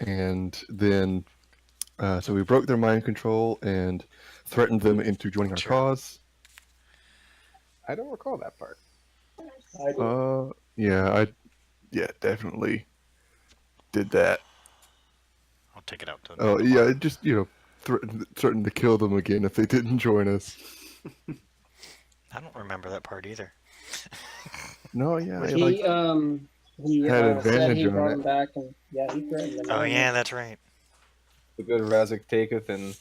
and then so we broke their mind control and threatened them into joining our True. cause. I don't recall that part. I do. I definitely did that. I'll take it out to Oh, the yeah, bar. it just threatened to kill them again if they didn't join us. I don't remember that part either. No, yeah, Which it, like He had said advantage he on brought it. him back, and yeah, he threatened them. Oh yeah, that's right. The good Razak taketh and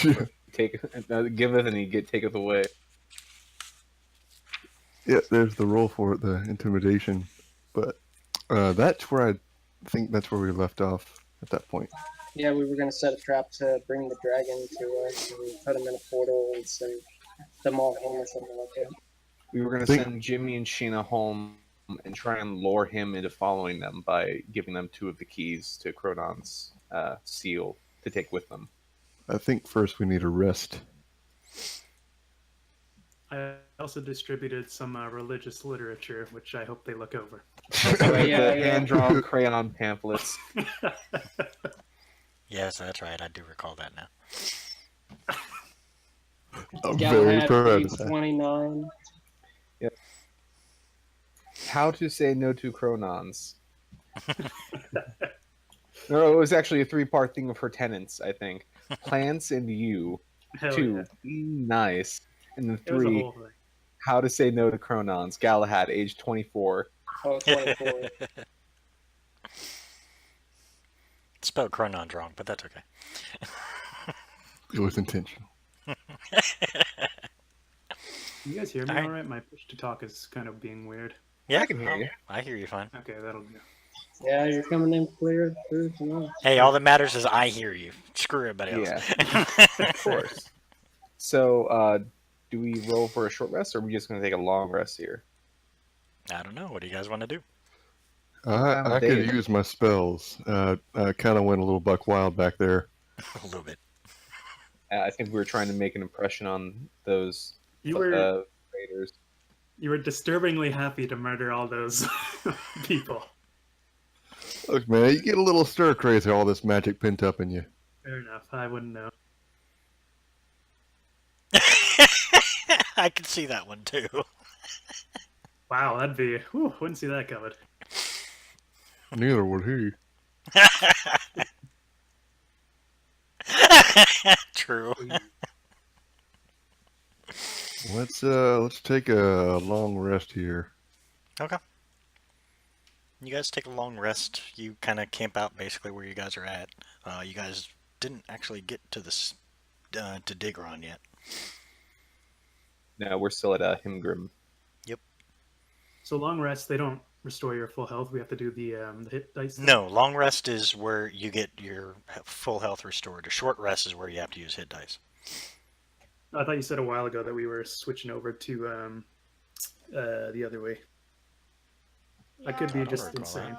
Yeah, take giveth, and he taketh away. yeah, there's the roll for it, the intimidation. But that's where I think that's where we left off at that point. Yeah, we were gonna set a trap to bring the dragon to us and put him in a portal and send them all home or something like that. We were going to Think- send Jimmy and Sheena home and try and lure him into following them by giving them 2 of the keys to Cronon's seal to take with them. I think first we need a rest. I also distributed some religious literature, which I hope they look over. Yeah. The hand-drawn crayon pamphlets. Yes, that's right. I do recall that now. I'm very Galahad proud of reads that. 29. How to say no to Cronons. No, it was actually a 3-part thing of her tenets, I think. Plants and you. Hell 2, yeah. be nice. And then It was a 3, whole thing. how to say no to Cronons. Galahad, age 24. Oh, 24. Spelled Chronon's wrong, but that's okay. It was intentional. You guys hear me Alright. all right? My push to talk is kind of being weird. Yeah, I can hear you. I hear you fine. Okay, that'll do. Yeah, you're coming in clear through tonight. Hey, all that matters is I hear you. Screw everybody else. Of course. So, do we roll for a short rest, or are we just going to take a long rest here? I don't know. What do you guys want to do? I could use my spells. I kind of went a little buck wild back there. A little bit. I think we were trying to make an impression on those You were raiders. you were disturbingly happy to murder all those people. Look, man, you get a little stir crazy, all this magic pent up in you. Fair enough. I wouldn't know. I can see that one too. Wow, that'd be. Whew, wouldn't see that coming. Neither would he. True. Let's take a long rest here. Okay. You guys take a long rest. You kind of camp out basically where you guys are at. You guys didn't actually get to this to Digron yet. No, we're still at Himgrim. So long rest, they don't restore your full health. We have to do the hit dice. No, long rest is where you get your full health restored. A short rest is where you have to use hit dice. I thought you said a while ago that we were switching over to the other way. I could be I don't just recall insane.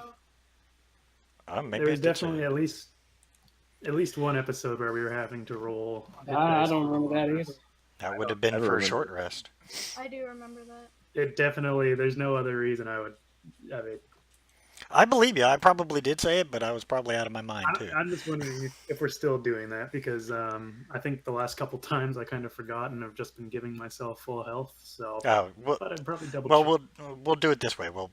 Maybe There was I did say definitely that. at least one episode where we were having to roll. hit I dice don't for remember that long either. rest. That would have been ever for a remember. short rest. I do remember that. It definitely. There's no other reason I would. I mean, I believe you. I probably did say it, but I was probably out of my mind too. I'm just wondering if we're still doing that because I think the last couple times I kind of forgot and have just been giving myself full health. So, Oh, well, but I'd probably double. well, check. we'll do it this way. Well,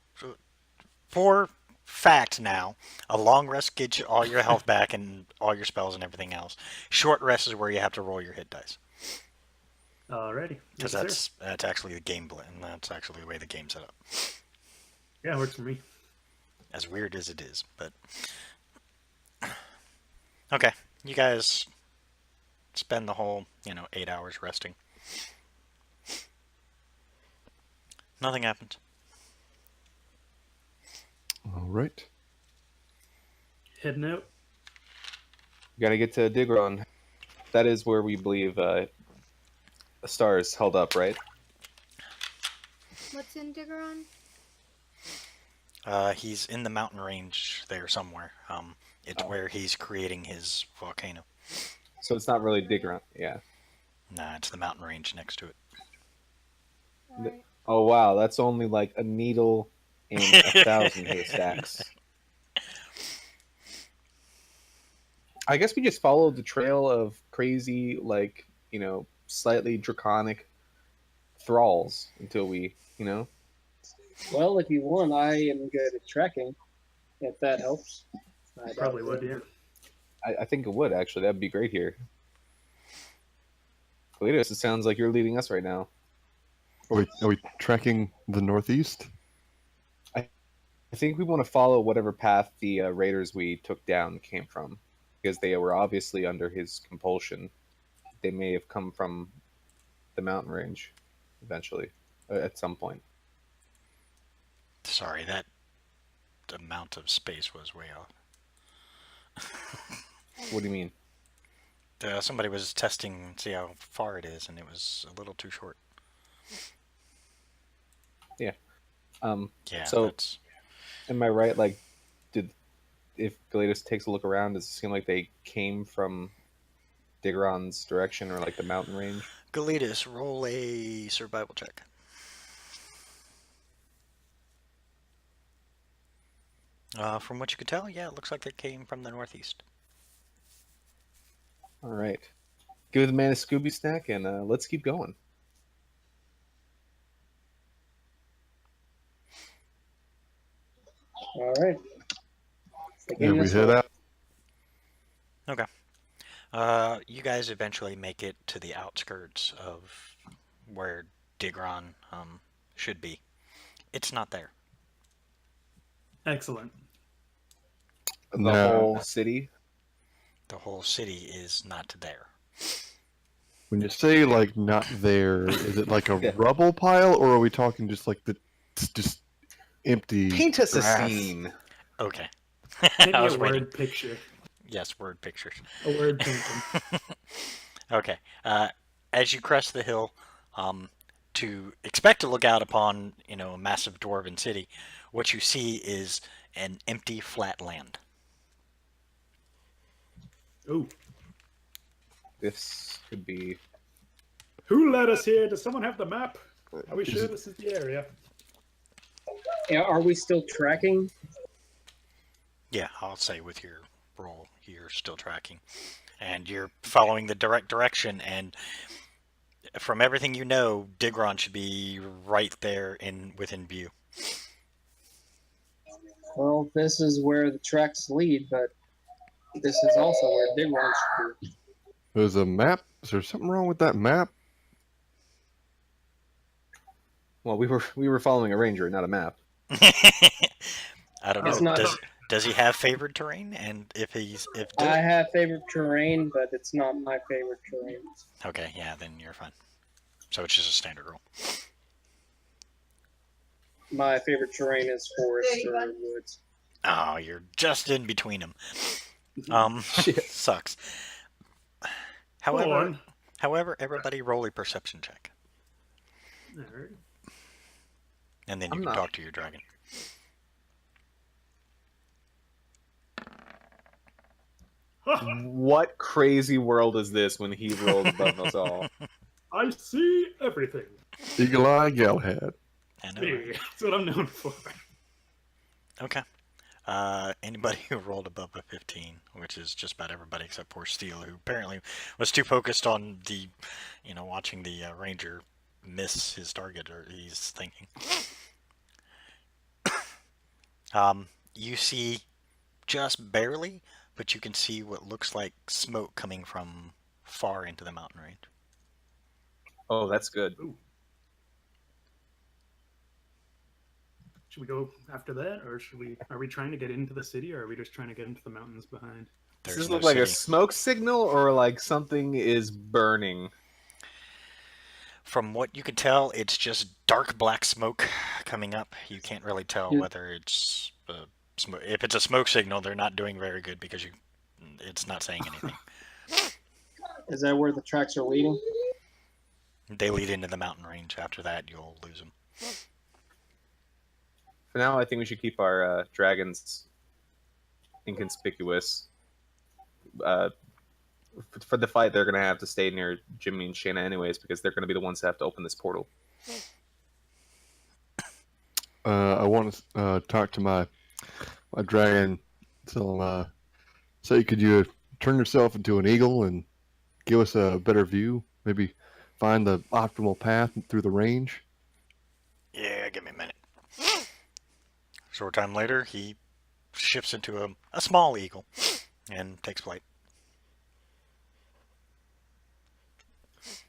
for fact now, a long rest gets you all your health back and all your spells and everything else. Short rest is where you have to roll your hit dice Alrighty. because Yes, sir. that's actually the game plan. That's actually the way the game's set up. Yeah, works for me. As weird as it is, but okay. You guys spend the whole 8 hours resting. Nothing happens. All right. Heading out. We gotta get to Digron. That is where we believe the star is held up, right? What's in Diggeron? He's in the mountain range there somewhere. It's where he's creating his volcano. So it's not really Digron. Yeah. Nah, it's the mountain range next to it. Alright. Oh wow, that's only like a needle in 1,000 haystacks. I guess we just followed the trail of crazy, like, slightly draconic thralls until we, Well, if you want, I am good at tracking. If that helps. I Probably doubt would, yeah. I think it would, actually. That'd be great here. Kalitos, it sounds like you're leading us right now. Are we tracking the northeast? I think we want to follow whatever path the raiders we took down came from, because they were obviously under his compulsion. They may have come from the mountain range, eventually, at some point. Sorry, that amount of space was way off. What do you mean? Somebody was testing, see how far it is, and it was a little too short. Yeah. Yeah, So, that's... am I right? Like, if Galatus takes a look around, does it seem like they came from Digron's direction or like the mountain range? Galetus, roll a survival check. From what you could tell, yeah, it looks like they came from the northeast. All right. Give the man a Scooby snack and let's keep going. All right. Yeah, we head out. Okay. You guys eventually make it to the outskirts of where Digron should be. It's not there. Excellent. The whole city? The whole city is not there. When you say like not there, is it like a Yeah. rubble pile, or are we talking just like just empty? Paint us a grass? scene. Okay. Maybe I was a waiting. word picture. Yes, word pictures. A word painting. Okay. As you crest the hill, to expect to look out upon, a massive dwarven city, what you see is an empty flat land. Oh, This could be. who led us here? Does someone have the map? Are we sure this is the area? Yeah, are we still tracking? Yeah, I'll say with your roll, you're still tracking. And you're following the direct direction, and from everything you know, Digron should be right there within view. Well, this is where the tracks lead, but this is also where Digron should be. There's a map. Is there something wrong with that map? Well, we were following a ranger, not a map. I don't It's know. not- Does he have favored terrain? And if I have favorite terrain, but it's not my favorite terrain. okay, yeah, then you're fine. So it's just a standard roll. My favorite terrain is forest or woods. Oh, you're just in between them. Sucks. Go on. However, everybody roll a perception check, All right. and then you I'm can not- talk to your dragon. What crazy world is this when he rolled above us all? I see everything. Eagle Eye Galahad. I know. Yeah, Right? that's what I'm known for. Okay. Anybody who rolled above a 15, which is just about everybody except poor Steele, who apparently was too focused on watching the ranger miss his target, or he's thinking. You see just barely, but you can see what looks like smoke coming from far into the mountain range. Oh, that's good. Should we go after that, or are we trying to get into the city, or are we just trying to get into the mountains behind? Does There's this no look like a city. smoke signal or like something is burning? From what you can tell, it's just dark black smoke coming up. You can't really tell Yeah. whether it's smoke. If it's a smoke signal, they're not doing very good because it's not saying anything. Is that where the tracks are leading? They lead into the mountain range. After that, you'll lose them. For now, I think we should keep our dragons inconspicuous. For the fight, they're going to have to stay near Jimmy and Shanna anyways, because they're going to be the ones that have to open this portal. I want to talk to my dragon. Tell him, say, could you turn yourself into an eagle and give us a better view? Maybe find the optimal path through the range? Yeah, give me a minute. Short time later, he shifts into a small eagle and takes flight.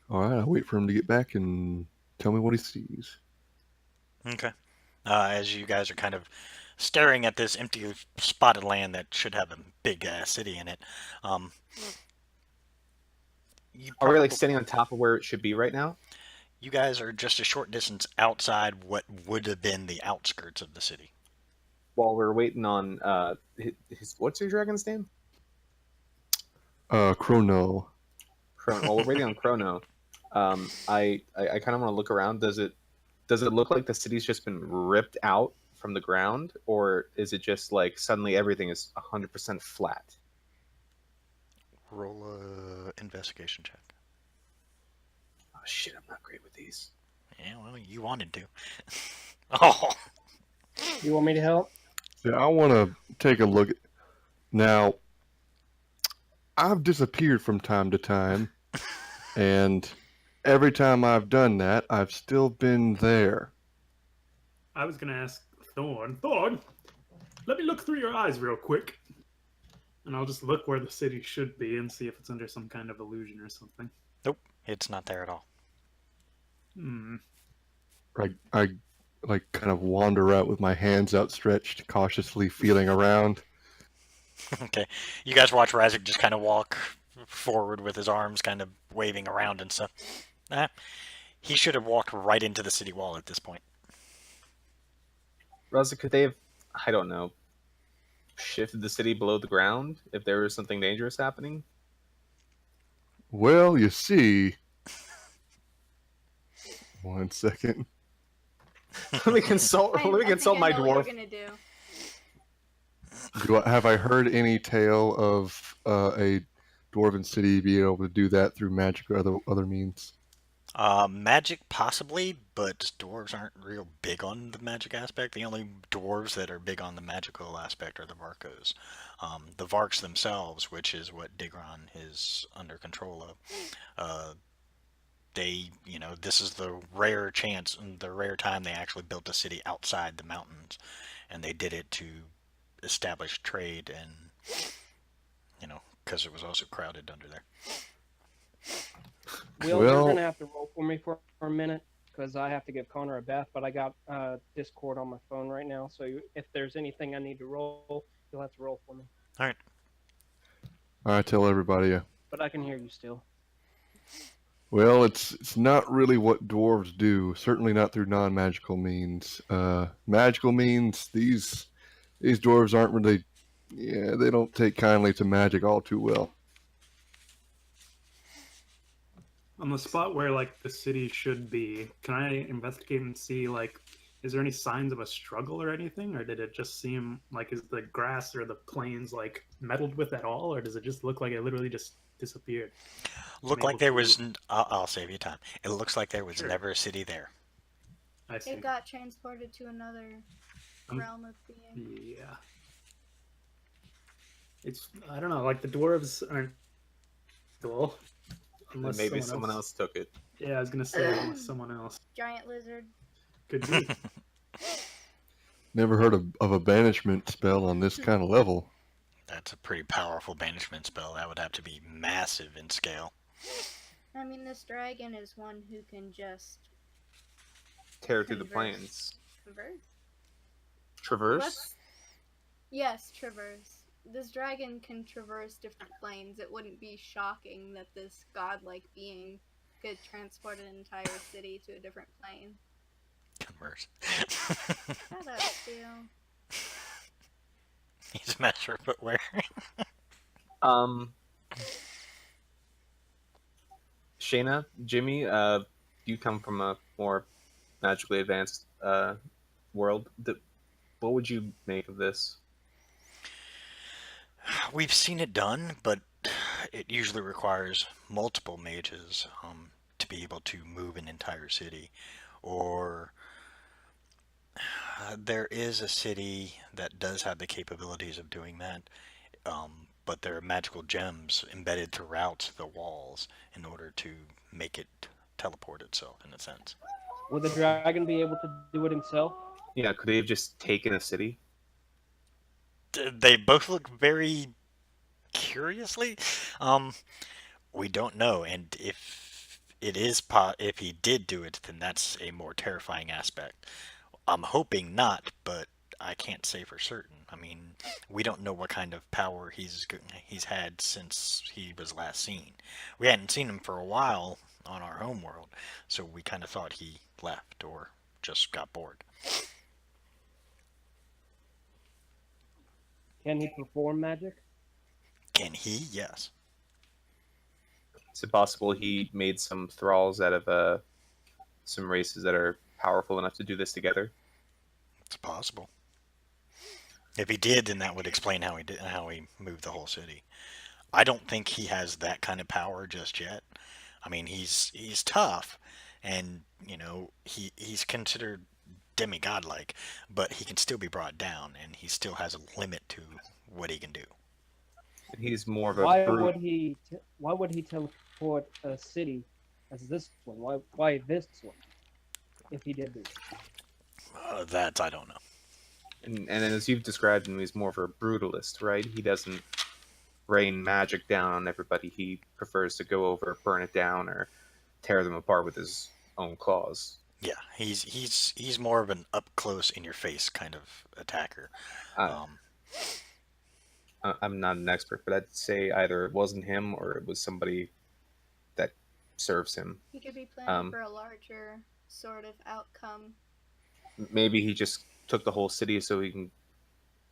All right, I'll wait for him to get back and tell me what he sees. Okay. As you guys are kind of staring at this empty spotted land that should have a big city in it, you Are we like probably- standing on top of where it should be right now? you guys are just a short distance outside what would have been the outskirts of the city. While we're waiting on his what's your dragon's name? Chrono. Chrono. While we're waiting on Chrono, I kind of want to look around. Does it look like the city's just been ripped out from the ground, or is it just like suddenly everything is 100% flat? Roll a investigation check. Oh shit, I'm not great with these. Yeah, well, you wanted to. Oh, You want me to help? Yeah, I want to take a look. Now, I've disappeared from time to time, and every time I've done that, I've still been there. I was gonna ask Thorn. Thorn, let me look through your eyes real quick, and I'll just look where the city should be and see if it's under some kind of illusion or something. nope, it's not there at all. I like kind of wander out with my hands outstretched, cautiously feeling around. Okay, you guys watch Razik just kind of walk forward with his arms kind of waving around and stuff. He should have walked right into the city wall at this point. Raza, could they have, I don't know, shifted the city below the ground if there was something dangerous happening? Well, you see. 1 second. Let me consult. I Let me think consult I my know what dwarf. you're gonna do. Have I heard any tale of a dwarven city being able to do that through magic or other means? Magic possibly, but dwarves aren't real big on the magic aspect. The only dwarves that are big on the magical aspect are the Varkos. The Varks themselves, which is what Digron is under control of, this is the rare chance, the rare time they actually built a city outside the mountains, and they did it to establish trade and, because it was also crowded under there. Will, Well- you're gonna have to roll for me for a minute because I have to give Connor a bath. But I got Discord on my phone right now, so if there's anything I need to roll, you'll have to roll for me. All right. I tell everybody. But I can hear you still. Well, it's not really what dwarves do. Certainly not through non-magical means. Magical means these dwarves aren't really. Yeah, they don't take kindly to magic all too well. On the spot where like the city should be, can I investigate and see like, is there any signs of a struggle or anything, or did it just seem like is the grass or the plains like meddled with at all, or does it just look like it literally just disappeared? Look like there was. I'll save you time. It looks like there was Sure. never a city there. I see. It got transported to another realm of being. Yeah. It's I don't know, like the dwarves aren't cool. Unless Maybe someone else took it. Yeah, I was gonna say unless someone else. Giant lizard. Could be. Never heard of a banishment spell on this kind of level. That's a pretty powerful banishment spell. That would have to be massive in scale. I mean, this dragon is one who can just Tear through the Converse. plains. traverse. Traverse? What? Yes, traverse. This dragon can traverse different planes. It wouldn't be shocking that this godlike being could transport an entire city to a different plane. Converse. Shut up, Stu. He's a master of footwear. Shayna, Jimmy, you come from a more magically advanced world. What would you make of this? We've seen it done, but it usually requires multiple mages to be able to move an entire city. Or there is a city that does have the capabilities of doing that. but there are magical gems embedded throughout the walls in order to make it teleport itself, in a sense. Would the dragon be able to do it himself? Yeah, could they have just taken a city? They both look very curiously. Um, we don't know, and if it is if he did do it, then that's a more terrifying aspect. I'm hoping not, but I can't say for certain. I mean, we don't know what kind of power he's had since he was last seen. We hadn't seen him for a while on our home world, so we kind of thought he left or just got bored. Can he perform magic? Can he? Yes. Is it possible he made some thralls out of some races that are powerful enough to do this together? It's possible. If he did, then that would explain how he moved the whole city. I don't think he has that kind of power just yet. I mean, he's tough, and he's considered demigod-like, but he can still be brought down, and he still has a limit to what he can do. He's more of a Why brute. why would he teleport a city as this one? Why this one? If he did this. That I don't know. And then as you've described him, he's more of a brutalist, right? He doesn't rain magic down on everybody. He prefers to go over, burn it down, or tear them apart with his own claws. Yeah, he's more of an up close, in your face kind of attacker. I'm not an expert, but I'd say either it wasn't him or it was somebody that serves him. He could be planning for a larger sort of outcome. Maybe he just took the whole city so he can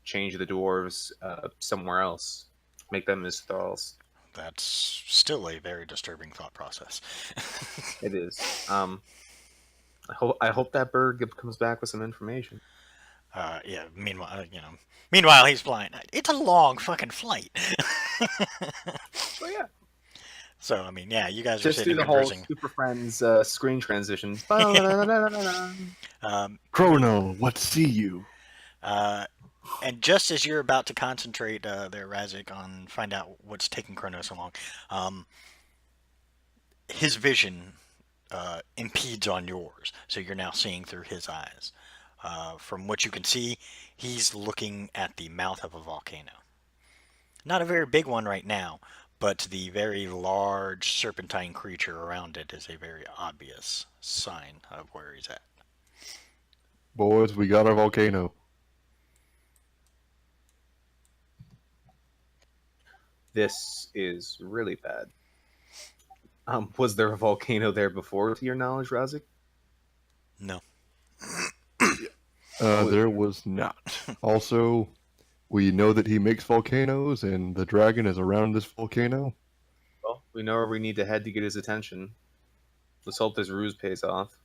change the dwarves somewhere else, make them his thralls. That's still a very disturbing thought process. It is. I hope that bird comes back with some information. Yeah. Meanwhile, he's flying. It's a long fucking flight. Oh yeah. So I mean, yeah, you guys are Just do sitting the whole conversing. Super Friends screen transition. Chrono, what see you? And just as you're about to concentrate there, Razik, on find out what's taking Chrono so long, his vision impedes on yours, so you're now seeing through his eyes. From what you can see, he's looking at the mouth of a volcano. Not a very big one right now, but the very large serpentine creature around it is a very obvious sign of where he's at. Boys, we got our volcano. This is really bad. Was there a volcano there before, to your knowledge, Razik? No. There was not. Also, we know that he makes volcanoes, and the dragon is around this volcano. Well, we know where we need to head to get his attention. Let's hope this ruse pays off.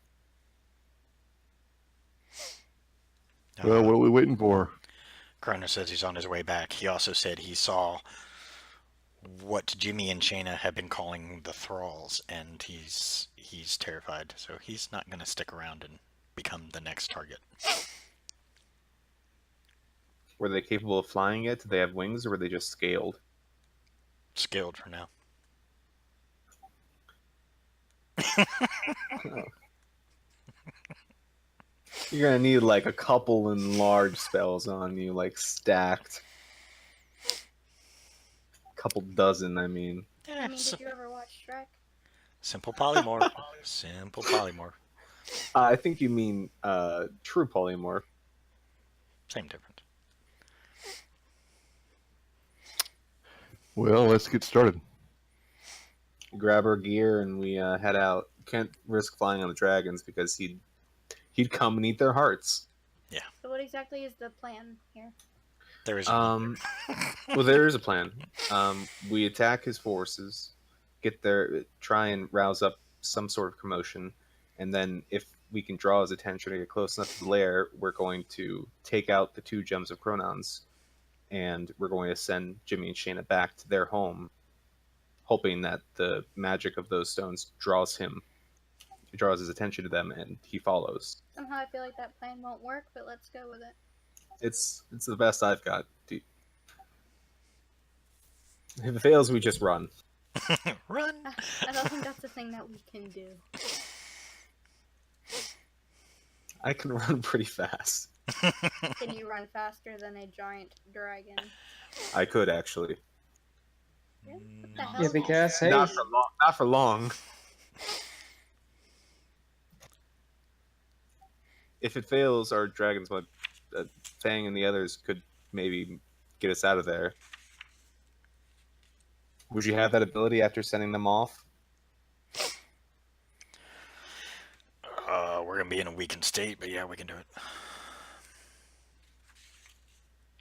Well, what are we waiting for? Chrono says he's on his way back. He also said he saw what Jimmy and Shayna have been calling the thralls, and he's terrified. So he's not going to stick around and become the next target. Were they capable of flying yet? Did they have wings, or were they just scaled? Scaled for now. You're gonna need like a couple enlarged spells on you, like stacked. Couple dozen, I mean. I mean, did you ever watch Shrek? Simple polymorph. Simple polymorph. I think you mean true polymorph. Same difference. Well, let's get started. Grab our gear and we head out. Can't risk flying on the dragons because he'd come and eat their hearts. So what exactly is the plan here? There is. Well, there is a plan. We attack his forces, get there, try and rouse up some sort of commotion, and then if we can draw his attention or get close enough to the lair, we're going to take out the 2 gems of Chronons, and we're going to send Jimmy and Shayna back to their home, hoping that the magic of those stones draws his attention to them, and he follows. Somehow I feel like that plan won't work, but let's go with it. It's the best I've got. If it fails, we just run. Run! I don't think that's a thing that we can do. I can run pretty fast. Can you run faster than a giant dragon? I could actually. What the hell? Yeah, because hey, Not for long. Not for long. If it fails, our dragons, Fang and the others could maybe get us out of there. Would you have that ability after sending them off? We're gonna be in a weakened state, but yeah, we can do it.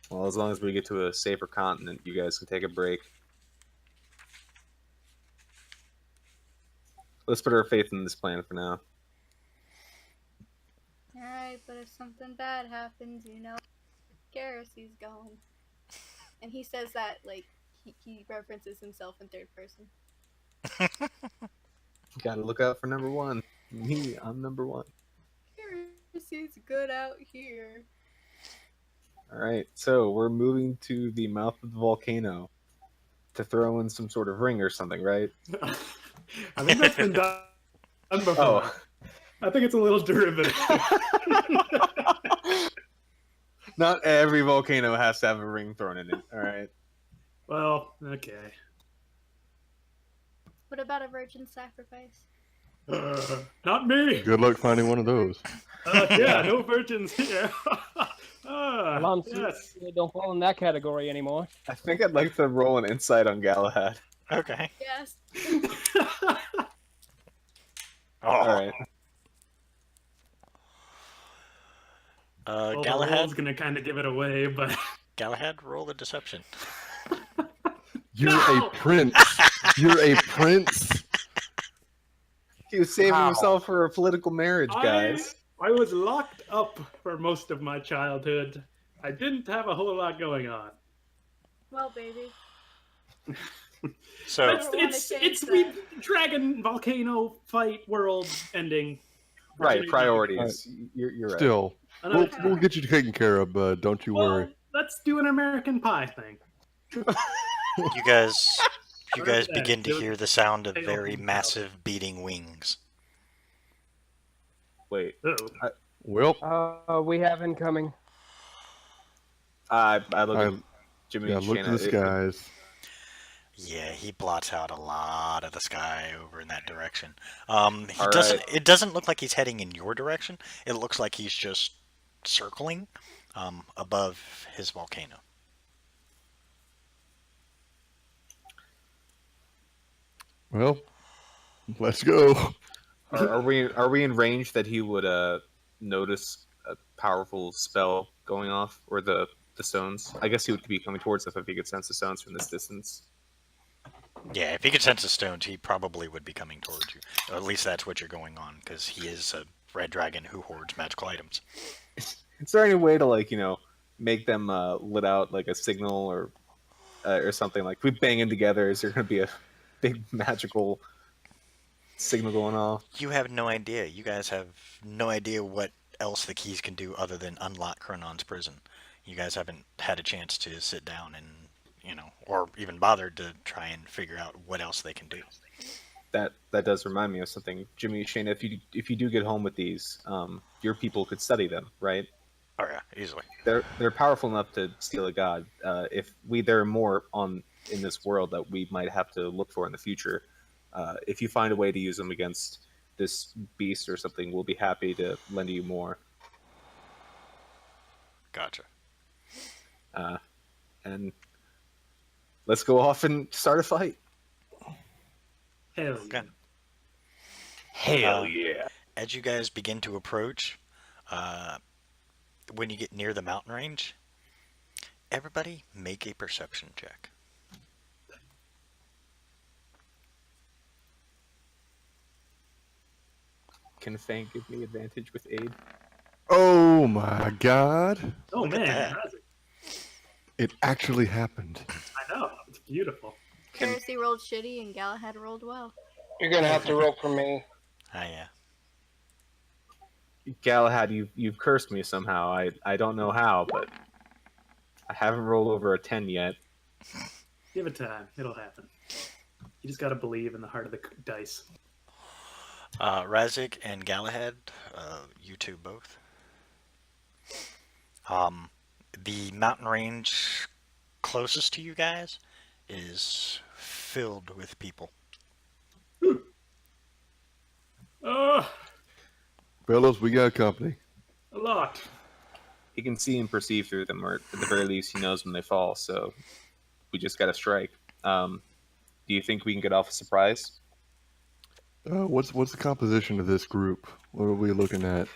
Well, as long as we get to a safer continent, you guys can take a break. Let's put our faith in this plan for now. Alright, but if something bad happens, you know, Garrisy's going. And he says that, like, he references himself in third person. Gotta look out for number one. Me, I'm number one. Garrisy's good out here. Alright, so we're moving to the mouth of the volcano to throw in some sort of ring or something, right? I think that's been done before. Oh. I think it's a little derivative. Not every volcano has to have a ring thrown in it, alright? Well, okay. What about a virgin sacrifice? Not me. Good luck finding one of those. Yeah, no virgins here. Mom, Yes. they don't fall in that category anymore. I think I'd like to roll an insight on Galahad. Okay. Yes. Oh. Alright. Well, the Galahad. roll's gonna kind of give it away, but Galahad, roll the deception. You're No! a prince. You're a prince. He was saving Wow. himself for a political marriage, guys. I was locked up for most of my childhood. I didn't have a whole lot going on. Well, baby. So It's don't wanna it's change it's that. we dragon volcano fight world ending. Right, priorities. You're right. Still, Another we'll get you taken care of, bud. Don't you Well, worry. let's do an American Pie thing. you guys Whatever that begin to is. hear the sound of They very open massive beating wings. Wait. Oh, Well, We have incoming. I look I at Jimmy yeah, and look to Shayna. the skies. Yeah, he blots out a lot of the sky over in that direction. He All doesn't. right. It doesn't look like he's heading in your direction. It looks like he's just circling above his volcano. Well, let's go. Are we in range that he would notice a powerful spell going off, or the stones? I guess he would be coming towards us if he could sense the stones from this distance. Yeah, if he could sense the stones, he probably would be coming towards you. Or at least that's what you're going on, because he is a red dragon who hoards magical items. Is there any way to make them lit out like a signal or something? Like if we bang in together, is there going to be a big magical signal going off? You have no idea. You guys have no idea what else the keys can do other than unlock Chronon's prison. You guys haven't had a chance to sit down and, or even bothered to try and figure out what else they can do. That does remind me of something, Jimmy, Shane. If you do get home with these, your people could study them, right? Oh yeah, easily. They're powerful enough to steal a god. There are more in this world that we might have to look for in the future. If you find a way to use them against this beast or something, we'll be happy to lend you more. Gotcha. And let's go off and start a fight. hell Okay. Hell yeah! As you guys begin to approach, when you get near the mountain range, everybody make a perception check. Can Fang give me advantage with aid? Oh my God! Oh Look at man, that. that's- It actually happened. I know it's beautiful. Garrissy rolled shitty and Galahad rolled well. You're gonna have to roll for me. Ah, yeah. Galahad, you've cursed me somehow. I don't know how, but I haven't rolled over a 10 yet. Give it time. It'll happen. You just gotta believe in the heart of the dice. Razik and Galahad, you two both. The mountain range closest to you guys is filled with people. Oh, Fellows, we got company. a lot. He can see and perceive through them, or at the very least, he knows when they fall. So we just got to strike. Do you think we can get off a surprise? What's the composition of this group? What are we looking at?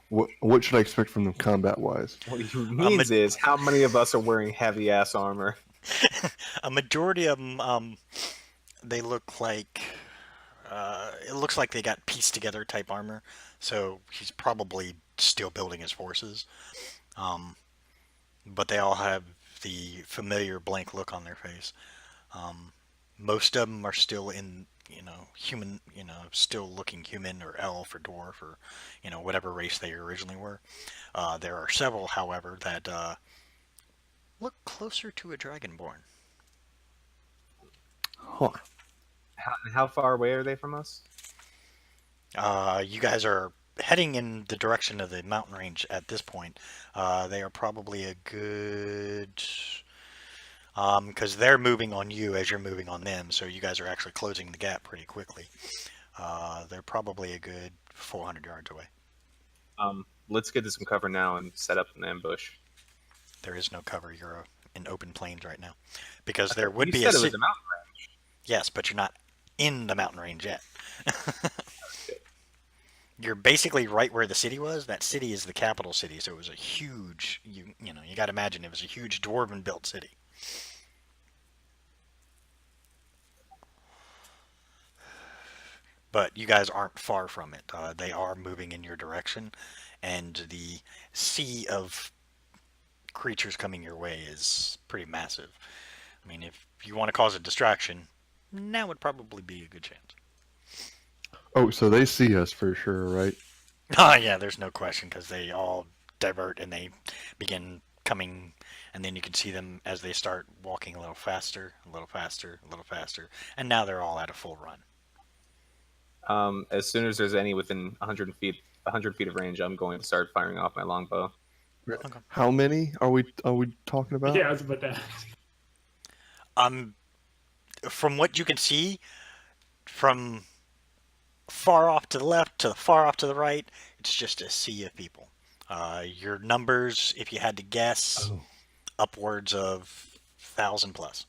What should I expect from them combat wise? What he means is, how many of us are wearing heavy ass armor? A majority of them, they look like. It looks like they got pieced together type armor, so he's probably still building his forces. But they all have the familiar blank look on their face. Most of them are still in, human, still looking human or elf or dwarf or, whatever race they originally were. There are several, however, that look closer to a dragonborn. Huh. How far away are they from us? You guys are heading in the direction of the mountain range at this point. They are probably a good... because they're moving on you as you're moving on them, so you guys are actually closing the gap pretty quickly. They're probably a good 400 yards away. Let's get to some cover now and set up an ambush. There is no cover. You're in open plains right now. Because there You would be said a... it was a mountain range. Yes, but you're not in the mountain range yet. You're basically right where the city was. That city is the capital city, so it was a huge, you got to imagine it was a huge dwarven built city. But you guys aren't far from it. They are moving in your direction, and the sea of creatures coming your way is pretty massive. I mean, if you want to cause a distraction, now would probably be a good chance. Oh, so they see us for sure, right? Oh, yeah, there's no question, because they all divert and they begin coming, and then you can see them as they start walking a little faster, a little faster, a little faster, and now they're all at a full run. As soon as there's any within 100 feet of range, I'm going to start firing off my longbow. Okay. How many are we talking about? Yeah, I was about to ask. From what you can see, from far off to the left to far off to the right, it's just a sea of people. Your numbers, if you had to guess, upwards of 1,000 plus.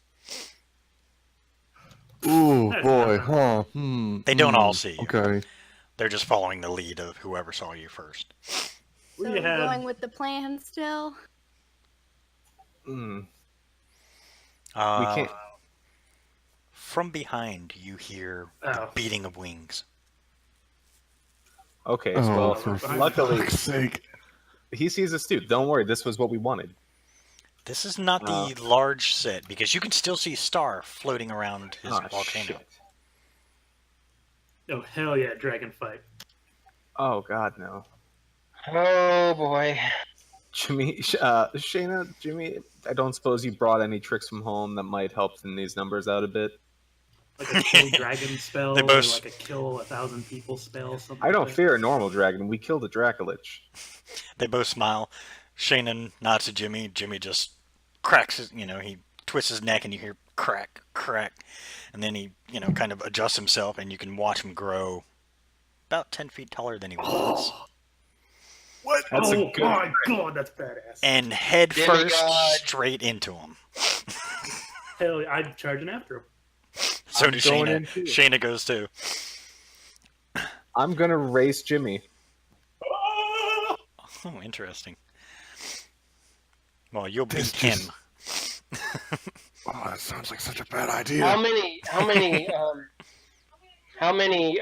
Ooh, That's boy, not huh? They don't all see you. Okay. They're just following the lead of whoever saw you first. So We we're had- going with the plan still? We Uh, can't. From behind, you hear the Oh. beating of wings. Okay, Oh, well, for luckily fuck's sake. he sees us too. Don't worry, this was what we wanted. This is not the large set, because you can still see Star floating around his Oh, volcano. shit. Oh, hell yeah, dragon fight. Oh God, no. Oh boy. Jimmy, Shayna, Jimmy, I don't suppose you brought any tricks from home that might help thin these numbers out a bit. Like a kill dragon spell, They or both- like a kill 1,000 people spell, something I don't like fear a normal dragon. We killed a Dracolich. They both smile. Shannon nods to Jimmy. Jimmy just cracks his, he twists his neck and you hear crack, crack. And then he, kind of adjusts himself and you can watch him grow about 10 feet taller than he was. What? that. That's a Oh good my god, that's badass. And head Demigod. first straight into him. Hell yeah, I'm charging after him. So I'm does going Shayna. in too. Shayna goes too. I'm gonna race Jimmy. Ah! Oh, interesting. Well, you'll beat This him. just- Oh, that sounds like such a bad idea. How many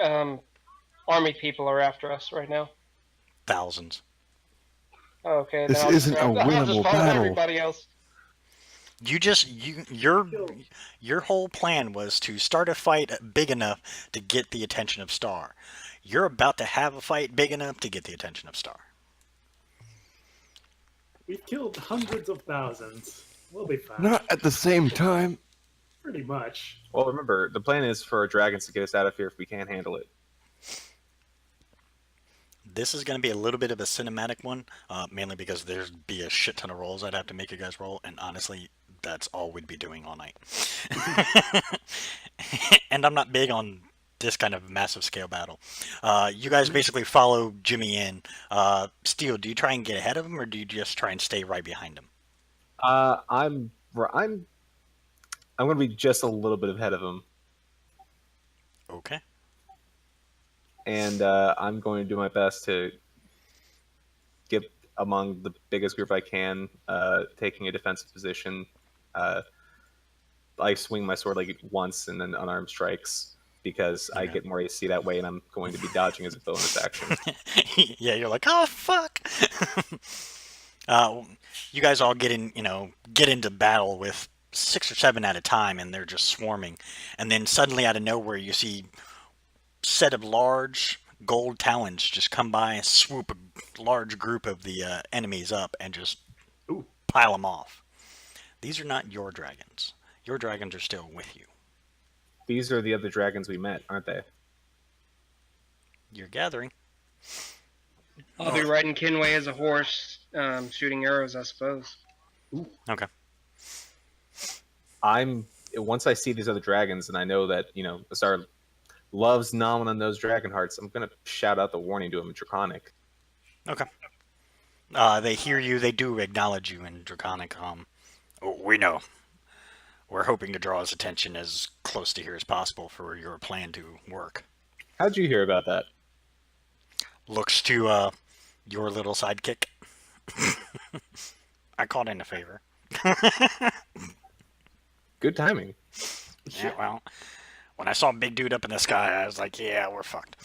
army people are after us right now? Thousands. Okay, This then I'll isn't a I'll just winnable follow battle. everybody else. Your whole plan was to start a fight big enough to get the attention of Star. You're about to have a fight big enough to get the attention of Star. We've killed hundreds of thousands. We'll be fine. Not at the same time. Pretty much. Well, remember, the plan is for dragons to get us out of here if we can't handle it. This is going to be a little bit of a cinematic one, mainly because there'd be a shit ton of rolls I'd have to make you guys roll, and honestly, that's all we'd be doing all night. And I'm not big on this kind of massive scale battle. You guys basically follow Jimmy in. Steel, do you try and get ahead of him, or do you just try and stay right behind him? I'm going to be just a little bit ahead of him, Okay. and I'm going to do my best to get among the biggest group I can, taking a defensive position. I swing my sword like once and then unarmed strikes because I Yeah. get more AC that way, and I'm going to be dodging as a bonus action. Yeah, you're like, oh fuck. You guys all get into battle with 6 or 7 at a time, and they're just swarming. And then suddenly, out of nowhere, you see a set of large gold talons just come by and swoop a large group of the enemies up and just Ooh. pile them off. These are not your dragons. Your dragons are still with you. These are the other dragons we met, aren't they? You're gathering. I'll be riding Kinway as a horse, shooting arrows, I suppose. Okay. Once I see these other dragons and I know that, Azar loves gnawing on those dragon hearts, I'm going to shout out the warning to him in Draconic. Okay. They hear you. They do acknowledge you in Draconic. We know. We're hoping to draw his attention as close to here as possible for your plan to work. How'd you hear about that? Looks to your little sidekick. I called in a favor. Good timing. Yeah, well, when I saw a big dude up in the sky, I was like, yeah, we're fucked.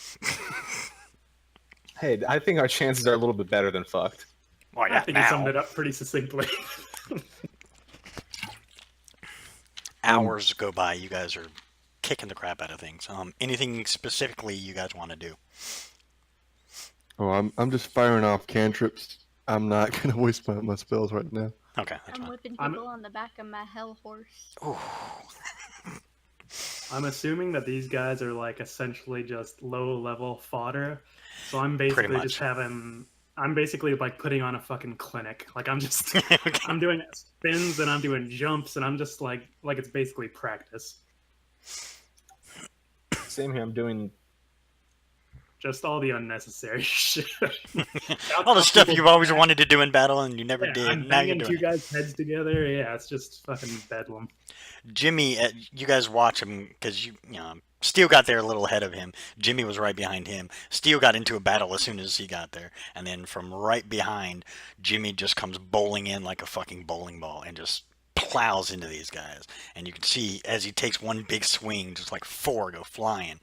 Hey, I think our chances are a little bit better than fucked. Well, I yeah, think you summed now. it up pretty succinctly. Hours go by. You guys are kicking the crap out of things. Anything specifically you guys want to do? Oh, I'm just firing off cantrips. I'm not gonna waste my spells right now. Okay, that's I'm fine. whipping I'm- people on the back of my hell horse. Ooh. I'm assuming that these guys are like essentially just low level fodder. So I'm Pretty basically much. just I'm basically like putting on a fucking clinic. Like I'm just Okay. I'm doing spins and I'm doing jumps and I'm just like it's basically practice. Same here. I'm doing. Just all the unnecessary shit. All the stuff you've always wanted to do in battle and you never Yeah, did. I'm Now you're banging doing two it. guys' heads together. Yeah, it's just fucking bedlam. Jimmy, you guys watch him because Steel got there a little ahead of him. Jimmy was right behind him. Steel got into a battle as soon as he got there, and then from right behind, Jimmy just comes bowling in like a fucking bowling ball and just plows into these guys. And you can see as he takes one big swing, just like 4 go flying.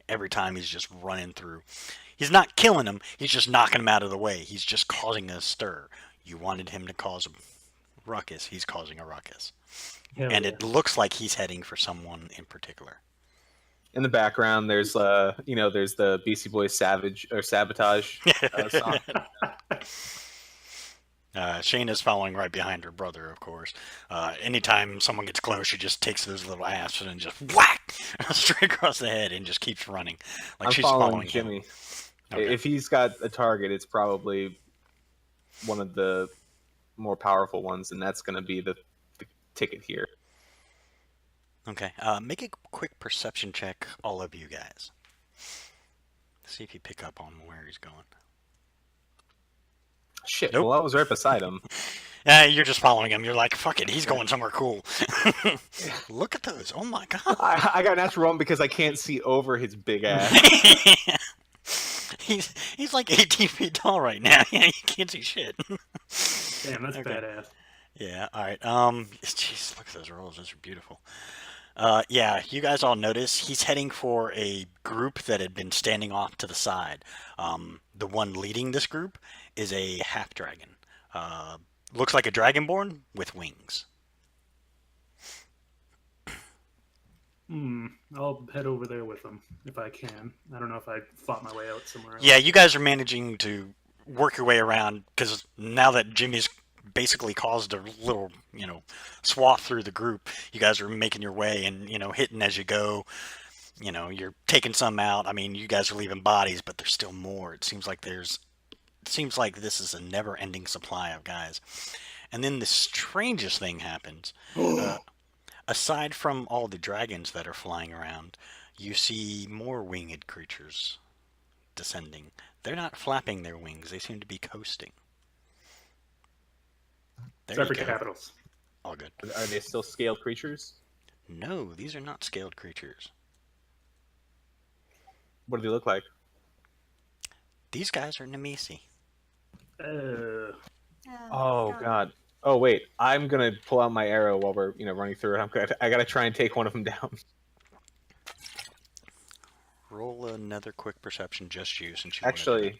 Every time he's just running through. He's not killing them. He's just knocking them out of the way. He's just causing a stir. You wanted him to cause a ruckus. He's causing a ruckus. Hell And yeah. it looks like he's heading for someone in particular. In the background, there's there's the Beastie Boys Savage or Sabotage song. Shane is following right behind her brother, of course. Anytime someone gets close, she just takes those little ass and just whack straight across the head and just keeps running. Like I'm she's following him. Jimmy. Okay. If he's got a target, it's probably one of the more powerful ones, and that's going to be the ticket here. Okay. Make a quick perception check, all of you guys. See if you pick up on where he's going. Shit. Nope. Well, I was right beside him. You're just following him. You're like, fuck it, he's going somewhere cool. Look at those. Oh my god. I got natural one because I can't see over his big ass. He's like 18 feet tall right now. Yeah, you can't see shit. Damn, that's Okay. badass. Yeah, alright. Jeez, look at those rolls. Those are beautiful. Yeah, you guys all notice he's heading for a group that had been standing off to the side. The one leading this group is a half dragon. Looks like a dragonborn with wings. I'll head over there with them if I can. I don't know if I fought my way out somewhere else. Yeah, you guys are managing to work your way around because now that Jimmy's basically caused a little, swath through the group. You guys are making your way and, hitting as you go. You're taking some out. I mean, you guys are leaving bodies, but there's still more. It seems like this is a never-ending supply of guys. And then the strangest thing happens. Aside from all the dragons that are flying around, you see more winged creatures descending. They're not flapping their wings. They seem to be coasting. There you Separate go. capitals. All good. Are they still scaled creatures? No, these are not scaled creatures. What do they look like? These guys are Nemesi. Oh God. Oh wait, I'm gonna pull out my arrow while we're running through it. I gotta try and take one of them down. Roll another quick perception, just you, since you Actually,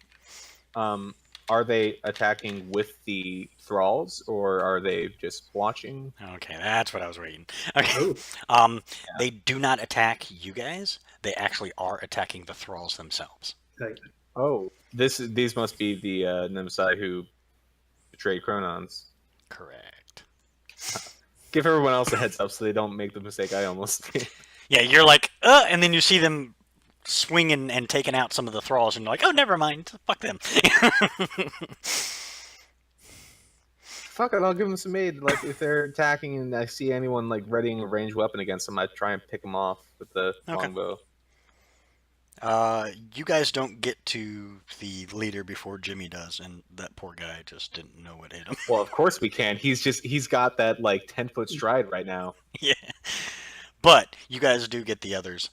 are they attacking with the thralls or are they just watching? Okay, that's what I was waiting. Okay. Oh. They do not attack you guys. They actually are attacking the thralls themselves. Okay. Oh, these must be the Nemesai who betrayed Chronons. Correct. Give everyone else a heads up so they don't make the mistake I almost did. Yeah, you're like, and then you see them swinging and taking out some of the thralls, and you're like, oh, never mind, fuck them. Fuck it, I'll give them some aid. Like if they're attacking and I see anyone like readying a ranged weapon against them, I try and pick them off with the longbow. You guys don't get to the leader before Jimmy does, and that poor guy just didn't know what hit him. Well, of course we can. He's got that like 10-foot stride right now. Yeah. But you guys do get the others.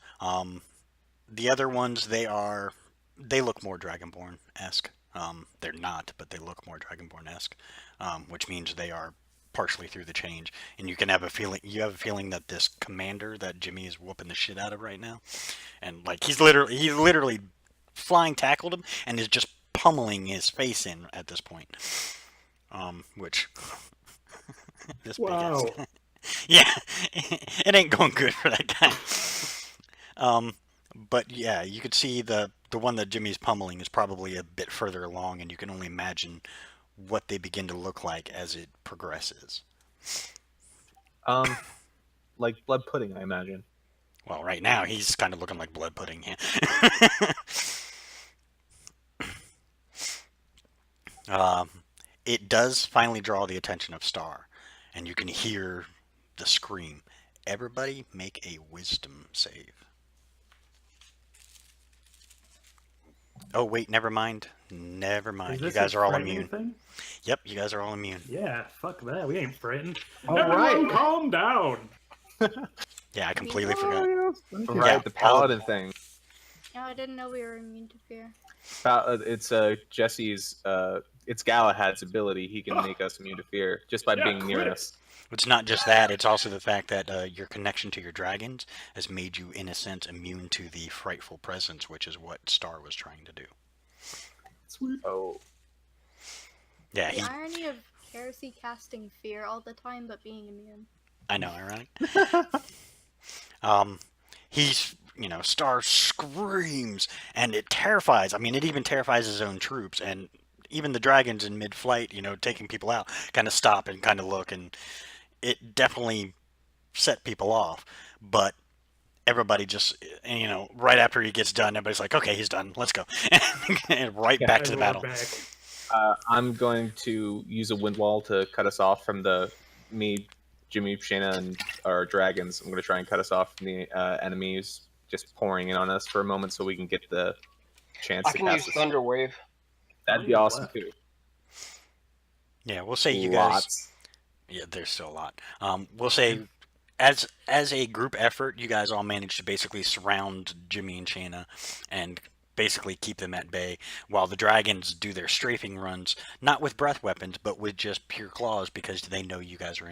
The other ones, they look more Dragonborn-esque. They're not, but they look more Dragonborn-esque, which means they are partially through the change. And you have a feeling that this commander that Jimmy is whooping the shit out of right now, and like he's literally flying tackled him and is just pummeling his face in at this point. Which this big ass guy. Yeah, it ain't going good for that guy. But yeah, you could see the one that Jimmy's pummeling is probably a bit further along, and you can only imagine what they begin to look like as it progresses. Like blood pudding, I imagine. Well, right now he's kind of looking like blood pudding. Yeah. It does finally draw the attention of Star, and you can hear the scream. Everybody make a wisdom save. Oh, wait, never mind. Never mind. You guys are all immune. Thing? Yep, you guys are all immune. Yeah, fuck that. We ain't frightened. All Everyone right. calm down. Yeah, I completely forgot. Right, Yeah, the paladin thing. Oh, I didn't know we were immune to fear. It's Jesse's. It's Galahad's ability. He can make us immune to fear just by being near us. It's not just that, it's also the fact that your connection to your dragons has made you, in a sense, immune to the frightful presence, which is what Star was trying to do. Sweet. Oh. Yeah, The irony of heresy casting fear all the time, but being immune. I know, ironic. He's, Star screams, and it terrifies. I mean, it even terrifies his own troops, and even the dragons in mid-flight, taking people out, kind of stop and kind of look, and it definitely set people off. But everybody just, right after he gets done, everybody's like, okay, he's done, let's go. And back to the battle. I'm going to use a wind wall to cut us off from me, Jimmy, Shayna, and our dragons. I'm going to try and cut us off from the enemies just pouring in on us for a moment so we can get the chance I to can pass use this. Thunder Wave. That'd be awesome, too. Yeah, we'll say you guys... Lots. Yeah, there's still a lot. We'll say, as a group effort, you guys all managed to basically surround Jimmy and Shayna and basically keep them at bay, while the dragons do their strafing runs, not with breath weapons, but with just pure claws, because they know you guys are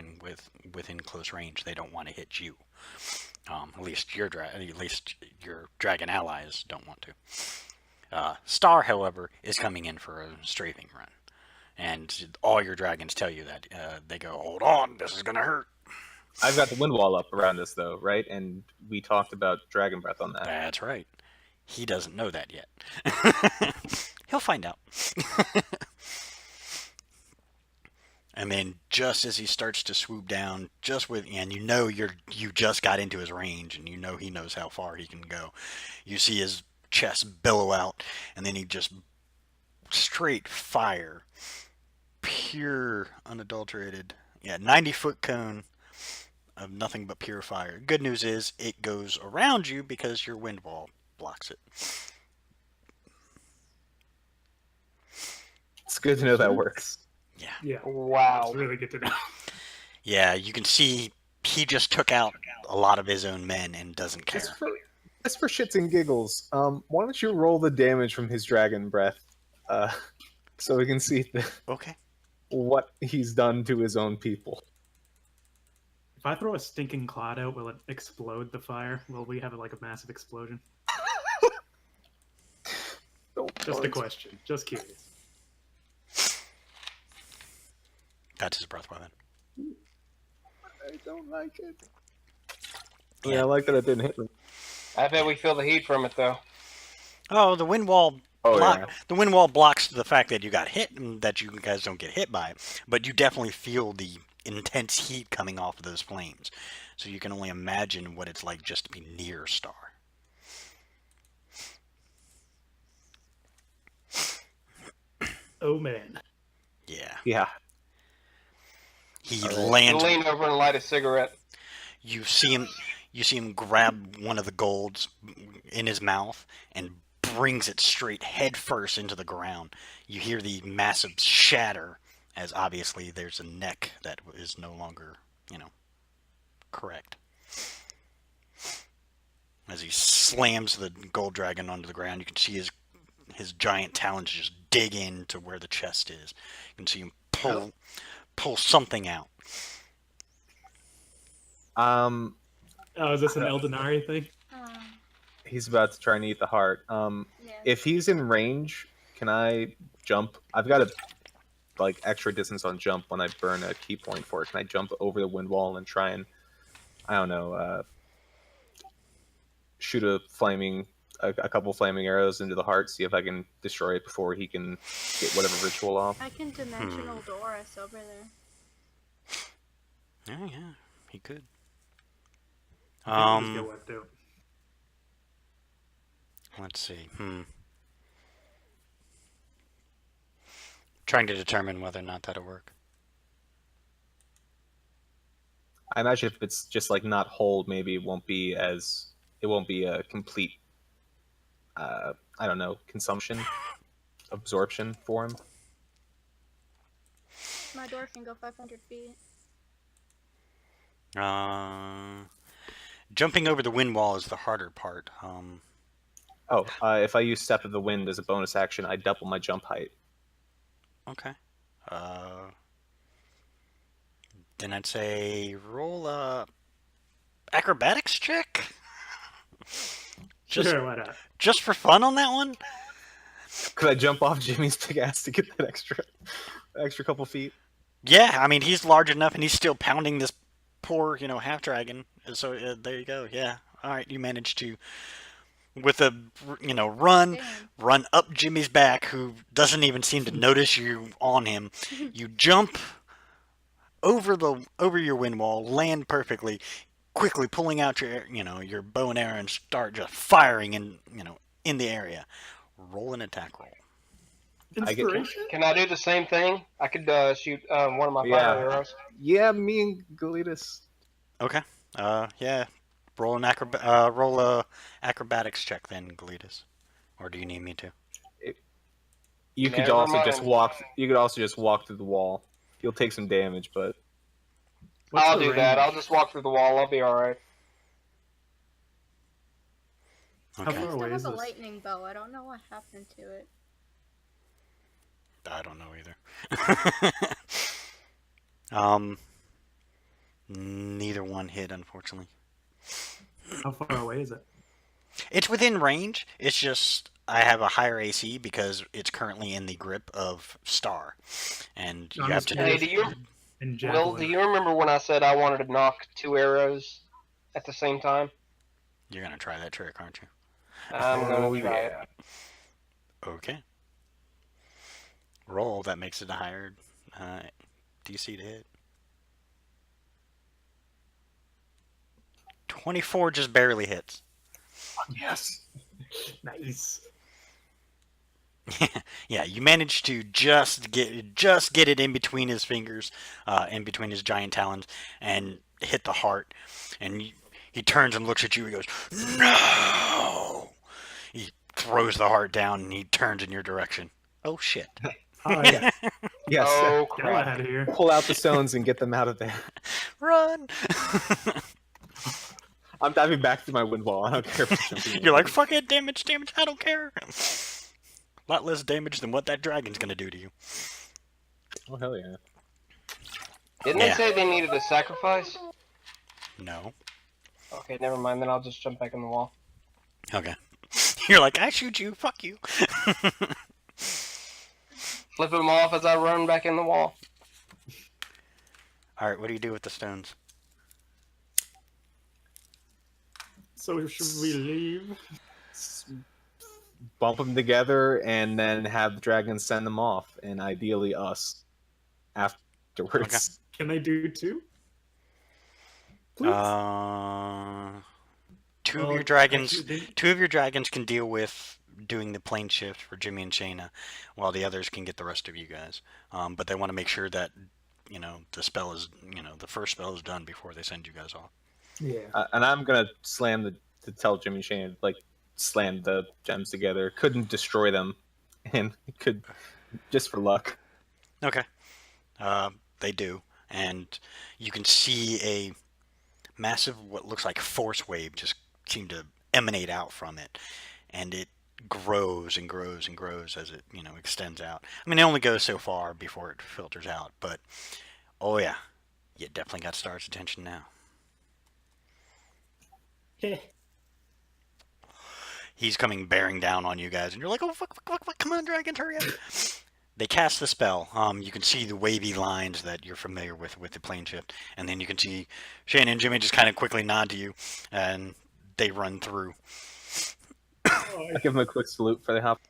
within close range. They don't want to hit you. At least your dragon allies don't want to. Star, however, is coming in for a strafing run. And all your dragons tell you that. They go, hold on, this is going to hurt. I've got the wind wall up around us, though, right? And we talked about dragon breath on that. That's right. He doesn't know that yet. He'll find out. And then just as he starts to swoop down, and you just got into his range, and you know he knows how far he can go. You see his chest billow out, and then he just straight fire, pure, unadulterated, 90-foot cone of nothing but pure fire. Good news is it goes around you because your wind wall blocks it. It's good to know that works. Yeah. Wow. It's really good to know. Yeah, you can see he just took out a lot of his own men and doesn't care. Just for shits and giggles, why don't you roll the damage from his dragon breath, so we can see Okay. what he's done to his own people. If I throw a stinking cloud out, will it explode the fire? Will we have like a massive explosion? Just a question. Just curious. That's his breath weapon. I don't like it. Yeah, I like that it didn't hit me. I bet we feel the heat from it though. Oh, the wind wall. Yeah. The wind wall blocks the fact that you got hit and that you guys don't get hit by it, but you definitely feel the intense heat coming off of those flames. So you can only imagine what it's like just to be near Star. Oh man. Yeah. Yeah. He All right. lands. Lean over and light a cigarette. You see him grab one of the golds in his mouth and brings it straight head first into the ground. You hear the massive shatter, as obviously there's a neck that is no longer, correct. As he slams the gold dragon onto the ground, you can see his giant talons just dig into where the chest is. You can see him pull something out. Oh, is this an Eldenari thing? He's about to try and eat the heart. Yeah. If he's in range, can I jump? I've got a extra distance on jump when I burn a key point for it. Can I jump over the wind wall and try and, I don't know, shoot a couple flaming arrows into the heart, see if I can destroy it before he can get whatever ritual off? I can dimensional Doris over there. Oh yeah, he could. I think we just get wiped out. Let's see. Trying to determine whether or not that'll work. I imagine if it's just not hold, maybe it won't be a complete, I don't know, consumption, absorption for him. My door can go 500 feet. Jumping over the wind wall is the harder part. If I use Step of the Wind as a bonus action, I double my jump height. Okay. Then I'd say roll a acrobatics check. Sure, why not? Just for fun on that one. Could I jump off Jimmy's big ass to get that extra couple feet? Yeah, I mean he's large enough, and he's still pounding this poor, half dragon. So there you go. Yeah. All right, you managed to, with a run up Jimmy's back, who doesn't even seem to notice you on him. You jump over your wind wall, land perfectly, quickly pulling out your bow and arrow and start just firing in the area. Roll an attack roll. Inspiration? Can I do the same thing? I could shoot one of my fire arrows. Yeah, me and Galitas. Okay. Yeah. Roll a acrobatics check then, Galitas. Or do you need me to? You could Never also mind. just walk. You could also just walk through the wall. You'll take some damage, but What's I'll the do range? that. I'll just walk through the wall. I'll be all right. How Okay. I far used to away have is a this? lightning bow. I don't know what happened to it. I don't know either. Neither one hit, unfortunately. How far away is it? It's within range. It's just I have a higher AC because it's currently in the grip of Star, and you I'm have just to. Hey, curious. In Will, javelin. do you remember when I said I wanted to knock 2 arrows at the same time? You're gonna try that trick, aren't you? I'm gonna try it. Okay. Roll. That makes it a higher DC to hit. 24 just barely hits. Yes. Nice. Yeah, you managed to just get it in between his fingers, in between his giant talons, and hit the heart. And he turns and looks at you. He goes, "No!" He throws the heart down and he turns in your direction. Oh shit! Oh yeah. Yes. Oh Get out crap! of here. Pull out the stones and get them out of there. Run! I'm diving back through my wind wall. I don't care if it's jumping in. You're like, fuck it, damage. I don't care. A lot less damage than what that dragon's gonna do to you. Oh hell yeah! Didn't Yeah. they say they needed a sacrifice? No. Okay, never mind. Then I'll just jump back in the wall. Okay. You're like, I shoot you. Fuck you. Flip them off as I run back in the wall. All right. What do you do with the stones? So should we leave? Bump them together and then have the dragons send them off, and ideally us afterwards. Can they do two? Please. Two of Well, your dragons. actually, they- Two of your dragons can deal with doing the plane shift for Jimmy and Shayna, while the others can get the rest of you guys. But they want to make sure that the spell is the first spell is done before they send you guys off. Yeah. And I'm gonna slam to tell Jimmy and Shane, like, slam the gems together. Couldn't destroy them, and could just for luck. Okay. They do, and you can see a massive, what looks like force wave, just seem to emanate out from it, and it grows and grows and grows as it extends out. I mean, it only goes so far before it filters out, but oh yeah, you definitely got Star's attention now. He's coming bearing down on you guys, and you're like, oh fuck, come on, dragons, hurry up. They cast the spell. You can see the wavy lines that you're familiar with the plane shift, and then you can see Shane and Jimmy just kind of quickly nod to you, and they run through. I give them a quick salute for the hop.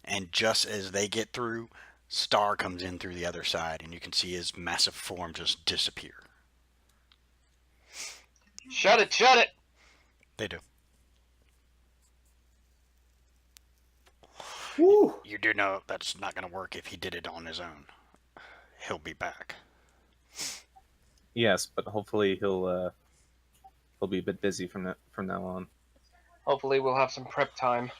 And just as they get through, Star comes in through the other side, and you can see his massive form just disappear. Shut it! Shut it! They do. Woo! You do know that's not going to work if he did it on his own. He'll be back. Yes, but hopefully he'll be a bit busy from now on. Hopefully, we'll have some prep time.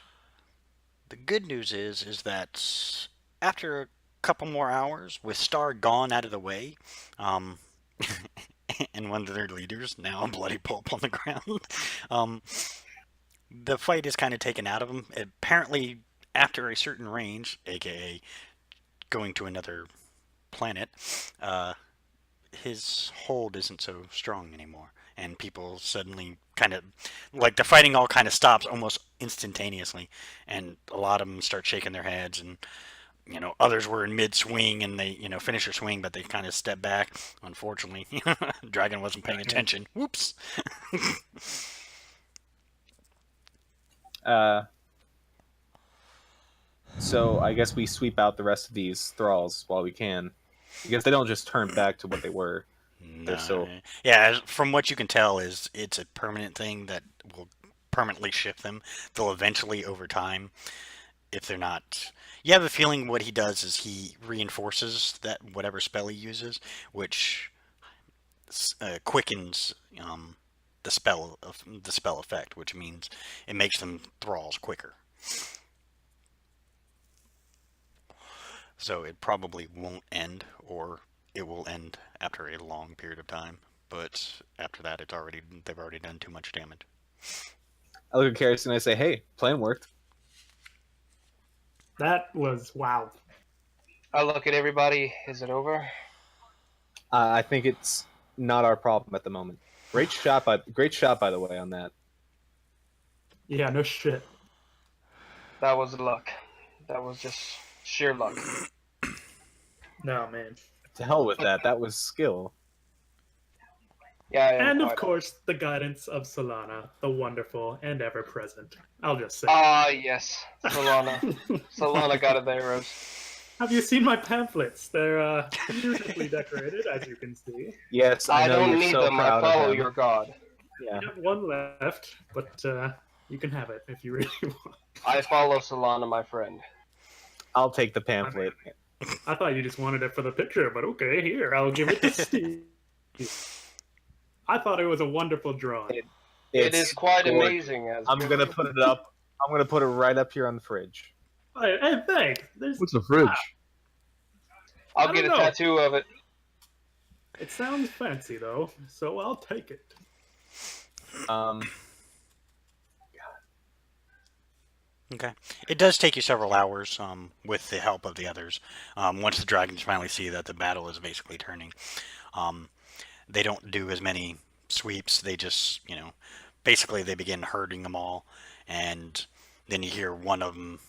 The good news is that after a couple more hours, with Star gone out of the way, and one of their leaders, now a bloody pulp on the ground, the fight is kind of taken out of him. Apparently, after a certain range, aka going to another planet, his hold isn't so strong anymore. And people suddenly kind of, like, the fighting all kind of stops almost instantaneously. And a lot of them start shaking their heads. And, others were in mid-swing and they, finish their swing, but they kind of step back. Unfortunately, Dragon wasn't paying attention. Whoops. So I guess we sweep out the rest of these thralls while we can, because they don't just turn back to what they were. They're still... Yeah, from what you can tell, it's a permanent thing that will permanently shift them. They'll eventually, over time, if they're not... You have a feeling what he does is he reinforces that whatever spell he uses, which quickens the spell effect, which means it makes them thralls quicker. So it probably won't end, or it will end after a long period of time. But after that, they've already done too much damage. I look at Karis and I say, "Hey, plan worked." That was wow. I look at everybody. Is it over? I think it's not our problem at the moment. Great shot, by the way, on that. Yeah, no shit. That was luck. That was just sheer luck. No, man. To hell with that. That was skill. Yeah, I am And of quite course, the guidance of Solana, the wonderful and ever present. I'll just say. Ah, yes, Solana. Solana got the arrows. Have you seen my pamphlets? They're beautifully decorated, as you can see. Yes, I I know don't you're need so them. I proud of follow him. your god. Yeah. I have one left, but you can have it if you really want. I follow Solana, my friend. I'll take the pamphlet. I thought you just wanted it for the picture, but okay, here, I'll give it to Steve. I thought it was a wonderful drawing. It is quite gorgeous. amazing. As I'm gonna put it up. I'm gonna put it right up here on the fridge. Hey, thanks. What's a fridge? I'll I get a don't know. tattoo of it. It sounds fancy though, so I'll take it. Okay. It does take you several hours with the help of the others. Once the dragons finally see that the battle is basically turning. They don't do as many sweeps. They just, basically they begin herding them all. And then you hear one of them.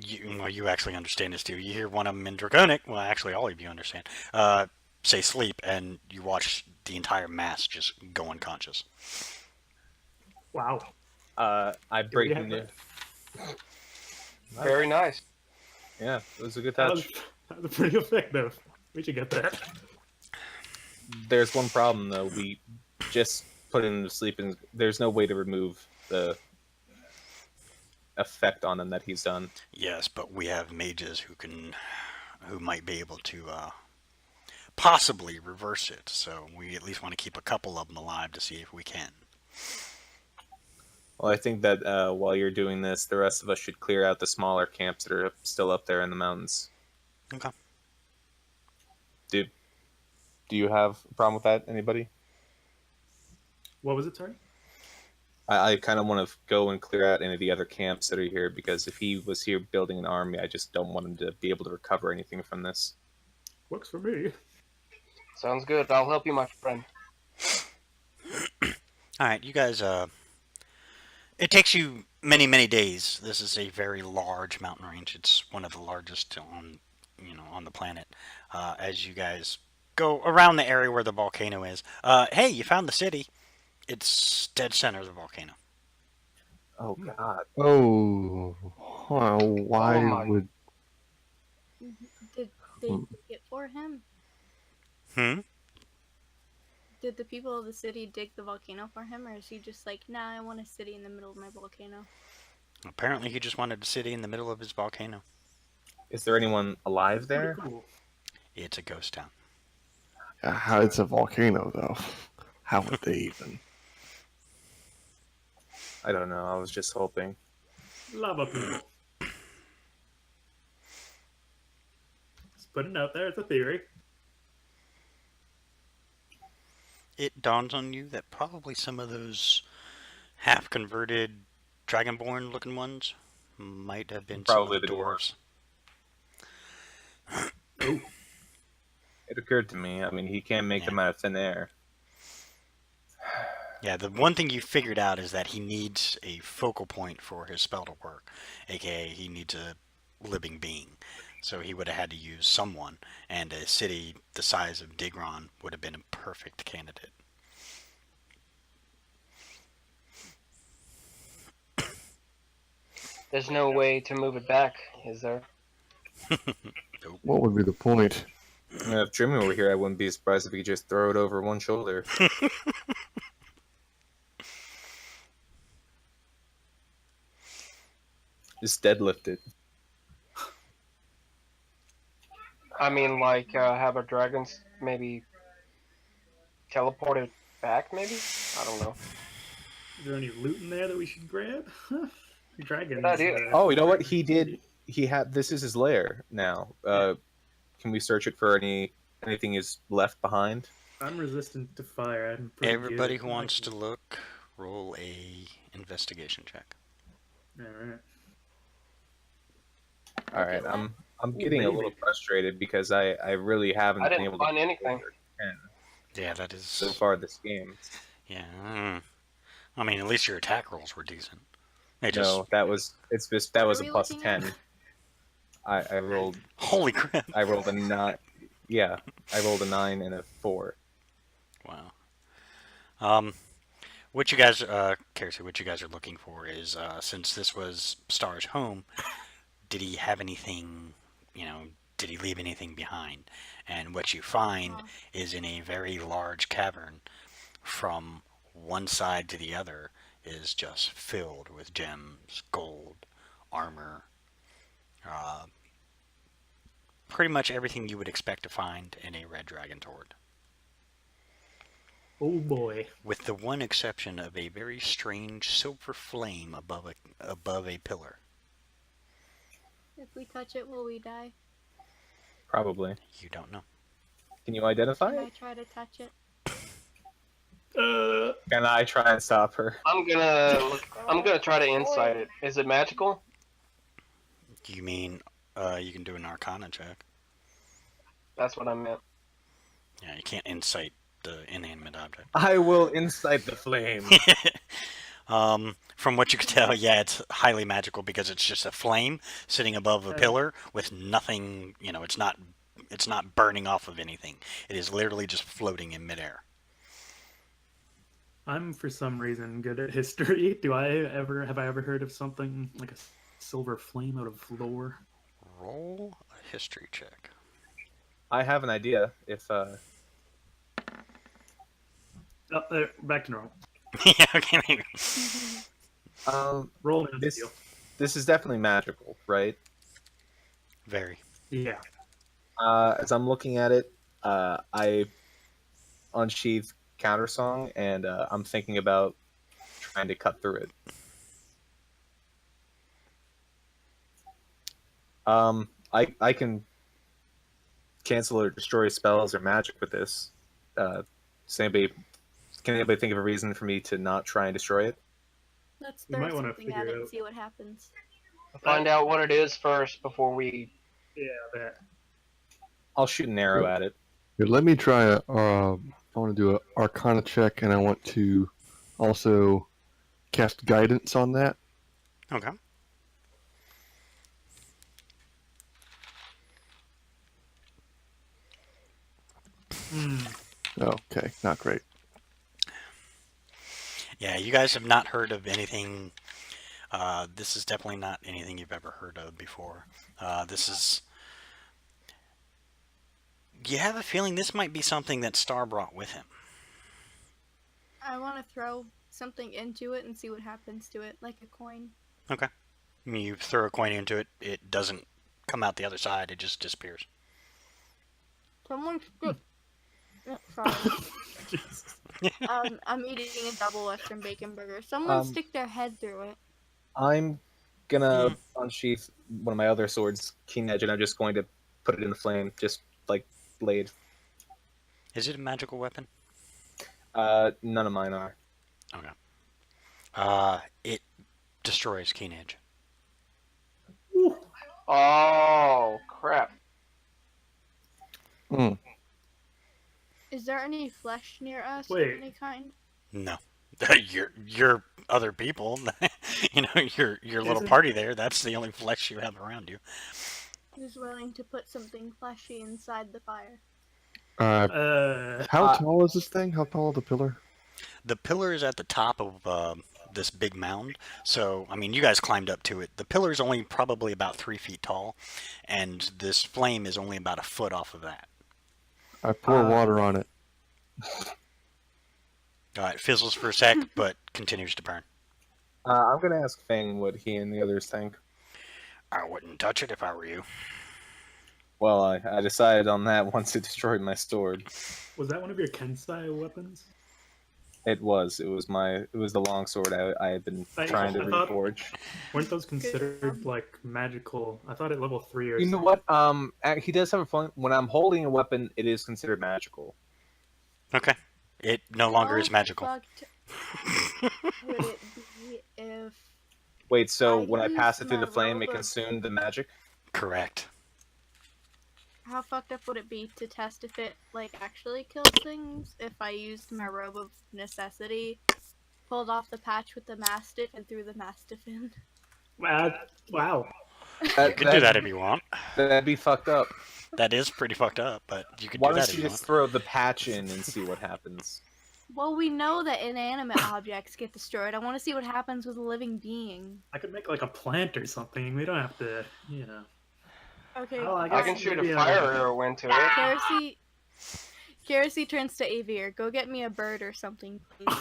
You actually understand this too. You hear one of them in Draconic. Well, actually, all of you understand. Say sleep, and you watch the entire mass just go unconscious. Wow. I break have the. Very nice. Yeah, it was a good That was touch. pretty effective. We should get that. There's one problem though. We just put him to sleep, and there's no way to remove the effect on him that he's done. Yes, but we have mages who might be able to possibly reverse it. So we at least want to keep a couple of them alive to see if we can. Well, I think that while you're doing this, the rest of us should clear out the smaller camps that are still up there in the mountains. Okay. Do you have a problem with that? Anybody? What was it, sorry? I kind of want to go and clear out any of the other camps that are here, because if he was here building an army, I just don't want him to be able to recover anything from this. Works for me. Sounds good. I'll help you, my friend. All right, you guys. It takes you many, many days. This is a very large mountain range. It's one of the largest on the planet. As you guys go around the area where the volcano is. Hey, you found the city. It's dead center of the volcano. Oh God! Oh, why Oh my- would? Did they dig it for him? Hmm. Did the people of the city dig the volcano for him, or is he just like, nah, I want a city in the middle of my volcano? Apparently, he just wanted a city in the middle of his volcano. Is there anyone alive there? Pretty cool. It's a ghost town. How it's a volcano though? How would they even? I don't know. I was just hoping. Lava people. Just putting it out there as a theory. It dawns on you that probably some of those half-converted dragonborn-looking ones might have been Probably some of the dwarves. It occurred to me. I mean, he can't make them out of thin air. Yeah, the one thing you figured out is that he needs a focal point for his spell to work, aka he needs a living being. So he would have had to use someone, and a city the size of Digron would have been a perfect candidate. There's no way to move it back, is there? What would be the point? If Jimmy were here, I wouldn't be surprised if he could just throw it over one shoulder. Just deadlift it. I mean, like, have our dragons maybe teleport it back, maybe? I don't know. Is there any loot in there that we should grab? Dragons. Good idea. Oh, you know what? He did. He had. This is his lair now. Can we search it for anything is left behind? I'm resistant to fire. I'm pretty Everybody good. who wants to look, roll a investigation check. Alright. All right, I'm getting a little frustrated because I really haven't I been didn't able to find anything. Yeah, that is. so far this game. Yeah. I mean, at least your attack rolls were decent. They No, that was that was What a are we plus looking 10. at? I rolled Holy crap! I rolled a not. Yeah, I rolled a 9 and a 4. Wow. What you guys, Kersey, what you guys are looking for is, since this was Star's home, did he have anything, you know, did he leave anything behind? And what you find is in a very large cavern, from one side to the other, is just filled with gems, gold, armor, uh, pretty much everything you would expect to find in a red dragon tord. Oh boy. With the one exception of a very strange silver flame above a pillar. If we touch it, will we die? Probably. You don't know. Can you identify Can it? I try to touch it? Can I try and stop her? I'm gonna try to insight it. Is it magical? You mean you can do an Arcana check? That's what I meant. Yeah, you can't insight the inanimate object. I will incite the flame. From what you can tell, yeah, it's highly magical because it's just a flame sitting above a pillar with nothing. You know, it's not burning off of anything. It is literally just floating in midair. I'm for some reason good at history. Have I ever heard of something like a silver flame out of lore? Roll a history check. I have an idea. If Oh, there, back to normal. Yeah, okay, maybe. Roll an this deal. this is definitely magical, right? Very. Yeah. As I'm looking at it, I unsheath Countersong, and I'm thinking about trying to cut through it. I can cancel or destroy spells or magic with this. Can anybody think of a reason for me to not try and destroy it? Let's We throw might wanna something at figure it and out- see what happens. Find out what it is first before we. Yeah, that. I'll shoot an arrow at it. Here, let me try a. I want to do an Arcana check, and I want to also cast guidance on that. Okay. Okay, not great. Yeah, you guys have not heard of anything. This is definitely not anything you've ever heard of before. This is. You have a feeling this might be something that Star brought with him. I want to throw something into it and see what happens to it, like a coin. Okay. I mean, you throw a coin into it, it doesn't come out the other side, it just disappears. Someone stick. Sorry. I'm eating a double Western bacon burger. Someone stick their head through it. I'm gonna unsheath one of my other swords, Keen Edge, and I'm just going to put it in the flame, just like blade. Is it a magical weapon? None of mine are. Okay. It destroys Keen Edge. Oh crap! Is there any flesh near us Wait. of any kind? No. Your other people, you know, your little Isn't- party there, that's the only flesh you have around you. Who's willing to put something fleshy inside the fire? How tall is this thing? How tall is the pillar? The pillar is at the top of this big mound. So, I mean, you guys climbed up to it. The pillar is only probably about 3 feet tall, and this flame is only about a foot off of that. I pour water on it. It fizzles for a sec, but continues to burn. I'm gonna ask Fang what he and the others think. I wouldn't touch it if I were you. Well, I decided on that once it destroyed my sword. Was that one of your Kensai weapons? It was the long sword I had been trying to I thought- reforge. Weren't those considered like magical? I thought at level 3 or You know something. what? He does have a point. When I'm holding a weapon, it is considered magical. Okay. It no longer How is magical. fucked would it be if Wait, so I when I pass it used through the my flame, it robe of- consumed the magic? Correct. how fucked up would it be to test if it like actually kills things if I used my robe of necessity, pulled off the patch with the mastiff and threw the mastiff in? Wow. You can do that if you want. That'd be fucked up. That is pretty fucked up, but you can Why do don't that you if you just want. throw the patch in and see what happens? Well, we know that inanimate objects get destroyed. I want to see what happens with a living being. I could make like a plant or something. We don't have to, Okay, Oh, I I guess can shoot a maybe fire arrow into it. Kerosene turns to Avier. Go get me a bird or something, please.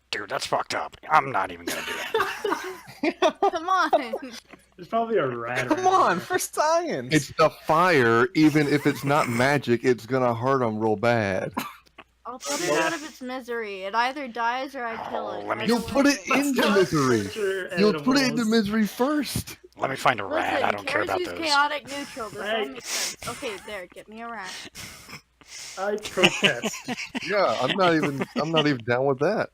Dude, that's fucked up. I'm not even gonna do that. Come on. There's probably a rat. Come around on, here. for science. It's the fire. Even if it's not magic, it's gonna hurt them real bad. I'll put it out of its misery. It either dies or I kill it. let me- Either You'll put way. it into misery. Torture You'll put it into animals. misery first. Let me find a rat. Listen, I don't care about Kerosene's those. chaotic neutral. Does that Right. make sense? Okay, there. Get me a rat. I protest. Yeah, I'm not even down with that.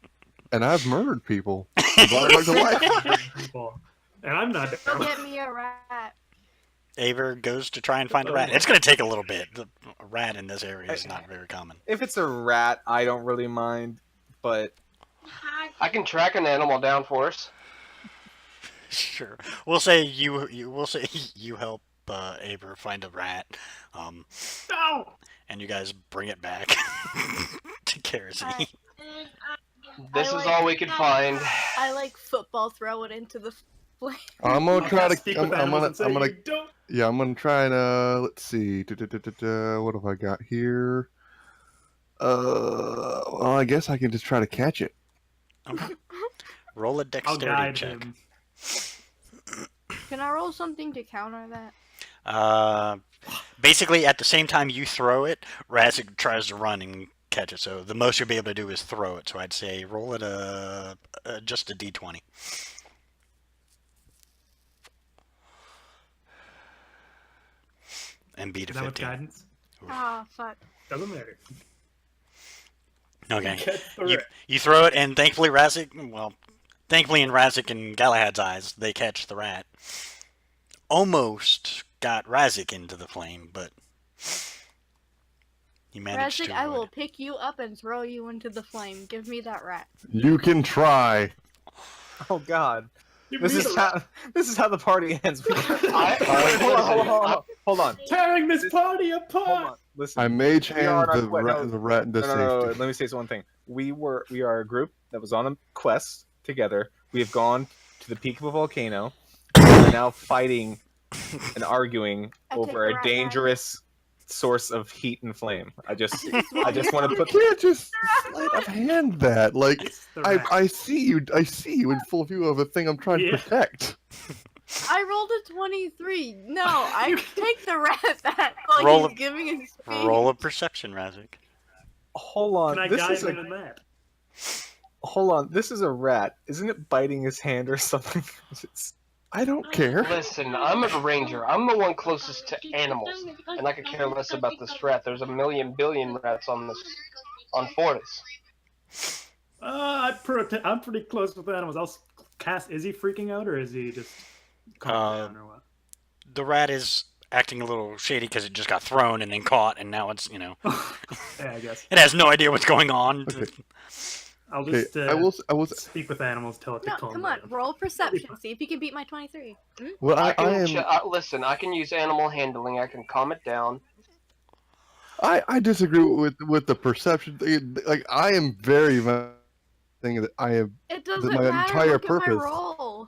And I've murdered people. I'm brought back to life. People. And I'm not Go down. get me a rat. Aver goes to try and find a rat. It's gonna take a little bit. A rat in this area is not very common. If it's a rat, I don't really mind, but I can track an animal down for us. Sure. We'll say we'll say you help Aver find a rat. No! And you guys bring it back to Kerosene. Alright. This I is like- all we can find. I like football throw it into the flame. I'm gonna try Speak to. with I'm animals gonna. and say I'm gonna. you don't. Yeah, I'm gonna try and let's see. What have I got here? Well, I guess I can just try to catch it. Okay. Roll a I'll dexterity guide check. him. Can I roll something to counter that? Basically, at the same time you throw it, Razik tries to run and catch it. So the most you'll be able to do is throw it. So I'd say roll it just a d20. And beat a Is that with 15. guidance? Ah, fuck. Doesn't matter. Okay. Catch the You, rat. you throw it, and thankfully thankfully in Razik and Galahad's eyes, they catch the rat. Almost got Razik into the flame, but he managed Razik, to I avoid will it. pick you up and throw you into the flame. Give me that rat. You can try. oh god, You this beat is a rat. how the party ends. I- Hold on. Tearing this party Hold apart! on. Listen. I mage We are hand on the our way- rat, no, the rat into No. safety. Let me say this one thing. We are a group that was on a quest together. We have gone to the peak of a volcano. We are now fighting and arguing I take over the a rat dangerous source of heat and flame. I just want to You put. can't just sleight of hand that. Like It's the rat. I see you in full view of a thing I'm trying Yeah. to protect. I rolled a 23. No, I take the rat back while Roll he's giving his speech. Roll a perception, Razik. Hold on. Can I This guide is him a in that? hold on. This is a rat. Isn't it biting his hand or something? It's- I don't care. Listen, I'm a ranger. I'm the one closest to animals, and I could care less about this rat. There's a million billion rats on Fortis. I'm pretty close with animals. Cast. Is he freaking out or is he just calm down or what? The rat is acting a little shady because it just got thrown and then caught, and now it's Yeah, I guess. it has no idea what's going on. Okay. I'll Okay, just I will. speak with animals, tell it to No, calm come on. down. Roll perception. See if you can beat my 23. Hmm? Well, I am. Listen, I can use animal handling. I can calm it down. I disagree with the perception thing. Like I am very much thinking that I am. It doesn't my matter. entire Look at my purpose. roll.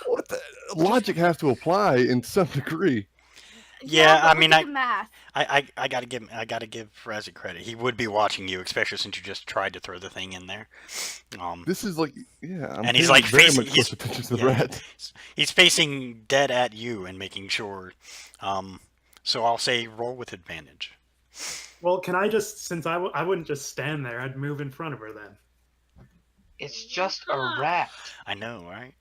What the logic has to apply in some degree. Yeah, but I mean, look at the math. I gotta give Razik credit. He would be watching you, especially since you just tried to throw the thing in there. This is like, yeah. I'm And he's, paying like, very facing- much close attention to the yeah. rat. He's facing dead at you and making sure. So I'll say roll with advantage. Well, can I just, since I wouldn't just stand there, I'd move in front of her then. It's just a rat. I know, right?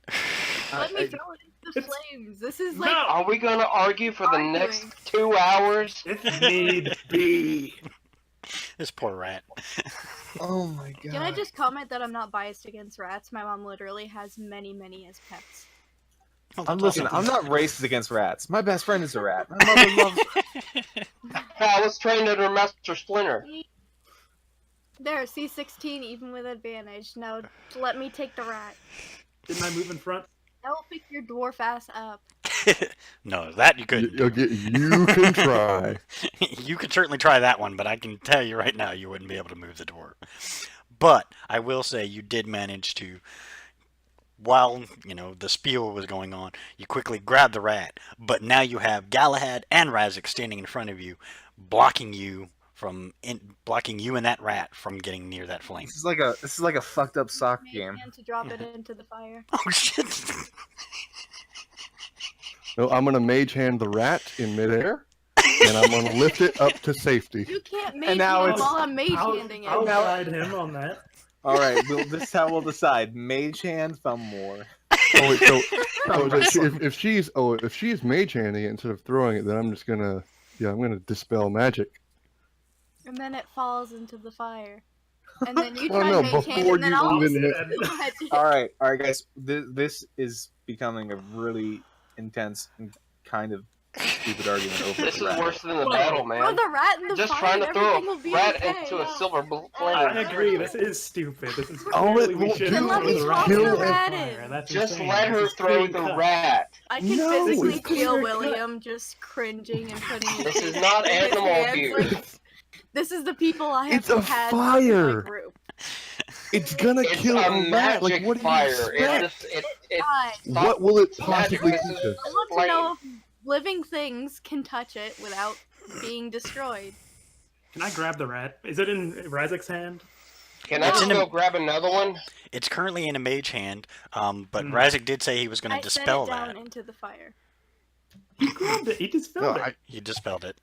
Let me throw it into the it's- flames. This is like. No! Are we gonna argue for the Arguing. next 2 hours? If need be. This poor rat. Oh my god. Can I just comment that I'm not biased against rats? My mom literally has many, many as pets. Listen, I'm not racist against rats. My best friend is a rat. My mother loves. I was trained under Master Splinter. There, C16 even with advantage. Now let me take the rat. Didn't I move in front? I will pick your dwarf ass up. No, that you couldn't. You can try. You could certainly try that one, but I can tell you right now you wouldn't be able to move the door. But I will say you did manage to, while the spiel was going on, you quickly grabbed the rat. But now you have Galahad and Razak standing in front of you, blocking you and that rat from getting near that flame. This is like a fucked up soccer game. And to drop it into the fire. Oh shit! No, I'm gonna mage hand the rat in midair, and I'm gonna lift it up to safety. You can't mage And now hand it's- while I'm mage handing it. I'll guide him on that. All right, this is how we'll decide: mage hand, thumb war. Oh, wait, if she's mage handing it instead of throwing it, then I'm gonna dispel magic. And then it falls into the fire. And then you Well, try no, mage hand, before and then you I'll even hit- All right, guys. This is becoming a really intense and kind of stupid argument over This the is rat. worse than the battle, man. Throw the rat in the Just fire. trying to throw everything will a be rat okay. into a silver flame. I agree. This is stupid. This is Oh, clearly it we won't should do Then let me throw toss rat the into rat fire. in. That's Just insane. let her This is throw clean the cut. rat. I can No, physically it's feel clear William just cringing and putting his This is not in his animal hands, abuse. like, this is the people I have It's a had fire. in my group. It's gonna It's kill a a rat. magic Like, what do you fire. expect? Fine. What will it Magic. possibly This teach is us? I want to know if living things can touch it without being destroyed. Can I grab the rat? Is it in Razak's hand? Can I It's just in a- go grab another one? It's currently in a mage hand, but Hmm. Razak did say he was going I to set dispel it down that. into the fire. He grabbed it. He dispelled No, it. He dispelled it.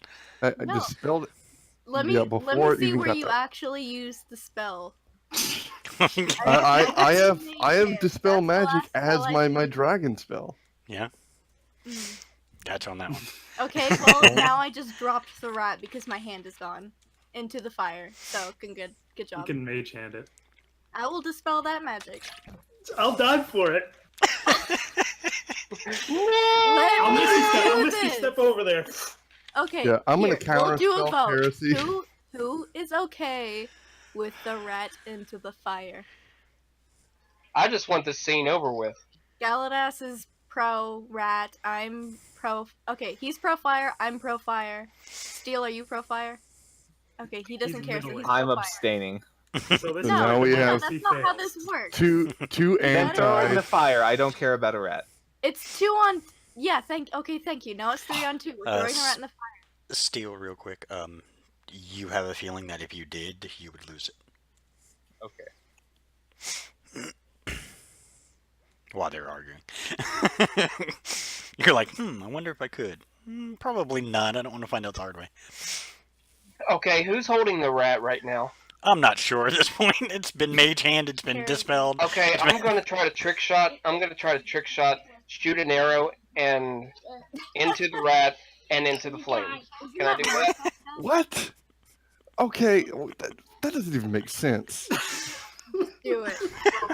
I No. dispelled it. Let me Yeah, let before me it see even where got you there. actually use the spell. I have dispel That's the magic last as spell I my used. dragon spell. Yeah, Mm. gotcha on that one. Okay, well now I just dropped the rat because my hand is gone into the fire. So good You job. can mage hand it. I will dispel that magic. I'll die for it. Let I'll me misty do step. this. Step over there. Okay. Yeah, I'm gonna here, we'll do a counterspell vote. heresy. Who is okay with the rat into the fire? I just want this scene over with. Galadas is pro rat. I'm pro. Okay, he's pro fire. I'm pro fire. Steel, are you pro fire? Okay, he doesn't He's care. So middle. he's I'm pro fire. abstaining. So this No, Now is we no, have- that's not how this works. Two Then throw it in anti. the fire. I don't care about a rat. It's 2 on. Yeah, thank you. Now it's 3 on 2. We're throwing a rat in the fire. Steel, real quick. You have a feeling that if you did, you would lose it Okay. while they're arguing. You're like, I wonder if I could. Probably not. I don't want to find out the hard way. Okay, who's holding the rat right now? I'm not sure at this point. It's been mage hand. It's been Here. dispelled. Okay, I'm gonna try to trick shot. Shoot an arrow, and into the rat and into the flame. Can I do that? What? Okay, that doesn't even make sense. Do it.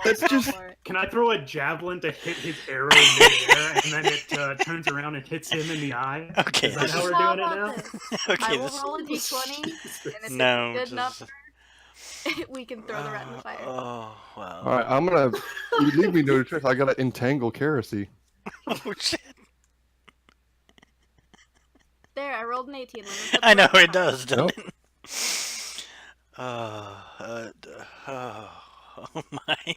That's Go just- for it. Can I throw a javelin to hit his arrow in the air, and then it turns around and hits him in the eye? Okay, Is that this how is, we're How doing it about now? this? okay. I will This, roll a d20, and if no. it's good enough, just- we can throw the rat in the fire. Oh wow. All right, I'm gonna. You leave me no choice. I gotta entangle Heresy. Oh shit. There, I rolled an 18. Let me put the I know rat in it the fire. does, doesn't Nope. it? Oh my!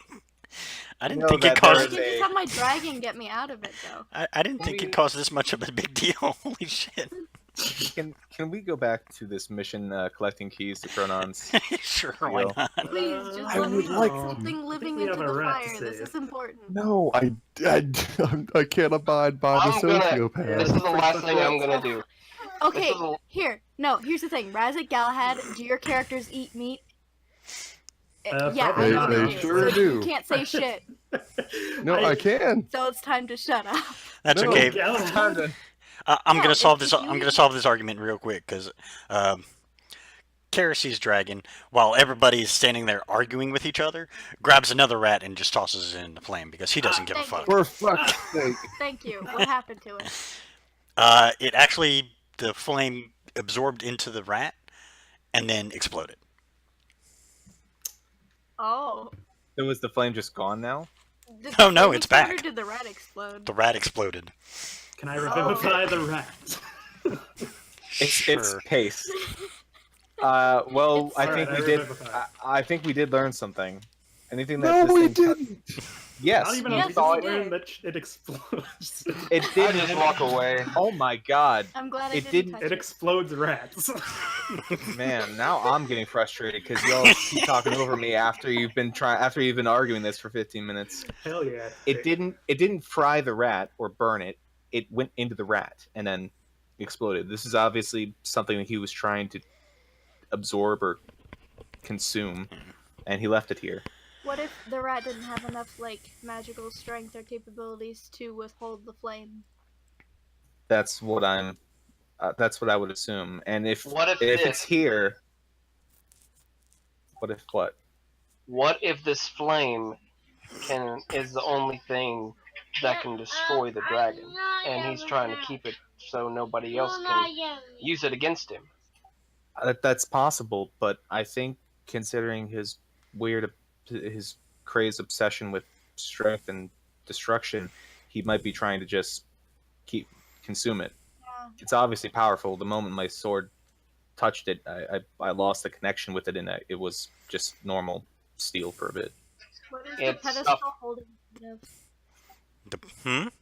I didn't know think that it there I caused. is can just have my dragon get me out of it, though. I didn't think it caused this much of a big deal. Holy shit! Can we go back to this mission collecting keys to Chronon's? Sure, why Real. not? Please, just I let me would put like- something living we have into a the rat to fire. This save. is important. No, I can't abide by the I'm gonna- sociopath. This is the last thing I'm gonna do. Okay, This is a- here. No, here's the thing. Razak, Galahad, do your characters eat meat? Yeah, probably I know not. they They do. sure So do. You can't say shit, No, I can. so it's time to shut up. That's No. okay. Galahad. I'm No, gonna solve if this. you- I'm gonna solve this argument real quick because Kerasy's dragon, while everybody's standing there arguing with each other, grabs another rat and just tosses it in the flame because he doesn't give a Thank fuck. For fuck's sake. Thank you. What happened to it? It actually, the flame absorbed into the rat and then exploded. Oh. So is the flame just gone now? Did Oh, the no, flame it's explode back. Or did the rat explode? The rat exploded. Can I revivify the rat? It's Sure. pace. Well, It's I Alright, think I we did. revivify. I think we did learn something. Anything that No, this we thing touched- didn't. Yes, Not even we Yes, we saw just we it. learned did. that it explodes. It I didn't. just walk away. Oh my god, I'm glad I It didn't didn't- touch It explodes rats. man! Now I'm getting frustrated because y'all keep talking over me after you've been arguing this for 15 minutes. Hell yeah. It didn't fry the rat or burn it. It went into the rat and then exploded. This is obviously something that he was trying to absorb or consume, and he left it here. What if the rat didn't have enough like magical strength or capabilities to withhold the flame? That's what I'm. That's what I would assume. And if What if it's this? here, what if what? What if this flame is the only thing that can destroy the dragon, and he's trying to keep it so nobody else can use it against him? That's possible, but I think considering his crazed obsession with strength and destruction, he might be trying to just consume it. Yeah. It's obviously powerful. The moment my sword touched it, I lost the connection with it, and it was just normal steel for a bit. What is It's the pedestal up. holding made of?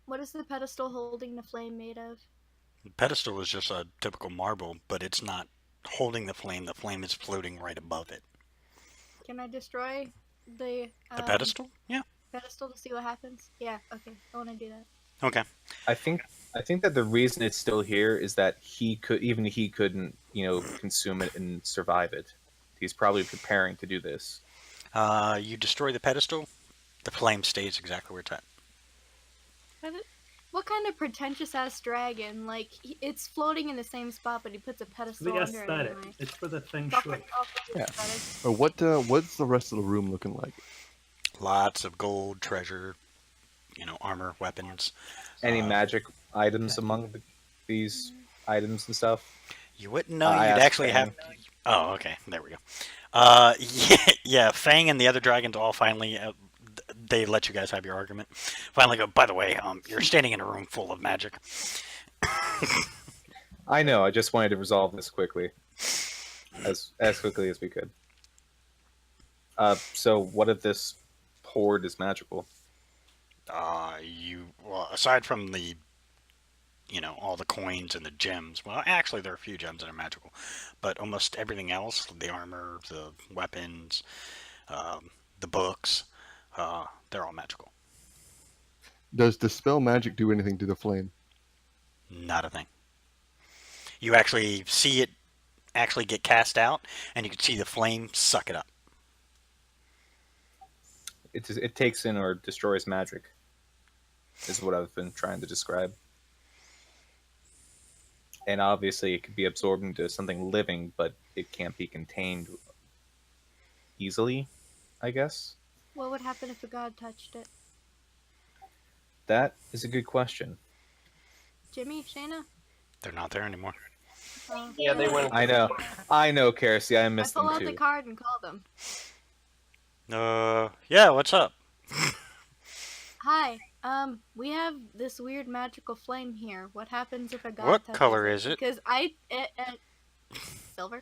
What is the pedestal holding the flame made of? The pedestal is just a typical marble, but it's not holding the flame. The flame is floating right above it. Can I destroy the The pedestal? Yeah. pedestal to see what happens? Yeah. Okay. I want to do that. Okay. I think that the reason it's still here is that he couldn't, consume it and survive it. He's probably preparing to do this. You destroy the pedestal, the flame stays exactly where it's at. What kind of pretentious ass dragon? Like it's floating in the same spot, but he puts a pedestal The under it aesthetic. anyway. It's for the feng All shui. for the Yeah. aesthetic. Or what's the rest of the room looking like? Lots of gold, treasure, armor, weapons. Any magic items among these items and stuff? You wouldn't know. I You'd asked actually Fang. have. Oh, okay. There we go. Yeah. Fang and the other dragons all finally. They let you guys have your argument. Finally go. By the way, you're standing in a room full of magic. I know. I just wanted to resolve this quickly, as quickly as we could. So what if this hoard is magical? Well, aside from the, all the coins and the gems. Well, actually, there are a few gems that are magical, but almost everything else, the armor, the weapons, the books, they're all magical. Does dispel magic do anything to the flame? Not a thing. You actually see it actually get cast out, and you can see the flame suck it up. It takes in or destroys magic, is what I've been trying to describe. And obviously it could be absorbed into something living, but it can't be contained easily, I guess. What would happen if a god touched it? That is a good question. Jimmy, Shayna? They're not there anymore. Oh, Yeah, they went. I know, Kersey, I I missed pull them out too. the card and call them. Yeah, what's up? Hi. We have this weird magical flame here. What happens if a god What touches color is it? Because silver.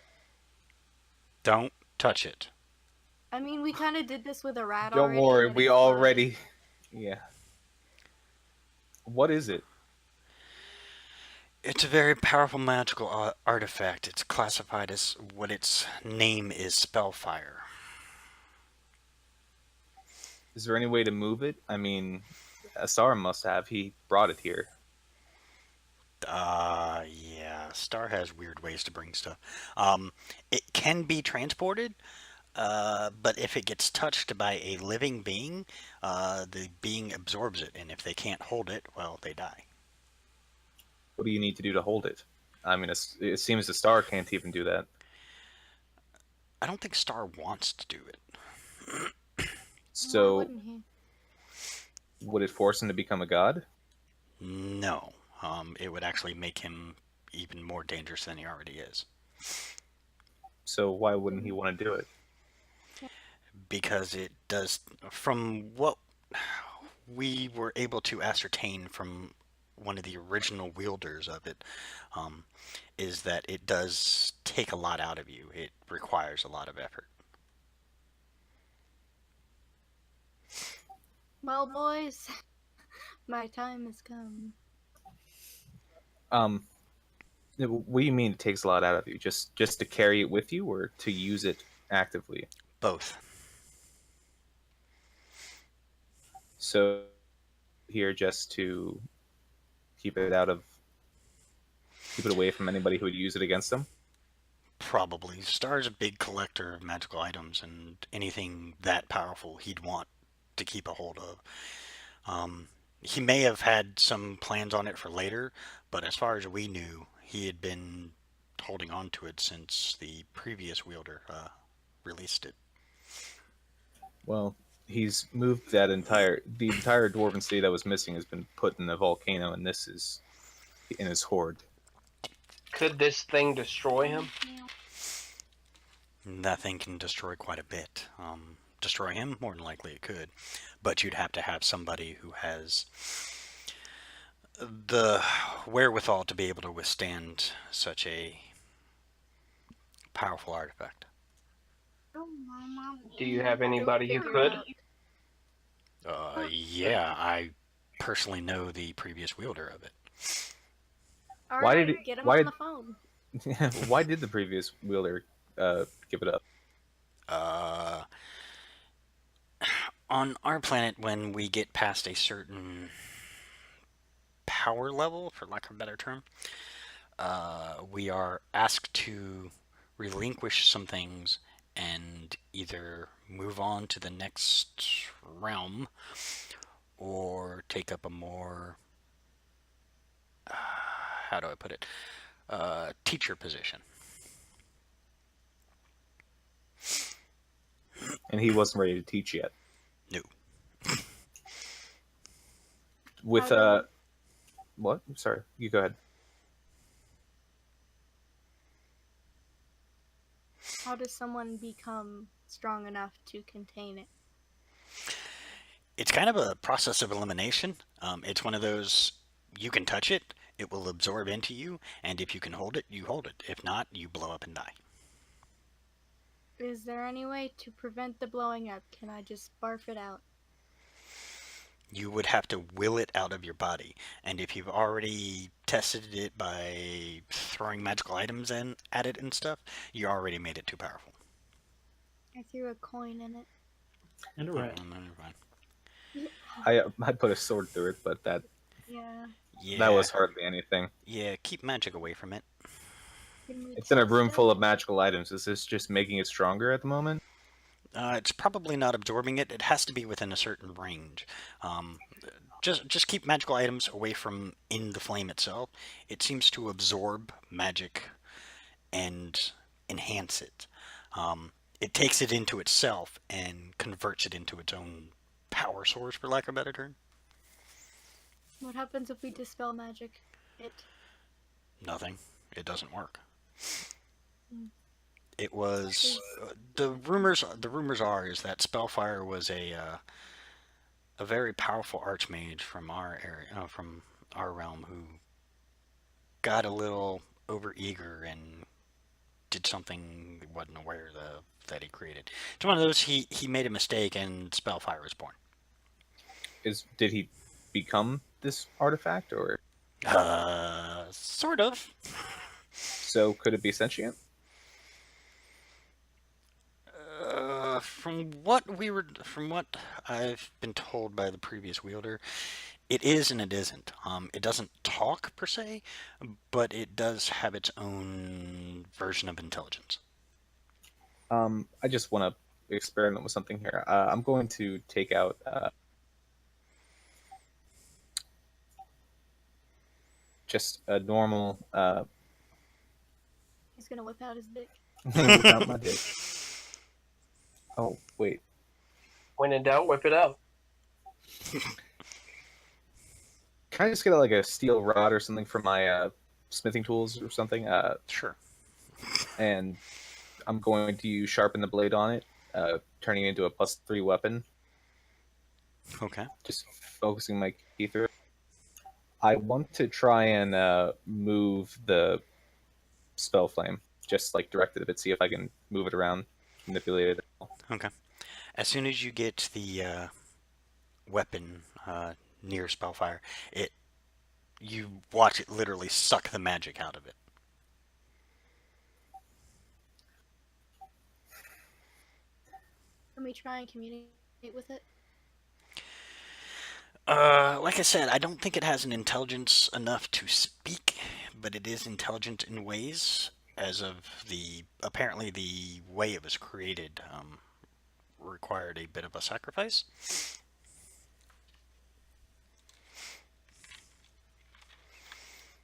Don't touch it. I mean, we kind of did this with a rat Don't already. worry, but we it's fine. already... Yeah. What is it? It's a very powerful magical artifact. It's classified as what its name is Spellfire. Is there any way to move it? I mean, Asar must have. He brought it here. Yeah, Star has weird ways to bring stuff. It can be transported, but if it gets touched by a living being, the being absorbs it, and if they can't hold it, well, they die. What do you need to do to hold it? I mean, it seems the Star can't even do that. I don't think Star wants to do it. Why So, wouldn't he? would it force him to become a god? No. It would actually make him even more dangerous than he already is. So why wouldn't he want to do it? Because it does, from what we were able to ascertain from one of the original wielders of it, is that it does take a lot out of you. It requires a lot of effort. Well, boys, my time has come. What do you mean it takes a lot out of you? Just to carry it with you, or to use it actively? Both. So here just to keep it away from anybody who would use it against them. Probably. Star's a big collector of magical items, and anything that powerful he'd want to keep a hold of. He may have had some plans on it for later, but as far as we knew, he had been holding on to it since the previous wielder released it. Well, he's moved the entire dwarven city that was missing has been put in a volcano, and this is in his hoard. Could this thing destroy him? That thing can destroy quite a bit. Destroy him? More than likely it could. But you'd have to have somebody who has the wherewithal to be able to withstand such a powerful artifact. Do you have anybody who could? Yeah, I personally know the previous wielder of it. All Why right, did it- get him why on did- the phone. Why did the previous wielder give it up? On our planet, when we get past a certain power level, for lack of a better term, we are asked to relinquish some things and either move on to the next realm or take up a more, how do I put it, teacher position. And he wasn't ready to teach yet. No. With How did- what? Sorry, you go ahead. How does someone become strong enough to contain it? It's kind of a process of elimination. It's one of those, you can touch it, it will absorb into you, and if you can hold it, you hold it. If not, you blow up and die. Is there any way to prevent the blowing up? Can I just barf it out? You would have to will it out of your body, and if you've already tested it by throwing magical items at it and stuff, you already made it too powerful. I threw a coin in it. And a rat. Oh, no, never mind. I put a sword through it, but that Yeah, was hardly anything. Yeah, keep magic away from it. Can we It's in a test room it? full of magical items. Is this just making it stronger at the moment? It's probably not absorbing it. It has to be within a certain range. Just keep magical items away from in the flame itself. It seems to absorb magic and enhance it. It takes it into itself and converts it into its own power source, for lack of a better term. What happens if we dispel magic? Nothing. It doesn't work. Hmm. It was the rumors. The rumors are is that Spellfire was a very powerful archmage from our area, from our realm, who got a little overeager and did something he wasn't aware of that he created. It's one of those he made a mistake and Spellfire was born. Did he become this artifact, or Sort of. so could it be sentient? From what I've been told by the previous wielder, it is and it isn't. It doesn't talk per se, but it does have its own version of intelligence. I just want to experiment with something here. I'm going to take out just a normal He's gonna whip out his dick. without my dick. Oh wait, When in doubt, whip it out. can I just get like a steel rod or something for my smithing tools or something? Sure. And I'm going to sharpen the blade on it, turning it into a +3 weapon. Okay. Just focusing my key through it. I want to try and move the spell flame, just like direct it a bit, see if I can move it around, manipulate it. Okay. As soon as you get the weapon near Spellfire, you watch it literally suck the magic out of it. Can we try and communicate with it? Like I said, I don't think it has an intelligence enough to speak, but it is intelligent in ways. As of apparently the way it was created required a bit of a sacrifice.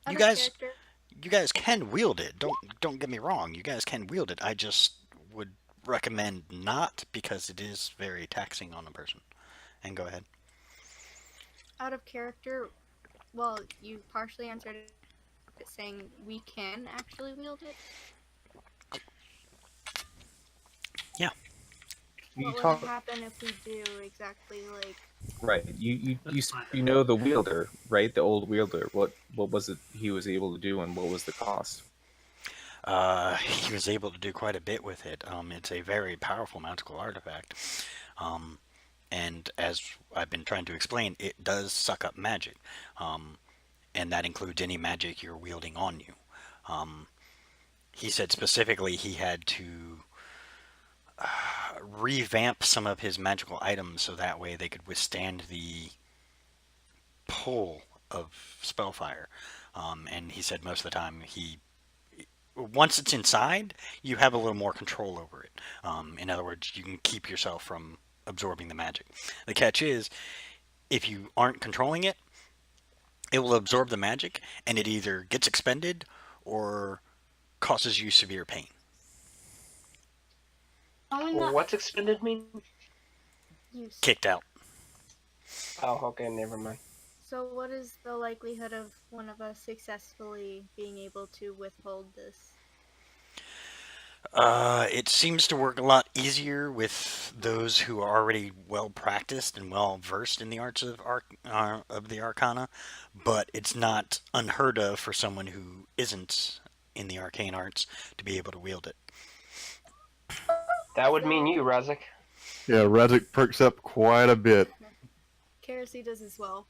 Out You of guys, character, you guys can wield it. Don't get me wrong. You guys can wield it. I just would recommend not because it is very taxing on a person. And go ahead. out of character, well, you partially answered it saying we can actually wield it. Yeah. What You would happen if we do exactly like? Right. That's fine. You know the wielder, right? The old wielder. What was it he was able to do, and what was the cost? He was able to do quite a bit with it. It's a very powerful magical artifact. And as I've been trying to explain, it does suck up magic. And that includes any magic you're wielding on you. He said specifically he had to revamp some of his magical items so that way they could withstand the pull of Spellfire. And he said most of the time once it's inside, you have a little more control over it. In other words, you can keep yourself from absorbing the magic. The catch is, if you aren't controlling it, it will absorb the magic, and it either gets expended or causes you severe pain. What's expended mean? Use. Kicked out. Oh, okay, never mind. So, what is the likelihood of one of us successfully being able to withhold this? It seems to work a lot easier with those who are already well practiced and well versed in the arts of the Arcana, but it's not unheard of for someone who isn't in the arcane arts to be able to wield it. That would mean you, Razik. Yeah, Razik perks up quite a bit. Kerosene does as well.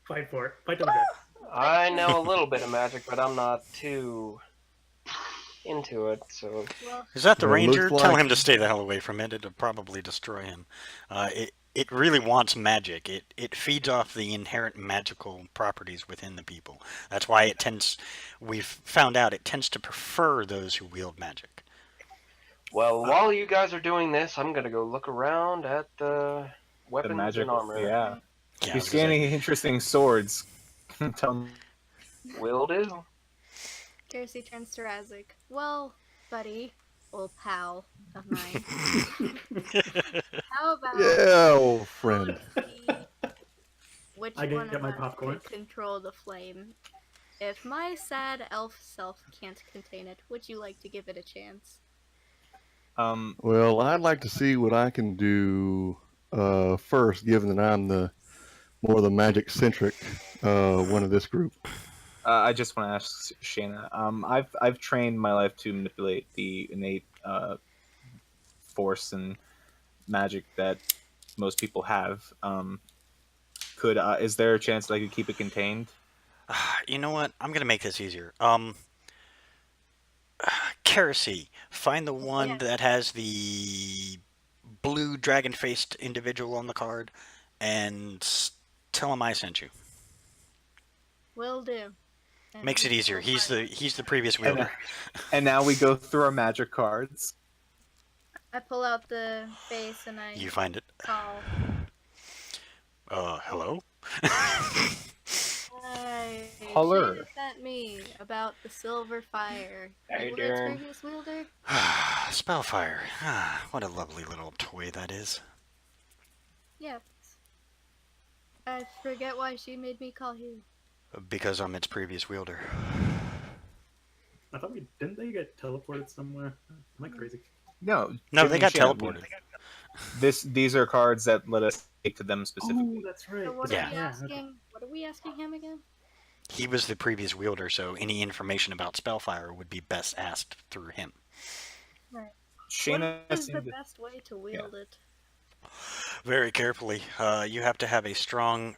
Fight for it. Fight to the death. I know a little bit of magic, but I'm not too into it, so... Well, Is that the Well, it ranger? looks Tell like- him to stay the hell away from it. It'll probably destroy him. It really wants magic. It feeds off the inherent magical properties within the people. That's why we've found out it tends to prefer those who wield magic. Well, while you guys are doing this, I'm gonna go look around at the The weapons magic. and armor. Yeah. Yeah, I You're was gonna scanning say, interesting swords. Tell me. Will do. Kerosene turns to Razik. Well, buddy, old pal of mine. How about Yeah, old friend. see which I can one get of my us popcorn. could control the flame? If my sad elf self can't contain it, would you like to give it a chance? Well, I'd like to see what I can do first, given that I'm the more the magic centric one of this group. I just want to ask Shayna. I've trained my life to manipulate the innate force and magic that most people have. Is there a chance that I could keep it contained? You know what? I'm gonna make this easier. Kerosene, find the one Yeah. that has the blue dragon-faced individual on the card, and tell him I sent you. Will do. And Makes it easier. He's the previous And, wielder. and now we go through our magic cards. I pull out the face and I You find it. call. Hello? Hey, Holler. Shayna sent me about the silver fire. Hey, You were Darren. its previous wielder? Spellfire. What a lovely little toy that is. Yes. I forget why she made me call you. Because I'm its previous wielder. I thought didn't they get teleported somewhere? Am I crazy? No, No, Jim they and got Shannon, teleported. These are cards that let us take to them specifically. Oh, that's right. So what Yeah. are we Yeah, asking? okay. What are we asking him again? He was the previous wielder, so any information about Spellfire would be best asked through him. Right. Shayna What is the seemed to, best way to wield it? Very carefully. You have to have a strong.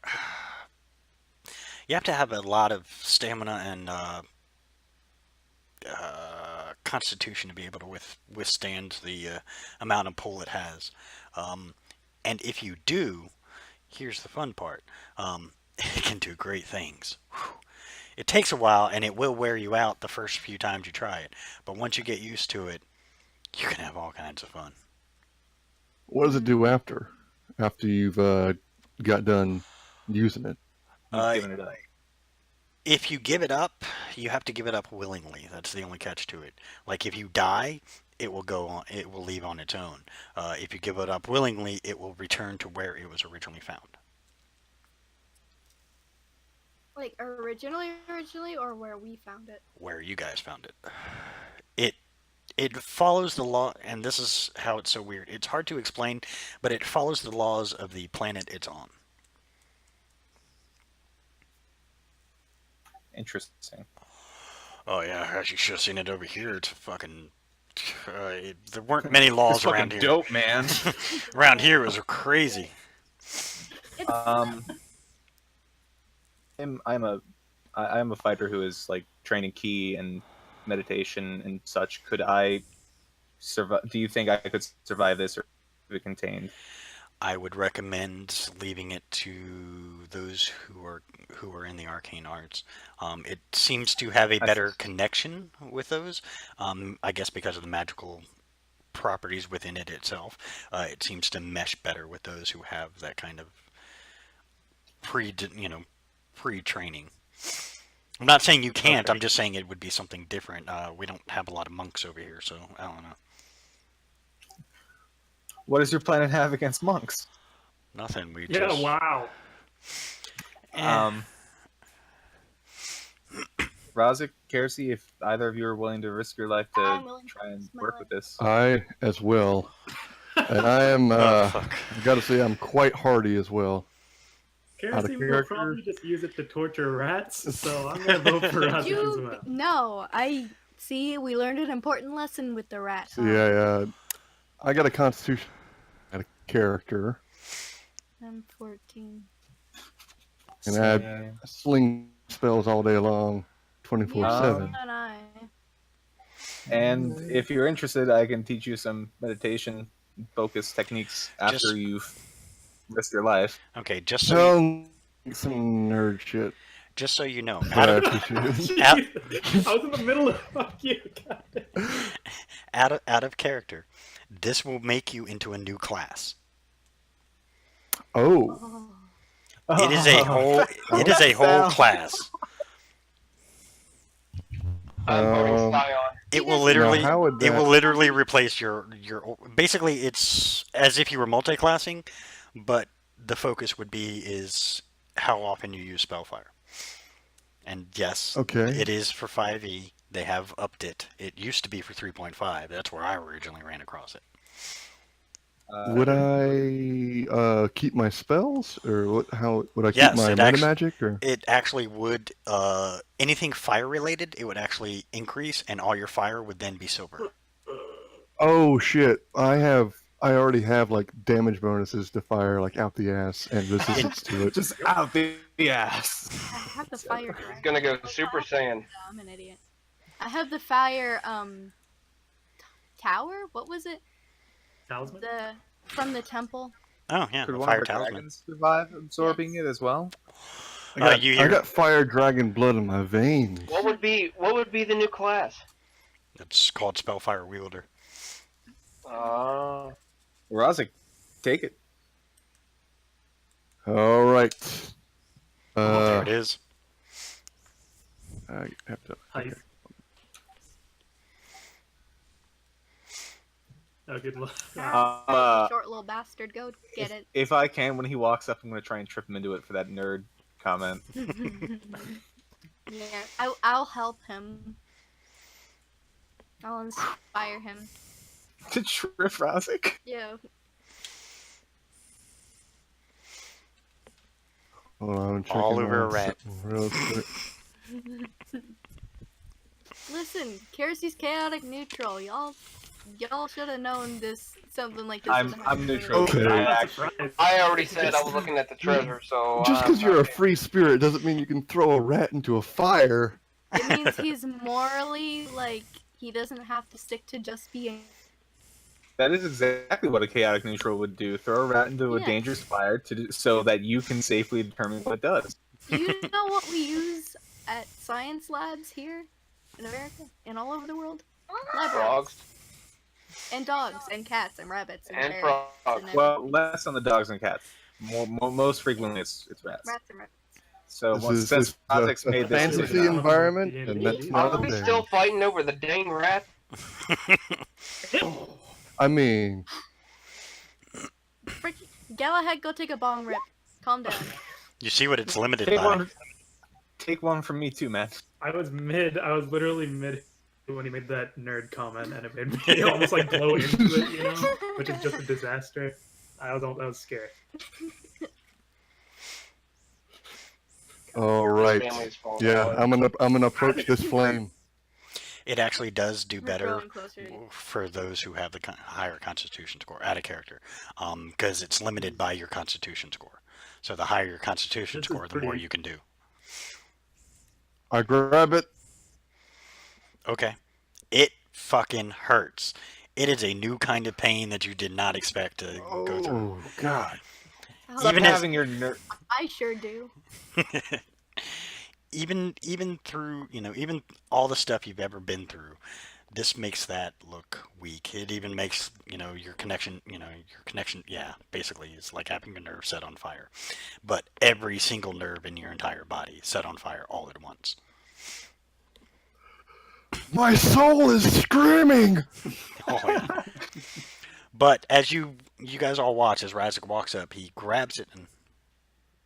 You have to have a lot of stamina and constitution to be able to withstand the amount of pull it has. And if you do, here's the fun part. It can do great things. Whew. It takes a while, and it will wear you out the first few times you try it. But once you get used to it, you can have all kinds of fun. What does it do after you've got done using it? Uh, giving it up. If you give it up, you have to give it up willingly. That's the only catch to it. Like if you die, it will go on. It will leave on its own. If you give it up willingly, it will return to where it was originally found. Like originally, or where we found it? Where you guys found it. It follows the law, and this is how it's so weird. It's hard to explain, but it follows the laws of the planet it's on. Interesting. Oh yeah, you should have seen it over here. It's fucking. There weren't many laws It's fucking around here. dope, man. Around here it was crazy. It's I'm a fighter who is like training ki and meditation and such. Could I survive? Do you think I could survive this, or be contained? I would recommend leaving it to those who are in the arcane arts. It seems to have a better connection with those. I guess because of the magical properties within it itself. It seems to mesh better with those who have that kind of pre-training. I'm not saying you can't. Okay. I'm just saying it would be something different. We don't have a lot of monks over here, so I don't know. What does your planet have against monks? Nothing. We Yeah, just. wow. Razik, Kersey, if either of you are willing to risk your life I'm to willing to try and risk my work life. with this. I as well, and I am. Oh, fuck. I've got to say, I'm quite hardy as well. Out of Kerosene will character. probably just use it to torture rats, so I'm gonna vote for Razik as You well. no, I see. We learned an important lesson with the rat. So yeah, I got a constitution, out of character, I'm 14. and I had sling spells all day long, 24/7. And I. And if you're interested, I can teach you some meditation focus techniques after Just- you've risked your life. Okay, just so Sounds like some nerd shit, just so you know, but I appreciate it. Out- I was in the middle of fuck you. God damn. out of character, this will make you into a new class. Oh, Oh. It is a whole. It is a whole class. I'm voting Um, Scion. It will Now, literally. how would It will that- literally replace your. Basically, it's as if you were multi-classing, but the focus would be is how often you use Spellfire. And yes, Okay. it is for 5e. They have upped it. It used to be for 3.5. That's where I originally ran across it. would I keep my spells, or what? How would I keep Yes, my it meta actu- magic? Or It actually would. Anything fire related, it would actually increase, and all your fire would then be silver. oh shit, I already have like damage bonuses to fire like out the ass and resistance to it. Just out the ass. I have the fire dragon. He's gonna go Super Saiyan. I'm an idiot. I have the fire tower. What was it? Talisman? From the temple. Oh yeah, Could the one fire of our talisman. dragons survive absorbing it as well? You I hear? got fire dragon blood in my veins. What would be the new class? It's called Spellfire Wielder. Razik, take it. All right. There it is. I have to. Hype. Oh, good luck. Short little bastard. Go get it. If I can, when he walks up, I'm going to try and trip him into it for that nerd comment. Yeah, I'll help him. I'll inspire him. To trip Razik? Yeah. Hold on, I'm checking All over a rat. something real quick. Listen, Kersey's chaotic neutral. Y'all should have known this. Something like this. I'm would happen neutral. Okay. I I'm not actually, surprised. I already said I was looking at the treasure, so Just because you're a free spirit doesn't mean you can throw a rat into a fire. It means he's morally like he doesn't have to stick to just being. that is exactly what a chaotic neutral would do. Throw a rat into a Yeah. dangerous fire so that you can safely determine what it does. Do you know what we use at science labs here in America and all over the world? Lab rats. frogs And dogs and cats and rabbits and, and parrots frogs. and Well, less on the dogs and cats. Most frequently, it's rats. rats and rabbits. So This once is since just Razik's a made this fantasy decision, environment, and that's not Are a we thing. still fighting over the dang rat? I mean, Frick, Galahad, go take a bong rip. Calm down. You see what it's limited take by. one from me too, man. I was literally mid when he made that nerd comment, and it made me almost like blow into it, you know, which is just a disaster. I was scared. all right. Family's falling Yeah, apart. I'm gonna approach this flame. It actually does do We're better growing closer to you. for those who have the higher Constitution score out of character, because it's limited by your Constitution score. So the higher your Constitution This is score, the more pretty- you can do. I grab it. Okay. It fucking hurts. It is a new kind of pain that you did not expect to go through. Oh God. Stop Even as- having your nerd. I sure do. even through, even all the stuff you've ever been through, this makes that look weak. It even makes, your connection, yeah, basically it's like having a nerve set on fire. But every single nerve in your entire body set on fire all at once. My soul is screaming. Oh, yeah. But as you guys all watch, as Razik walks up, he grabs it and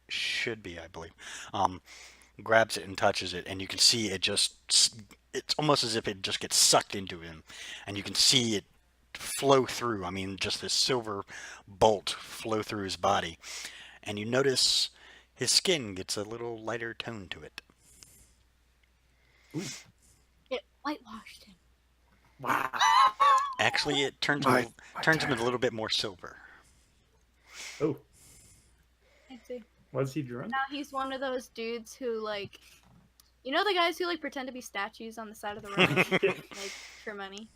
should be, I believe, grabs it and touches it, and you can see it it's almost as if it just gets sucked into him, and you can see it flow through. I mean, just this silver bolt flow through his body, and you notice his skin gets a little lighter tone to it. It whitewashed him. Wow. Actually, it turns My turns him a little bit more silver. Oh, I see. was he drunk? Now he's one of those dudes who like, the guys who like pretend to be statues on the side of the road, like for money.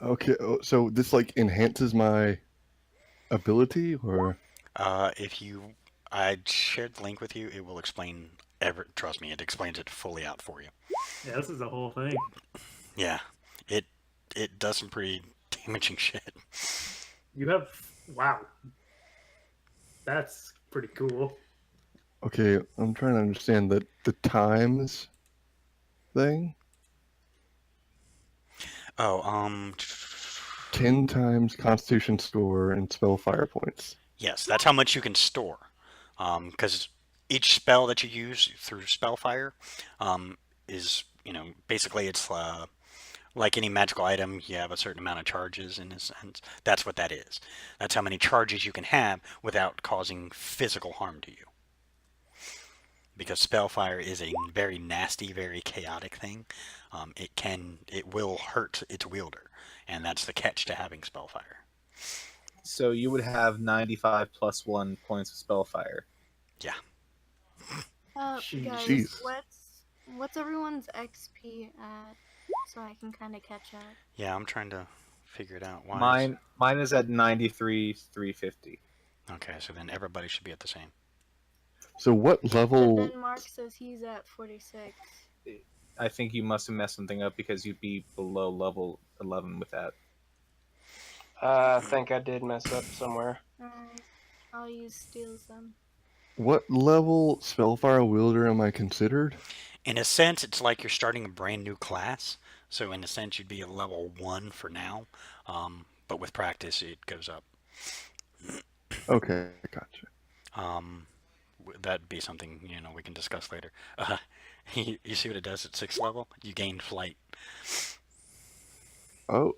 Okay, so this like enhances my ability, or I shared the link with you. It will explain. Trust me, it explains it fully out for you. Yeah, this is the whole thing. Yeah, it does some pretty damaging shit. You have wow. That's pretty cool. okay, I'm trying to understand the times thing. Oh, 10 times Constitution score and spell fire points. yes, that's how much you can store. Because each spell that you use through Spellfire, is, basically it's like any magical item, you have a certain amount of charges in a sense. That's what that is. That's how many charges you can have without causing physical harm to you. Because Spellfire is a very nasty, very chaotic thing. It will hurt its wielder, and that's the catch to having Spellfire. So you would have 95 plus 1 points of spellfire. Yeah. Guys, Jeez. what's everyone's XP at, so I can kind of catch up? Yeah, I'm trying to figure it out. Why Mine is at 93,350. Okay, so then everybody should be at the same. So what And level? then Mark says he's at 46. I think you must have messed something up because you'd be below level 11 with that. I think I did mess up somewhere. Alright, I'll use steals then. What level spellfire wielder am I considered? In a sense, it's like you're starting a brand new class. So in a sense, you'd be a level 1 for now. But with practice, it goes up. Okay, gotcha. That'd be something, we can discuss later. You see what it does at 6th level? You gain flight. Oh,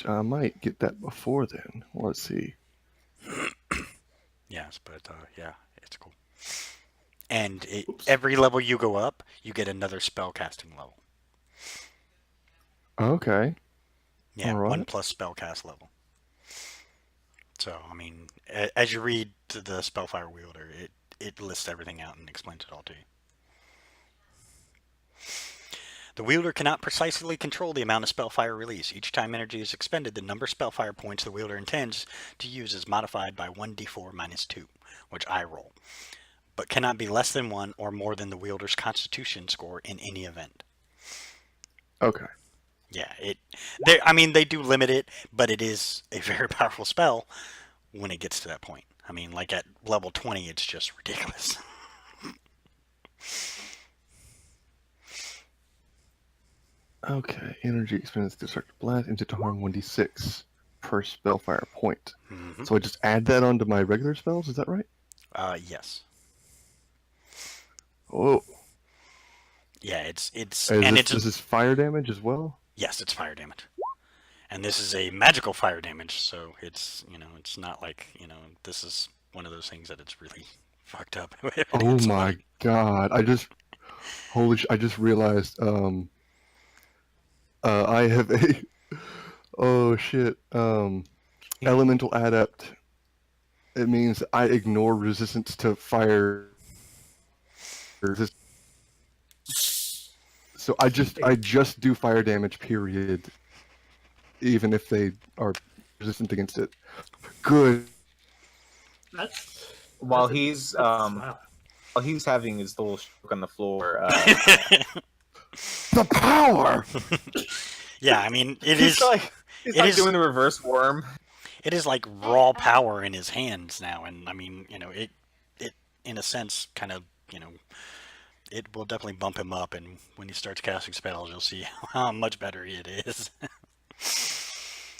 I might get that before then. Let's see. Yes, but yeah, it's cool. And Oops. every level you go up, you get another spell casting level. Okay. Yeah, All one right. plus spellcast level. So, I mean, as you read the Spellfire Wielder, it lists everything out and explains it all to you. The wielder cannot precisely control the amount of spellfire release. Each time energy is expended, the number of spellfire points the wielder intends to use is modified by 1d4 minus 2, which I roll, but cannot be less than 1 or more than the wielder's constitution score in any event. Okay. Yeah, they do limit it, but it is a very powerful spell when it gets to that point. I mean, like at level 20, it's just ridiculous. Okay. Energy expended to start to blast into to harm 1d6 per spellfire point. Mm-hmm. So I just add that onto my regular spells. Is that right? Yes. Oh. Yeah, it's This is fire damage as well. yes, it's fire damage. And this is a magical fire damage, so it's it's not like this is one of those things that it's really fucked up. Oh my god! I just realized. I have a. Oh shit. Elemental adept. It means I ignore resistance to fire. So I just do fire damage. Period. Even if they are resistant against it. Good. That's While that's he's wow. while he's having his little stroke on the floor, The power. Yeah, I mean he's like doing the reverse worm. it is like raw power in his hands now, and I mean it in a sense kind of it will definitely bump him up, and when he starts casting spells, you'll see how much better it is.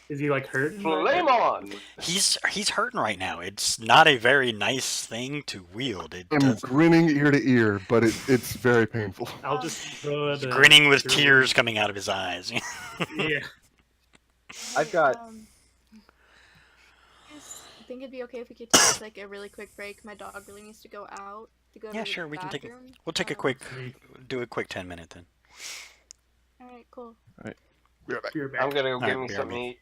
Is he like hurting? Flame on! He's hurting right now. It's not a very nice thing to wield. I'm grinning ear to ear, but it's very painful. I'll just throw it. Grinning with tears coming out of his eyes. Yeah. I've got. I think it'd be okay if we could take like a really quick break. My dog really needs to go out to go. Yeah, to sure. the We can take it. bathroom. We'll take a quick, do a quick 10-minute then. All right, cool. All right. Be right back. You're back. I'm gonna go Alright, get me BRB. something to eat.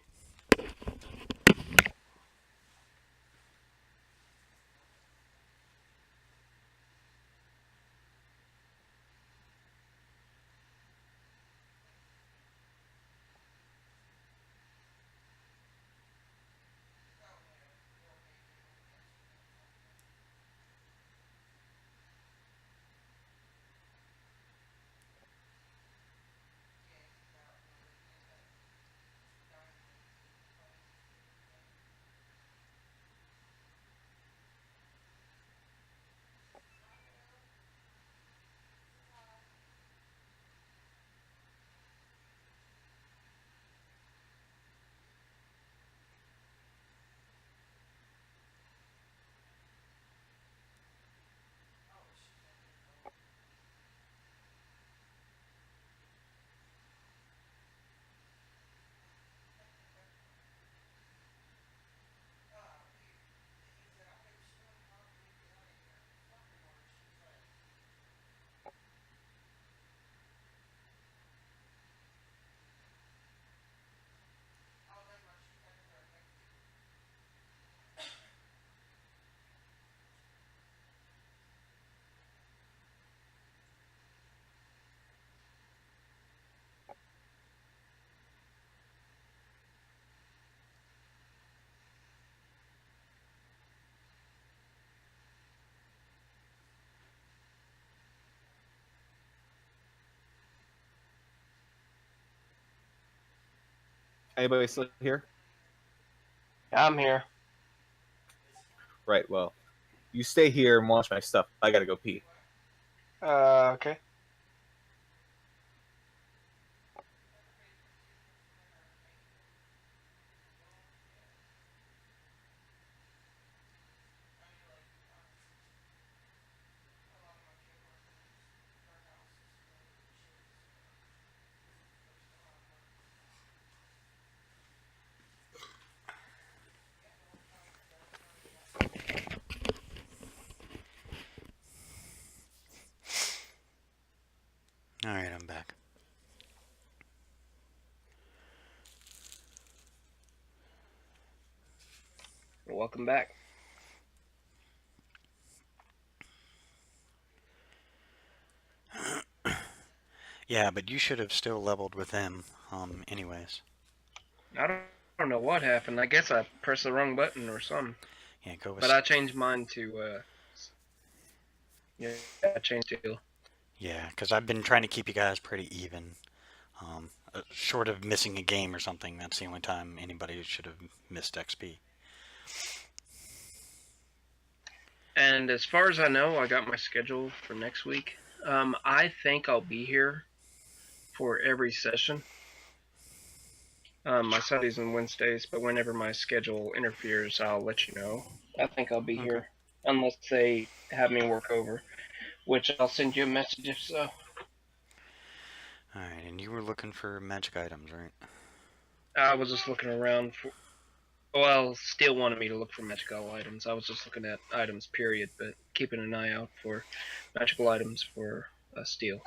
Anybody still here? I'm here. Right. Well, you stay here and watch my stuff. I gotta go pee. Okay. Alright, I'm back. Welcome back. Yeah, but you should have still leveled with them, anyways. I don't know what happened. I guess I pressed the wrong button or something. Yeah, go with... But I changed mine to, yeah, I changed to... Yeah, because I've been trying to keep you guys pretty even. Short of missing a game or something, that's the only time anybody should have missed XP. And as far as I know, I got my schedule for next week. I think I'll be here for every session. My Sundays and Wednesdays, but whenever my schedule interferes, I'll let you know. I think I'll be here, unless they have me work over, which I'll send you a message if so. Alright, and you were looking for magic items, right? I was just looking around for... Well, Steel wanted me to look for magical items. I was just looking at items, period, but keeping an eye out for magical items for Steel.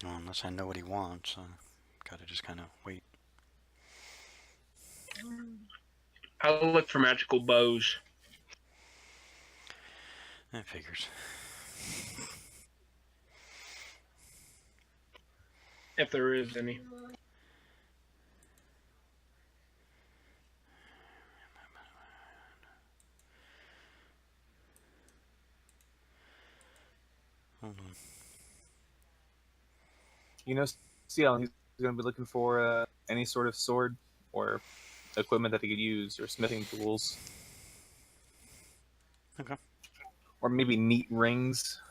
Well, unless I know what he wants, gotta just kind of wait. I'll look for magical bows. That figures. If there is any. Hold on. You know, CL, he's going to be looking for any sort of sword or equipment that he could use, or smithing tools. Okay. Or maybe neat rings.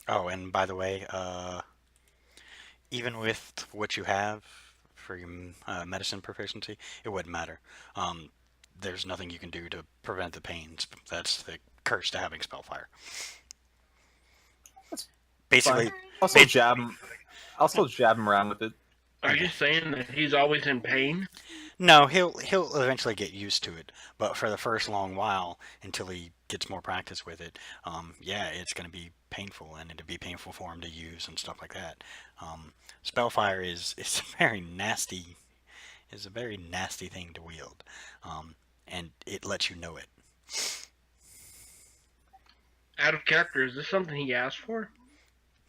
Oh, and by the way, even with what you have for your medicine proficiency, it wouldn't matter. There's nothing you can do to prevent the pains. That's the curse to having spellfire. That's basically. Fine. I'll still jab him around with it. Are you saying that he's always in pain? No, he'll eventually get used to it, but for the first long while, until he gets more practice with it, yeah, it's going to be painful, and it'll be painful for him to use and stuff like that. Spellfire is a very nasty thing to wield, and it lets you know it. Out of character, is this something he asked for?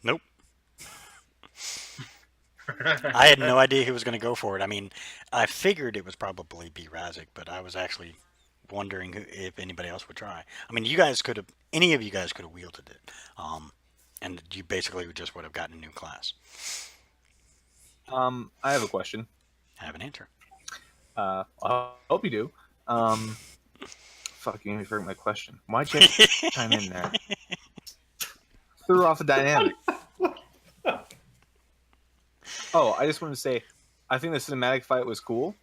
Nope. I had no idea he was going to go for it. I mean, I figured it was probably B. Razik, but I was actually wondering if anybody else would try. I mean, any of you guys could have wielded it, and you basically just would have gotten a new class. I have a question. I have an answer. I hope you do. Fuck, you made me forget my question. Why'd you chime in there? Threw off the dynamic. Oh, I just wanted to say, I think the cinematic fight was cool,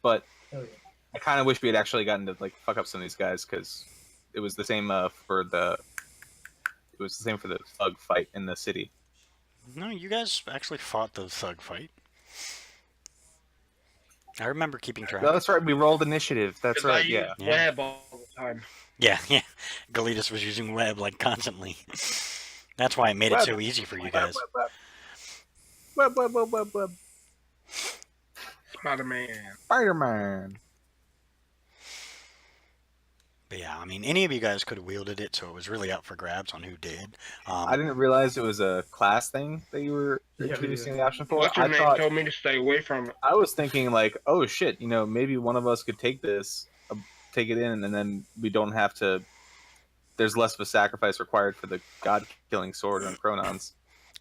but I kind of wish we had actually gotten to like fuck up some of these guys, because it was the same for the thug fight in the city. No, you guys actually fought the thug fight. I remember keeping track. No, that's right. We rolled initiative. That's right. I Yeah. use web all the time. Yeah. Galitas was using web like constantly. That's why it made it so easy for you guys. Web. Spider-Man. But yeah, I mean, any of you guys could have wielded it, so it was really up for grabs on who did. I didn't realize it was a class thing that you were introducing the option for. What's your name told me to stay away from it. I was thinking like, oh shit, maybe one of us could take this, take it in, and then we don't have to. There's less of a sacrifice required for the god-killing sword on Chronons.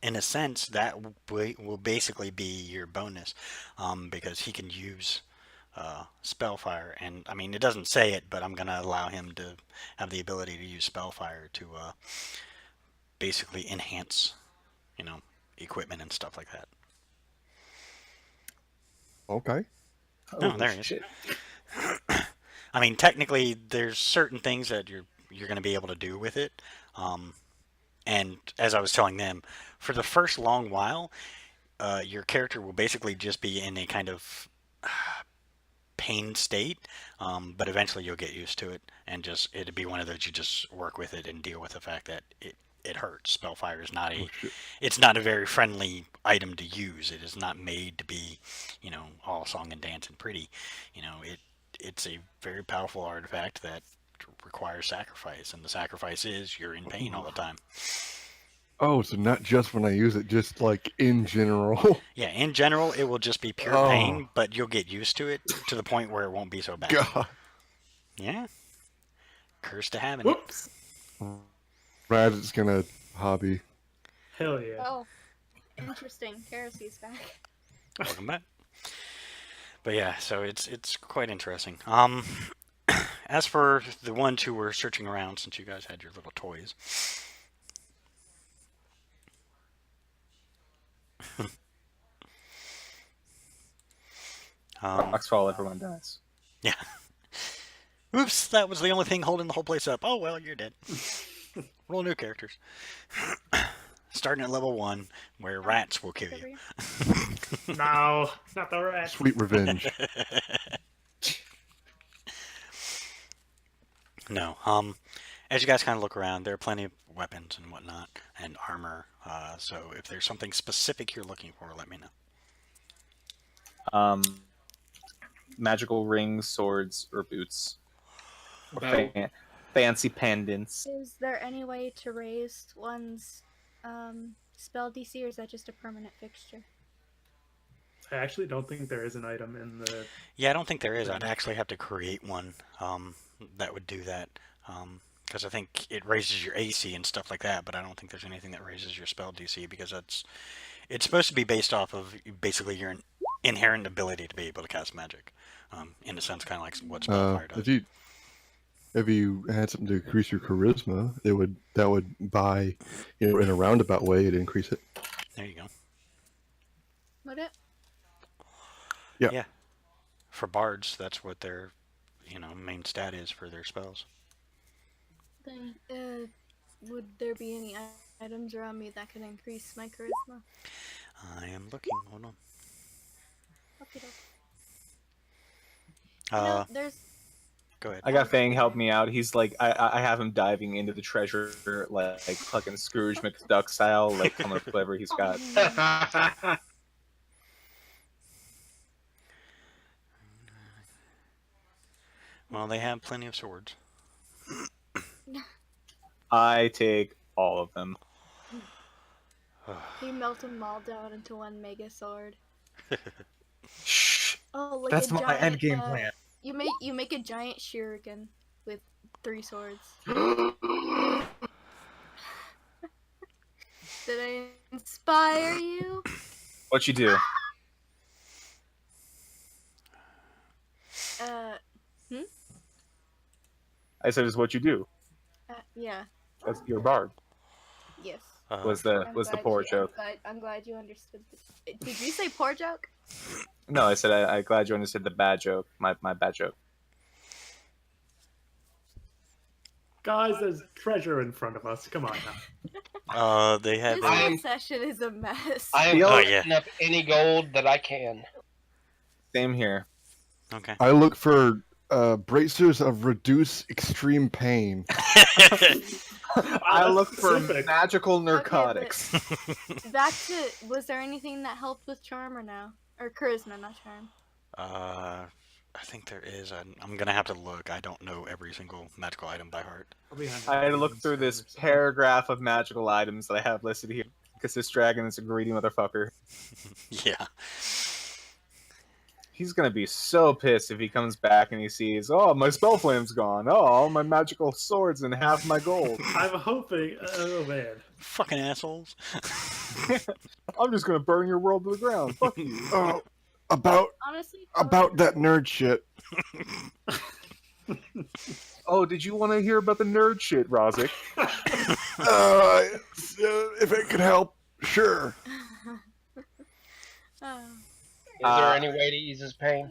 In a sense, that will basically be your bonus, because he can use Spellfire, and I mean, it doesn't say it, but I'm going to allow him to have the ability to use Spellfire to basically enhance, equipment and stuff like that. Okay. No, Holy there it is. shit. I mean, technically, there's certain things that you're going to be able to do with it. And as I was telling them, for the first long while, your character will basically just be in a kind of pain state, but eventually you'll get used to it, and just it'll be one of those you just work with it and deal with the fact that it hurts. Spellfire is not Oh, shit. it's not a very friendly item to use. It is not made to be, all song and dance and pretty. It's a very powerful artifact that requires sacrifice, and the sacrifice is you're in pain all the time. Oh, so not just when I use it, just like in general. Yeah, in general, it will just be pure Oh. pain, but you'll get used to it to the point where it won't be so bad. God. Yeah. Curse to having it. Whoops. Radit's gonna hobby. Hell yeah. Oh, interesting. Heresy's back. Welcome back. But yeah, so it's quite interesting. As for the ones who were searching around, since you guys had your little toys, Rocks fall, everyone dies. yeah. Oops, that was the only thing holding the whole place up. Oh well, you're dead. Roll new characters. Starting at level 1, where rats will kill you. No, not the rat. Sweet revenge. No. As you guys kind of look around, there are plenty of weapons and whatnot, and armor. So if there's something specific you're looking for, let me know. Magical rings, swords, or boots. Or Bow. fancy pendants. Is there any way to raise one's spell DC, or is that just a permanent fixture? I actually don't think there is an item in the. Yeah, I don't think there is. I'd actually have to create one that would do that. Because I think it raises your AC and stuff like that, but I don't think there's anything that raises your spell DC, because it's supposed to be based off of basically your inherent ability to be able to cast magic. In a sense, kind of like what Spellfire does. If you had something to increase your charisma, that would by, in a roundabout way, it'd increase it. There you go. Would it? Yeah. For bards, that's what their main stat is for their spells. Then, would there be any items around me that could increase my charisma? I am looking. Hold on. Okay, there's. Go ahead. I got Fang help me out. He's like, I have him diving into the treasure like fucking Scrooge McDuck style, like how much whatever he's got. Well, they have plenty of swords. I take all of them. You melt them all down into one mega sword. Shh. Oh, like That's a my giant, end game plan. You make a giant shuriken with 3 swords. Did I inspire you? What you do? I said, "Is what you do." Yeah. That's your bard. Yes. Was the poor joke? I'm glad you understood. Did you say poor joke? No, I said I'm glad you understood the bad joke. My bad joke. Guys, there's treasure in front of us. Come on now. They have. This whole session is a mess. I am Oh, picking yeah. up any gold that I can. Same here. Okay. I look for bracers of reduce extreme pain. I look for specific. magical narcotics. Back to, was there anything that helped with charm or no? Or charisma, not charm. I think there is. I'm gonna have to look. I don't know every single magical item by heart. I had to look through this paragraph of magical items that I have listed here because this dragon is a greedy motherfucker. Yeah. He's gonna be so pissed if he comes back and he sees, oh, my spell flame's gone. Oh, all my magical swords and half my gold. I'm hoping. Oh man. Fucking assholes. I'm just gonna burn your world to the ground. Fuck you. Oh, about Honestly, that nerd shit. Oh, did you want to hear about the nerd shit, Rozik? If it could help, sure. Oh. there any way to ease his pain?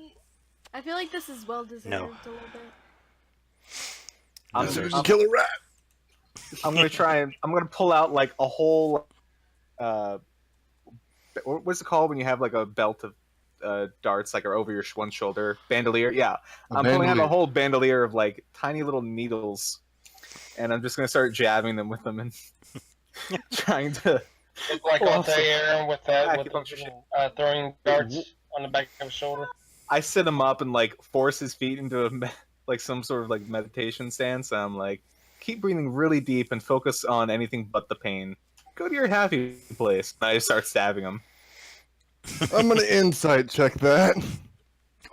I feel like this is well deserved No. a little bit. I'm, Losers. I'm, Kill a rat. I'm gonna try and I'm gonna pull out like a whole. What's it called when you have like a belt of darts like are over your one shoulder? Bandolier. Yeah, I'm pulling out a whole bandolier of like tiny little needles, and I'm just gonna start jabbing them with them and trying to. Look like pull off Altair with that, with acupuncture shit. throwing darts on the back of his shoulder. I sit him up and like force his feet into like some sort of like meditation stance. And I'm like, keep breathing really deep and focus on anything but the pain. Go to your happy place. And I just start stabbing him. I'm gonna insight check that.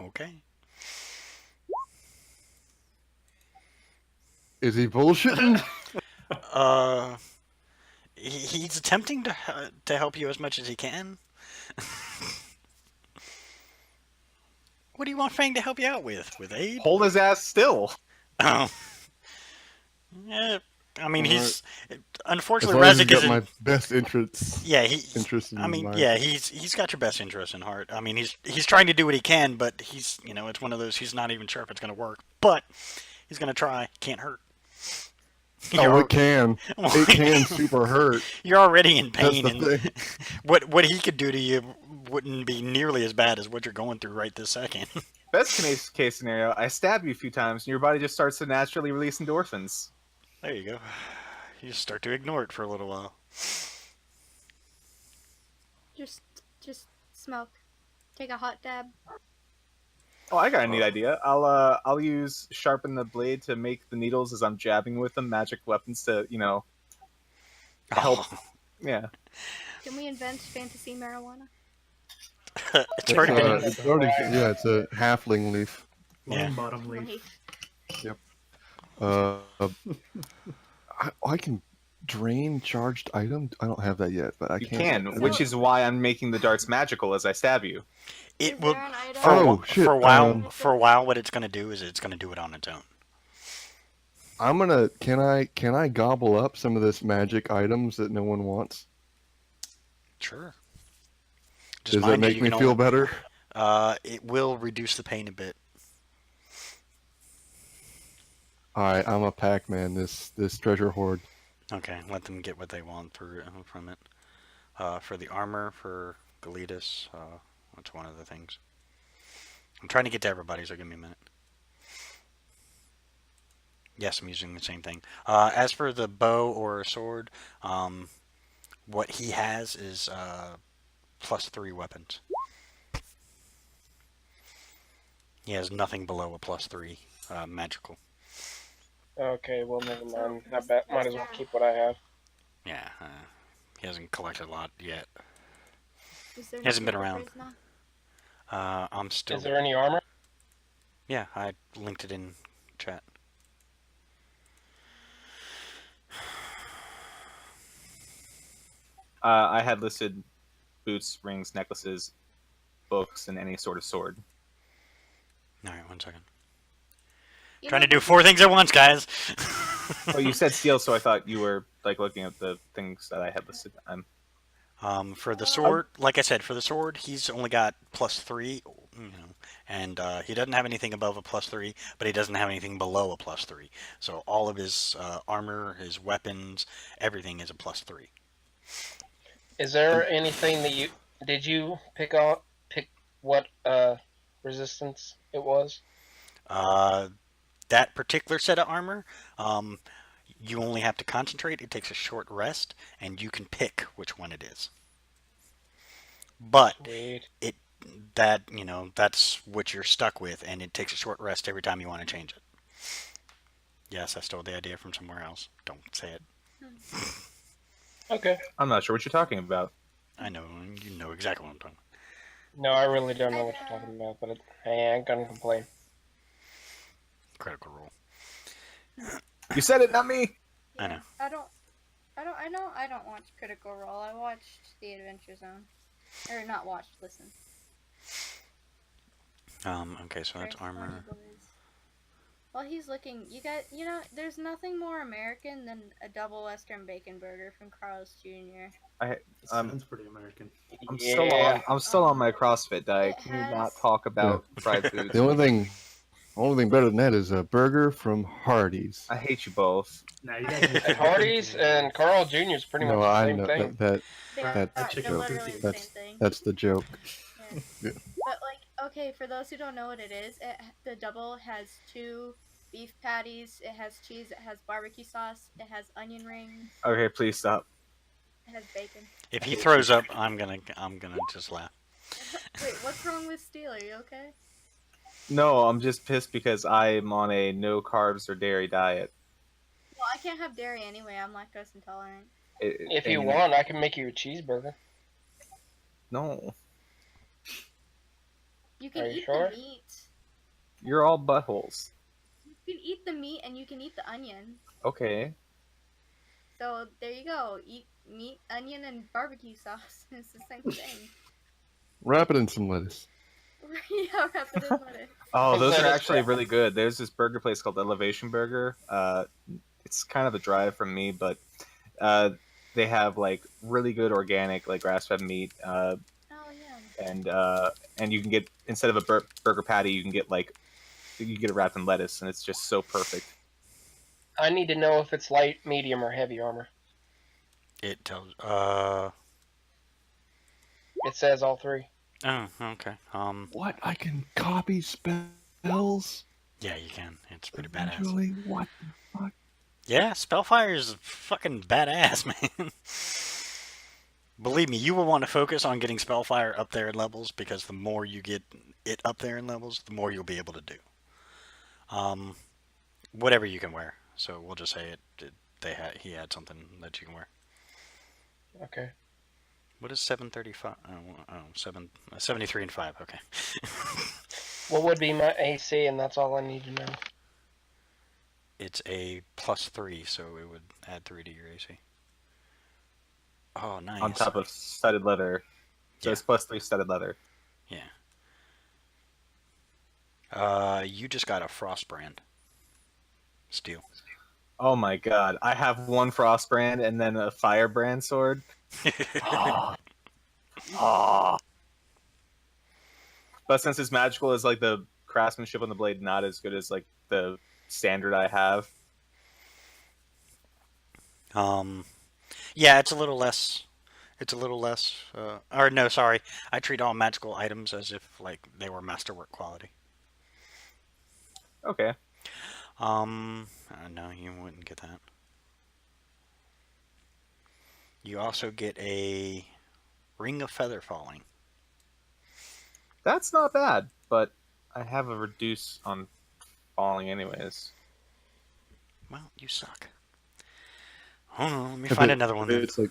Okay. Is he bullshitting? He's attempting to help you as much as he can. What do you want Fang to help you out with? With aid? Hold his ass still. Oh. Yeah, I mean, he's As unfortunately long as he's Rezik got isn't. my best interests. Yeah, Interest in I mean, mind. yeah, he's got your best interest in heart. I mean, he's trying to do what he can, but he's it's one of those. He's not even sure if it's going to work, but he's going to try. Can't hurt. Oh, it can. It can super hurt. You're already in That's pain, the and thing. what he could do to you wouldn't be nearly as bad as what you're going through right this second. Best case scenario, I stab you a few times and your body just starts to naturally release endorphins. There you go. You just start to ignore it for a little while. Just smoke. Take a hot dab. Oh, I got a neat idea. I'll use sharpen the blade to make the needles as I'm jabbing with them magic weapons to help. Oh. Yeah. Can we invent fantasy marijuana? It's already been. It's already, yeah, it's a halfling leaf. Yeah. Bottom leaf. I can drain charged item. I don't have that yet, but I You can. can, which is why I'm making the darts magical as I stab you. It Is will. there an item? Oh, shit, For a while, what it's going to do is it's going to do it on its own. I'm gonna. Can I gobble up some of this magic items that no one wants? Sure. Does that mind you, make you me can feel only- better? It will reduce the pain a bit. Alright, I'm a Pac-Man. This treasure hoard. Okay, let them get what they want from it. For the armor, for Galitas, that's one of the things. I'm trying to get to everybody, so give me a minute. Yes, I'm using the same thing. As for the bow or sword, what he has is +3 weapons. He has nothing below a +3 magical. Okay, well, never mind. I bet might as well keep what I have. Yeah, he hasn't collected a lot yet. Is there He hasn't been no around. papers now? I'm still. Is there any armor? Yeah, I linked it in chat. I had listed boots, rings, necklaces, books, and any sort of sword. All right, 1 second. You Trying know, to do 4 things at once, guys. Oh, you said steel, so I thought you were like looking at the things that I had listed. For the sword, like I said, for the sword, he's only got +3, and he doesn't have anything above a +3, but he doesn't have anything below a +3. So all of his armor, his weapons, everything is a +3. Is there anything that did you pick what resistance it was? That particular set of armor, you only have to concentrate. It takes a short rest, and you can pick which one it is. But Sweet. that's what you're stuck with, and it takes a short rest every time you want to change it. Yes, I stole the idea from somewhere else. Don't say it. Okay. I'm not sure what you're talking about. I know, you know exactly what I'm talking about. No, I really don't know what you're talking about, but I ain't gonna complain. Critical Role. You said it, not me. I know. I don't watch Critical Role. I watched The Adventure Zone. Or not watched, listen. Okay, so that's Very armor. funny boys. While he's looking, there's nothing more American than a double Western bacon burger from Carl's Jr. Sounds pretty American. I'm Yeah. still on my CrossFit diet. It Can we not has- talk about fried The foods? only thing better than that is a burger from Hardee's. I hate you both. Now you guys need to Hardee's and Carl Jr. is pretty much No, the I same know thing. that They're that's chicken literally sushi. the same thing. that's the joke. Yeah. Yeah. But okay, for those who don't know what it is, the double has 2 beef patties. It has cheese. It has barbecue sauce. It has onion rings. Okay, please stop. It has bacon. If he throws up, I'm gonna just laugh. Wait, what's wrong with Steel? Are you okay? No, I'm just pissed because I'm on a no carbs or dairy diet. Well, I can't have dairy anyway. I'm lactose intolerant. If you And- want, I can make you a cheeseburger. No, You can Are you eat sure? the meat. you're all buttholes. You can eat the meat and you can eat the onion. Okay. So there you go. Eat meat, onion, and barbecue sauce. It's the same thing. Wrap it in some lettuce. Yeah, wrap it in lettuce. Oh, those are Lettuce actually wrap. really good. There's this burger place called Elevation Burger. It's kind of a drive from me, but they have like really good organic, like grass-fed meat. Oh yeah. And you can get, instead of a burger patty, you can get it wrapped in lettuce, and it's just so perfect. I need to know if it's light, medium, or heavy armor. It tells. It says all 3. Oh, okay. What? I can copy spells? Yeah, you can. It's pretty badass. Eventually? What the fuck? Yeah, Spellfire is fucking badass, man. Believe me, you will want to focus on getting Spellfire up there in levels, because the more you get it up there in levels, the more you'll be able to do. Whatever you can wear. So we'll just say he had something that you can wear. Okay. What is 735? 73 and 5. Okay. What would be my AC, and that's all I need to know. It's a +3, so it would add 3 to your AC. Oh, nice. On top of studded leather. So Yeah. it's +3 studded leather. Yeah. You just got a frost brand. Steel. Oh my god. I have one frost brand and then a fire brand sword. Oh. But since it's magical, is like the craftsmanship on the blade not as good as like the standard I have? Yeah, it's a little less. It's a little less. Or no, sorry. I treat all magical items as if like they were masterwork quality. Okay. No, you wouldn't get that. You also get a ring of feather falling. That's not bad, but I have a reduce on falling anyways. Well, you suck. Hold on, let me find another one. Then. It's like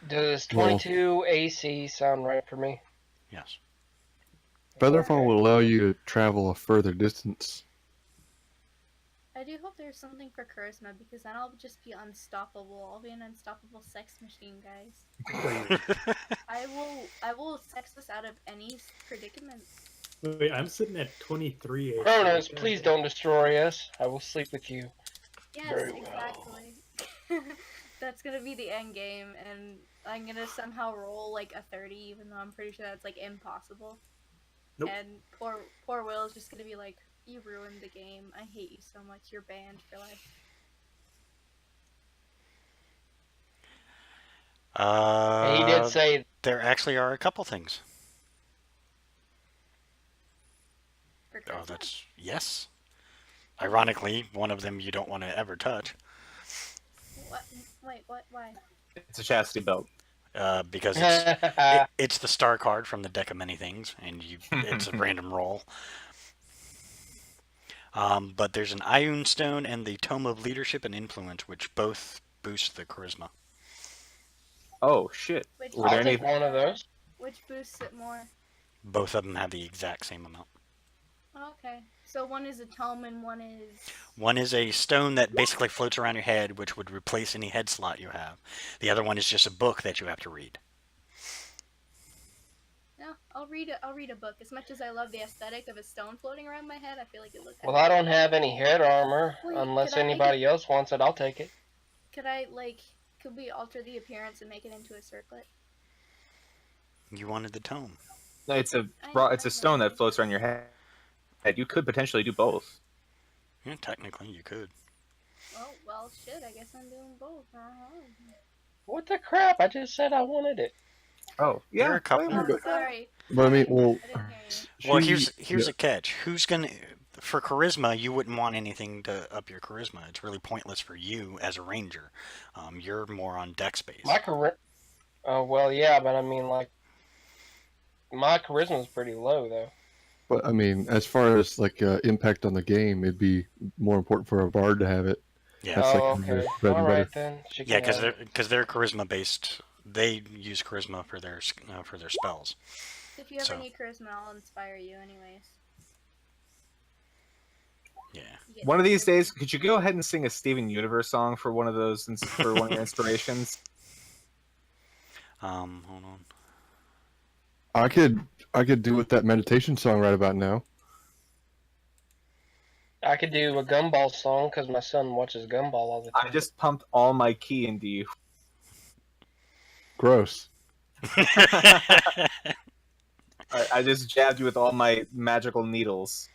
Does 22 AC sound right for me? Yes. Featherfall will allow you to travel a further distance. I do hope there's something for charisma, because then I'll just be unstoppable. I'll be an unstoppable sex machine, guys. I will sex us out of any predicament. Wait, I'm sitting at 23. Kronos, please don't destroy us. I will sleep with you. Yes, Very well. exactly. That's gonna be the end game, and I'm gonna somehow roll like a 30, even though I'm pretty sure that's like impossible. Nope. And poor Will's just gonna be like, "You ruined the game. I hate you so much. You're banned for life." He did say there actually are a couple things. For Oh, charisma. that's yes. Ironically, one of them you don't want to ever touch, What? Wait, what? Why? It's a chastity belt. because it's the star card from the deck of many things, and it's a random roll. But there's an Ioun Stone and the Tome of Leadership and Influence, which both boost the charisma. Oh shit. Which Were there I'll any? take one of those. Which boosts it more? Both of them have the exact same amount. Okay, so one is a tome and one is. One is a stone that basically floats around your head, which would replace any head slot you have. The other one is just a book that you have to read. Yeah, I'll I'll read a book. As much as I love the aesthetic of a stone floating around my head, I feel like it looks. Well, I don't have any head armor. Wait, Unless could I make anybody else wants it, I'll take it. Could we alter the appearance and make it into a circlet? You wanted the tome. No, it's a stone that floats around your head. You could potentially do both. Yeah, technically you could. Oh, well, shit, I guess I'm doing both. What the crap? I just said I wanted it. Oh, There yeah. are a couple. Oh, sorry. But I mean, well, I didn't hear you. Well, she- here's a catch. Who's gonna for charisma? You wouldn't want anything to up your charisma. It's really pointless for you as a ranger. You're more on dex based. My charisma. Oh well, yeah, but I mean, like, my charisma's pretty low though. But I mean, as far as like impact on the game, it'd be more important for a bard to have it. Yeah. That's Oh, like their okay. bread and All butter. right then. She Yeah, can have it. because they're charisma based. They use charisma for their spells. If you have So- any charisma, I'll inspire you anyways. Yeah. Yeah. One of these days, could you go ahead and sing a Steven Universe song for one of those for one of your inspirations? Hold on. I could do with that meditation song right about now. I could do a Gumball song because my son watches Gumball all the time. I just pumped all my key into you. Gross. I just jabbed you with all my magical needles.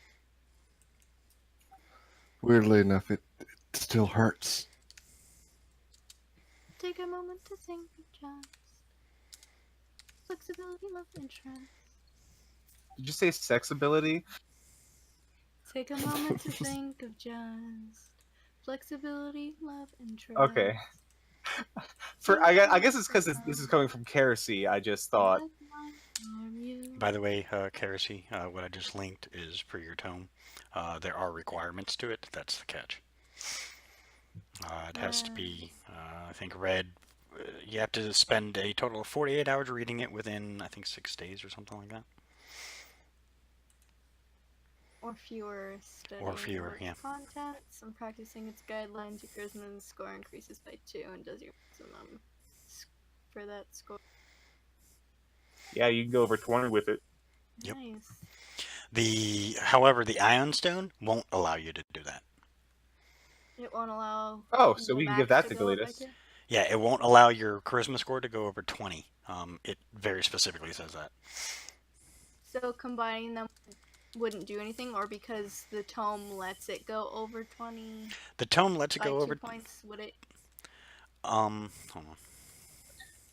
Weirdly enough, it still hurts. Take a moment to think of just flexibility, love, and trust. Did you say sexability? Take a moment to think of just flexibility, love, and trust. Okay. I guess it's because this is coming from Kerosy. I just thought. By the way, Kerosy, what I just linked is for your tome. There are requirements to it. That's the catch. It has to be, I think, read. You have to spend a total of 48 hours reading it within, I think, 6 days or something like that. Or fewer studying fewer, work yeah. content. Some practicing its guidelines, your charisma score increases by 2 and does your maximum for that score. Yeah, you can go over 20 with it. Yep. Nice. However, the Ion Stone won't allow you to do that. It won't allow. Oh, so the we can give max that to go up by Galetus. 2? Yeah, it won't allow your charisma score to go over 20. It very specifically says that. So combining them wouldn't do anything, or because the tome lets it go over 20 The tome lets it by go 2 over. points, would it? Hold on.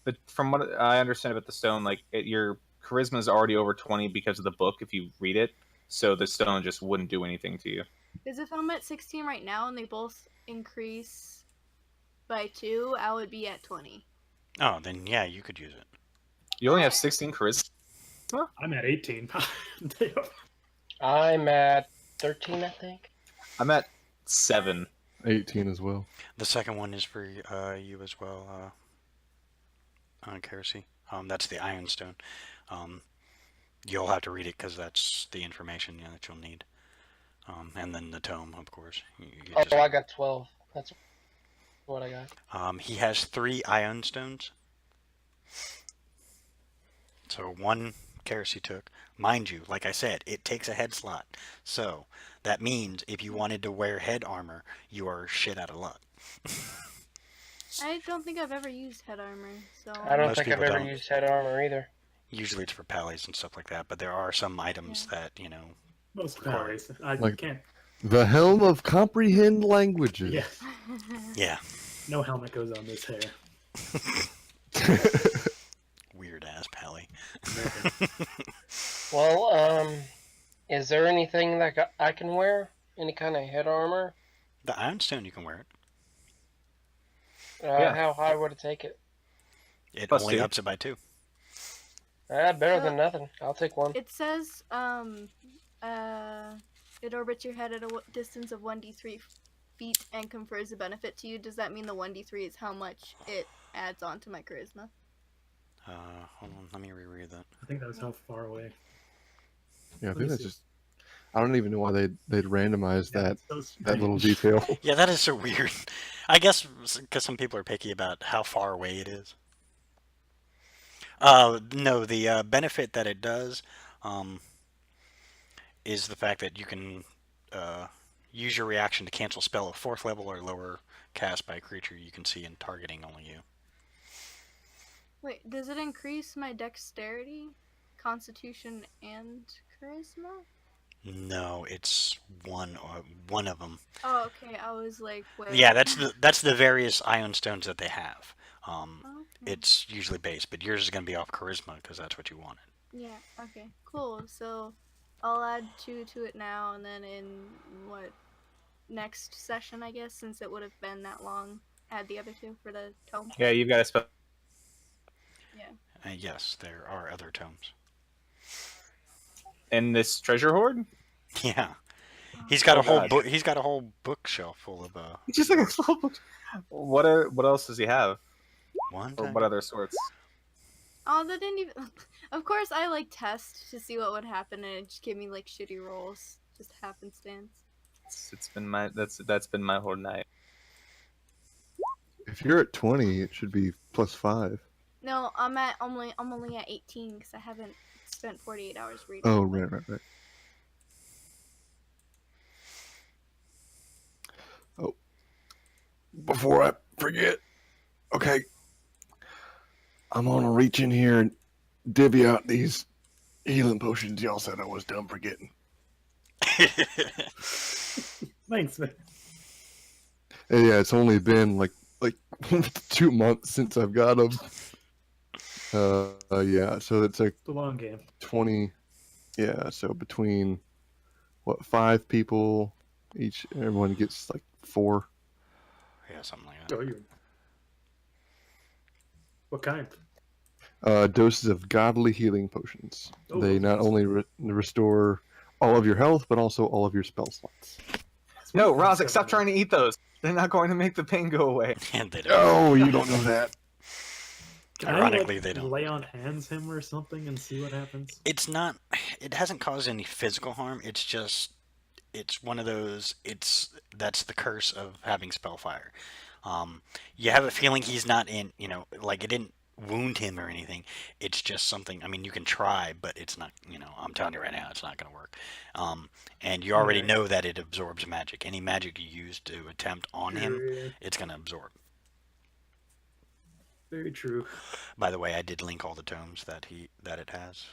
But from what I understand about the stone, like your charisma is already over 20 because of the book if you read it. So the stone just wouldn't do anything to you. Because if I'm at 16 right now and they both increase by 2, I would be at 20. Oh, then yeah, you could use it. You only have 16 charisma. I'm at 18. I'm at 13, I think. I'm at 7. 18 as well. The second one is for you as well, Kerosy. That's the Iron Stone. You'll have to read it because that's the information that you'll need. And then the tome, of course. You Oh, I got 12. That's what I got. He has 3 Ion Stones. So one Kerosy took. Mind you, like I said, it takes a head slot. So that means if you wanted to wear head armor, you are shit out of luck. I don't think I've ever used head armor, so. I don't Most think I've people ever don't. used head armor either. Usually it's for pallies and stuff like that, but there are some items that, Most valleys. I Like- can't. The helm of comprehend languages. Yeah. yeah, No helmet goes on this hair. weird ass pally. Well, is there anything that I can wear? Any kind of head armor? The Iron Stone, you can wear it. Yeah. How high would it take it? It Plus only 2. ups it by 2. Better than nothing. I'll take one. It says, it orbits your head at a distance of 1d3 feet and confers a benefit to you. Does that mean the 1d3 is how much it adds on to my charisma? Hold on, let me reread that. I think that was how far away. Yeah, I Let me think that's see. just. I don't even know why they'd randomize Yeah, that it's so that little strange. detail. Yeah, that is so weird. I guess because some people are picky about how far away it is. No, the benefit that it does um, is the fact that you can uh, use your reaction to cancel spell of 4th level or lower cast by a creature you can see and targeting only you. Wait, does it increase my dexterity, constitution, and charisma? No, it's one of them. Oh, okay. I was like, wait. Yeah, that's the various ion stones that they have. Okay. It's usually base, but yours is going to be off charisma because that's what you wanted. Yeah, okay. Cool. So I'll add 2 to it now, and then in what, next session, I guess, since it would have been that long, add the other 2 for the tome. Yeah, you've got to spell. Yeah. Yes, there are other tomes. In this treasure hoard? Yeah, he's got Oh, a whole God. book. He's got a whole bookshelf full of It's just like a little book. What else does he have? one. Or what other sorts? Oh, that didn't even. Of course, I like test to see what would happen, and it just gave me like shitty rolls, just happenstance. It's been my that's been my whole night. If you're at 20, it should be +5. No, I'm only at 18 because I haven't spent 48 hours reading. Oh, it. right. Oh, before I forget, okay, I'm gonna reach in here and divvy out these healing potions y'all said I was dumb for getting. Thanks, man. And yeah, it's only been like 2 months since I've got them. Yeah, so it's like It's a long game. 20. Yeah, so between 5 people each, everyone gets like 4. Yeah, something like that. Oh, you. What kind? Doses of godly healing potions. Oh, They not only restore all of your health, but also all of your spell slots. No, Rozek, stop trying to eat those. They're not going to make the pain go away. And they don't. Oh, you don't know that. Can Ironically, I, they don't. lay on hands him or something and see what happens? It's not. It hasn't caused any physical harm. It's just. It's one of those. That's the curse of having spellfire. You have a feeling he's not in. Like it didn't wound him or anything. It's just something. I mean, you can try, but it's not. I'm telling you right now, it's not going to work. And you already Right. know that it absorbs magic. Any magic you use to attempt on him, True. it's going to absorb. Very true. By the way, I did link all the tomes that it has.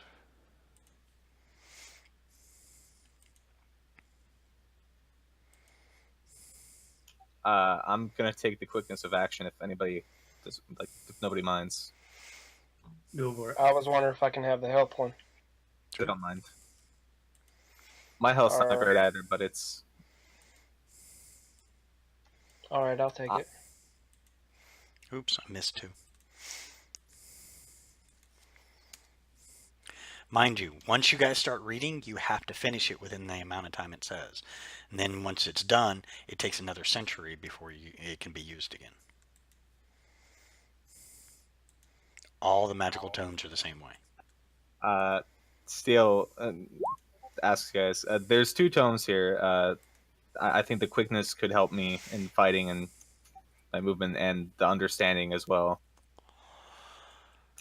I'm gonna take the quickness of action if anybody does, like, if nobody minds. Go for it. I was wondering if I can have the help one. I don't mind. My health's not Alright. great either, but it's All right, I'll take it. Oops, I missed 2. Mind you, once you guys start reading, you have to finish it within the amount of time it says. And then once it's done, it takes another century before it can be used again. All the magical tomes are the same way. Steel asks you guys. There's 2 tomes here. I think the quickness could help me in fighting and my movement and the understanding as well.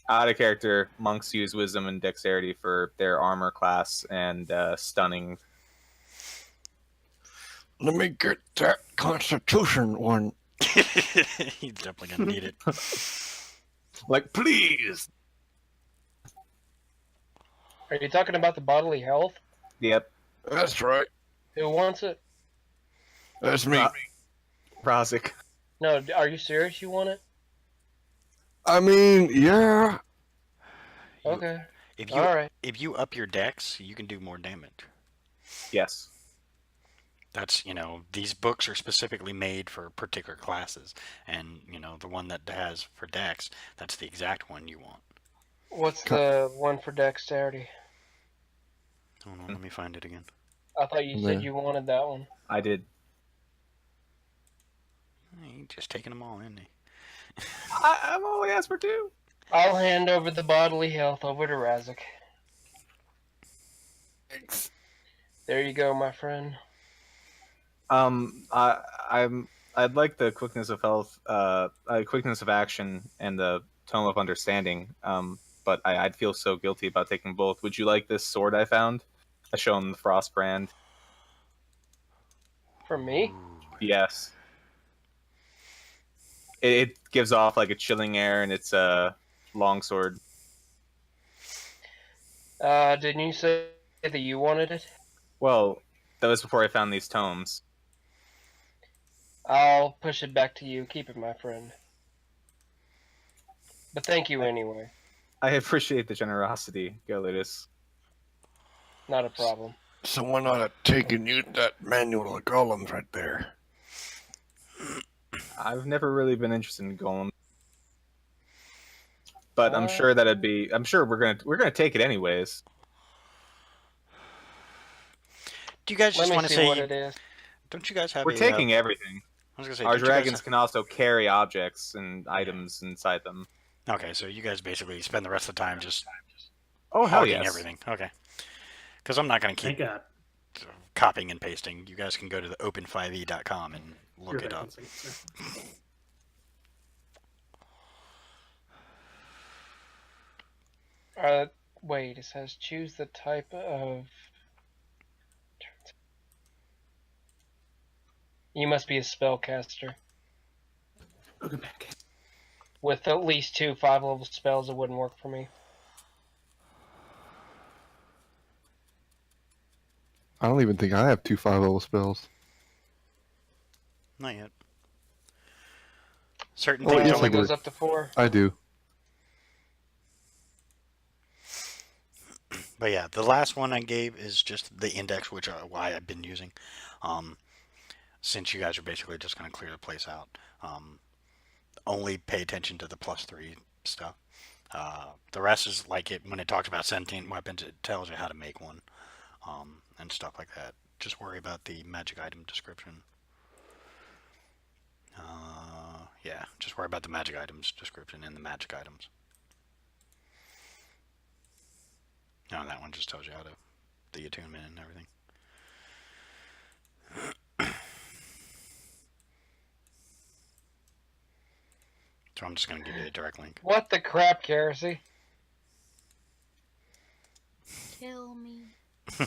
Out of character, monks use wisdom and dexterity for their armor class and stunning. Let me get that constitution one. He's definitely going to need it. Like, please. Are you talking about the bodily health? Yep. That's right. Who wants it? That's me. Rozek. No, are you serious? You want it? I mean, yeah. Okay. If you All right. if you up your dex, you can do more damage. Yes. That's, these books are specifically made for particular classes. And, the one that has for dex, that's the exact one you want. What's the one for dexterity? Hold on, let me find it again. I thought you said Yeah. you wanted that one. I did. He's just taking them all, isn't he? I'm only asked for 2. I'll hand over the bodily health over to Razak. Thanks. There you go, my friend. I'd like the quickness of health, quickness of action, and the tome of understanding. But but I'd feel so guilty about taking both. Would you like this sword I found? I show him the frost brand. For me? Yes. It gives off like a chilling air, and it's a longsword. Didn't you say that you wanted it? Well, that was before I found these tomes. I'll push it back to you. Keep it, my friend. But thank you anyway. I appreciate the generosity, Gelidus. Not a problem. Someone ought to take and use that manual of golems right there. I've never really been interested in golem, but I'm sure that it'd be. I'm sure we're gonna take it anyways. Do you guys just Let want me to see say? what it is. Don't you guys have? We're taking everything. I was gonna say Our don't you guys dragons can also carry objects and items inside them. Okay, so you guys basically spend the rest of the time just Oh hell hogging yes! everything. Okay, because I'm not gonna Thank keep God. copying and pasting. You guys can go to the open5e.com and look You're it right, up. one second, sir. Wait, it says choose the type of... You must be a spellcaster. Welcome back. With at least 2 5-level spells, it wouldn't work for me. I don't even think I have 2 5-level spells. Not yet. Certain Oh, It things yes, only I do. goes up to 4. I do. But yeah, the last one I gave is just the index, which why I've been using. Since you guys are basically just going to clear the place out. Only pay attention to the +3 stuff. The rest is like it when it talks about sentient weapons, it tells you how to make one, and stuff like that. Just worry about the magic item description. Yeah, just worry about the magic items description and the magic items. No, that one just tells you how to the attunement and everything. So I'm just going to give you the direct link. What the crap, Kersey? Kill me. I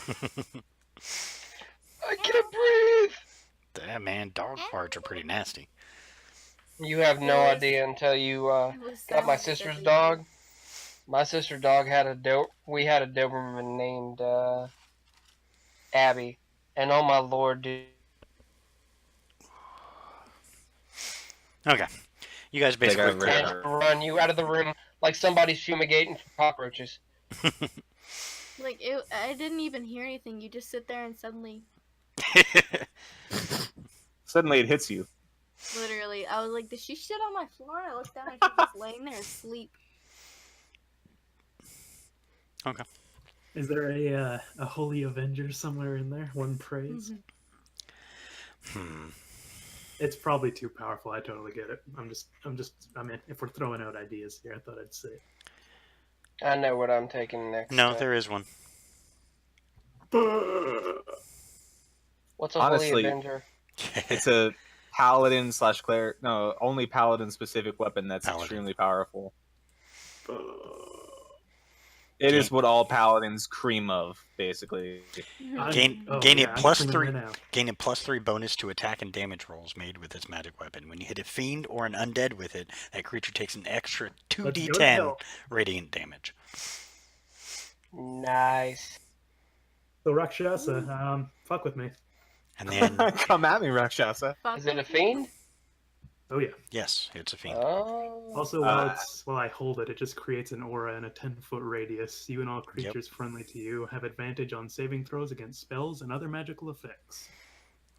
can't breathe! Damn, man, dog farts are pretty nasty. You have no Yes. idea until you It was got my sound sister's that dog. My sister's dog had we had a Doberman named Abby. And oh my lord, dude. Okay. You guys basically got rid cleared of up. her. Run you out of the room like somebody's fumigating for cockroaches. Like, I didn't even hear anything. You just sit there and suddenly, Suddenly it hits you. literally, I was like, did she shit on my floor? And I looked down and she's just laying there asleep. Okay. Is there a holy avenger somewhere in there? One praise. It's probably too powerful. I totally get it. I mean, if we're throwing out ideas here, I thought I'd say. I know what I'm taking next. No, there is one. What's a Honestly, holy avenger? It's a paladin / cleric. No, only paladin specific weapon that's Paladin. extremely powerful. It is what all paladins cream of, basically. Gain a I'm plus screaming 3 right now. gain a +3 bonus to attack and damage rolls made with this magic weapon. When you hit a fiend or an undead with it, that creature takes an extra Let's go to 2d10 hell. radiant damage. Nice. So Rakshasa, fuck with me. And then Come at me, Rakshasa. Fuck Is it a with me. fiend? Oh yeah. yes, it's a fiend. Oh. Also, while I hold it, it just creates an aura in a 10-foot radius. You and all creatures friendly to you have advantage on saving throws against spells and other magical effects.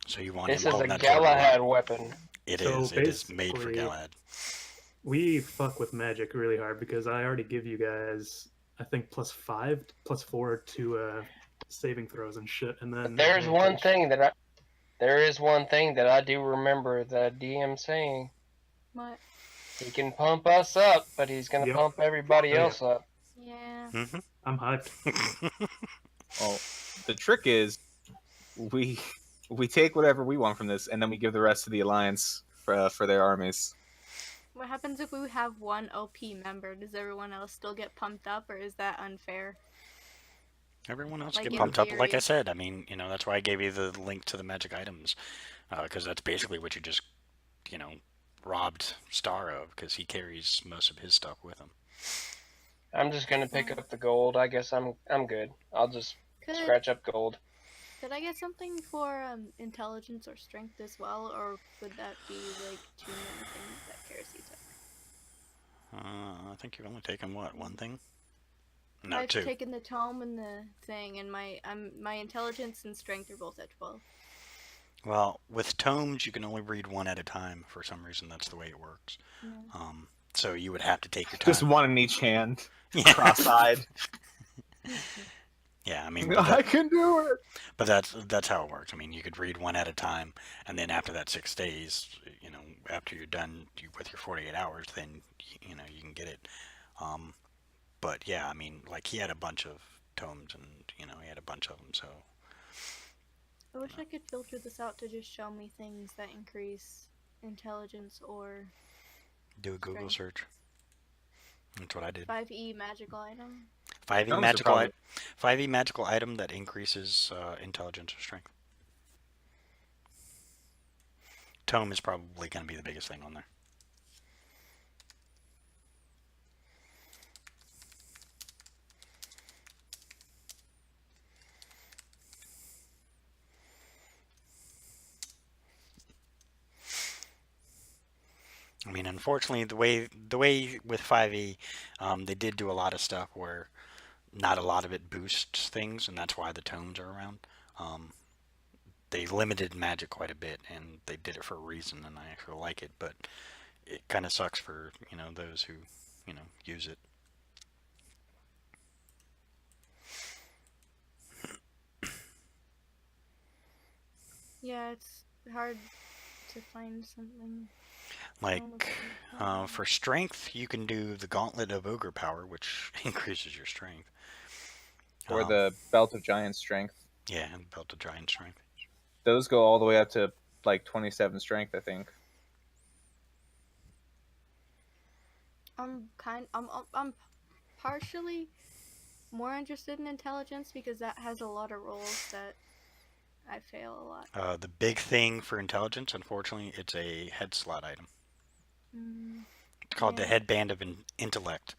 So you want This him is holding a that sword Galahad around. weapon. It So is. It is made for basically- Galahad. We fuck with magic really hard because I already give you guys, I think, +5, +4 to saving throws and shit, and then There is one advantage. thing that I do remember the DM saying. What? He can pump us up, but he's gonna Yep. pump everybody Oh, yeah. else up. Yeah. Mm-hmm. I'm hyped. Well, the trick is, we take whatever we want from this, and then we give the rest to the alliance for their armies. What happens if we have one OP member? Does everyone else still get pumped up, or is that unfair? Everyone else Like get in pumped up. Like I theory. said, I mean, that's why I gave you the link to the magic items, because that's basically what you just, you know, robbed Star of, because he carries most of his stuff with him. I'm just gonna pick up the gold. I guess I'm good. I'll just Could scratch up gold. could I get something for intelligence or strength as well, or would that be like too many things that Kersey took? I think you've only taken what, one thing? No, I've two. taken the tome and the thing, and my intelligence and strength are both at 12. Well, with tomes, you can only read one at a time. For some reason, that's the way it works. Yeah. So you would have to take your time. Just one in each hand, Yeah. cross-eyed. Yeah, I mean, I can do it. but that's how it works. I mean, you could read one at a time, and then after that 6 days, after you're done with your 48 hours, then you can get it. But yeah, I mean, like he had a bunch of tomes, and he had a bunch of them. So I wish I could filter this out to just show me things that increase intelligence or do a Google search. That's what I did. 5e magical item. 5e Tomes are magical probably- 5e magical item that increases intelligence or strength. Tome is probably going to be the biggest thing on there. I mean, unfortunately, the way with 5e, they did do a lot of stuff where not a lot of it boosts things, and that's why the tomes are around. They limited magic quite a bit, and they did it for a reason, and I actually like it. But it kind of sucks for those who use it. Yeah, it's hard to find something. Like for strength, you can do the Gauntlet of Ogre Power, which increases your strength. Or the Belt of Giant Strength. Yeah, and Belt of Giant Strength. Those go all the way up to like 27 strength, I think. I'm partially more interested in intelligence because that has a lot of rolls that I fail a lot. The big thing for intelligence, unfortunately, it's a head slot item. It's called the Headband of Intellect.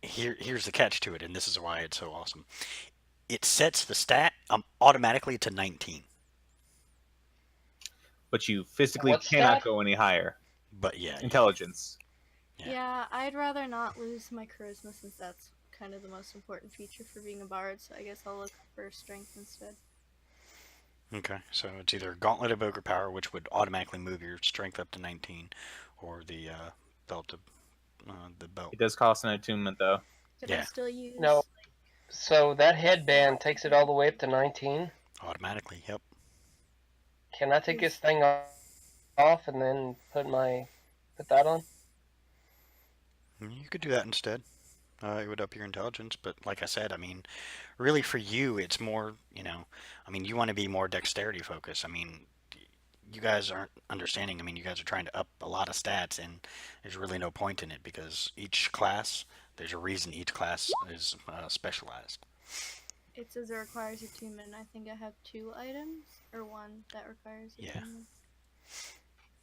Here's the catch to it, and this is why it's so awesome. It sets the stat automatically to 19. But you physically What's cannot that? go any higher. But yeah, Intelligence. Yeah, I'd rather not lose my charisma since that's kind of the most important feature for being a bard, so I guess I'll look for strength instead. Okay, so it's either Gauntlet of Ogre Power, which would automatically move your strength up to 19, or the belt of the belt. It does cost an attunement, though. Could I Yeah. still use... No. So that headband takes it all the way up to 19. Automatically, yep. Can I take this thing off and then put that on? You could do that instead. It would up your intelligence, but like I said, I mean, really for you, it's more, I mean, you want to be more dexterity focused. I mean, you guys aren't understanding. I mean, you guys are trying to up a lot of stats, and there's really no point in it because each class, there's a reason each class is specialized. It says it requires attunement. I think I have 2 items, or 1 that requires attunement.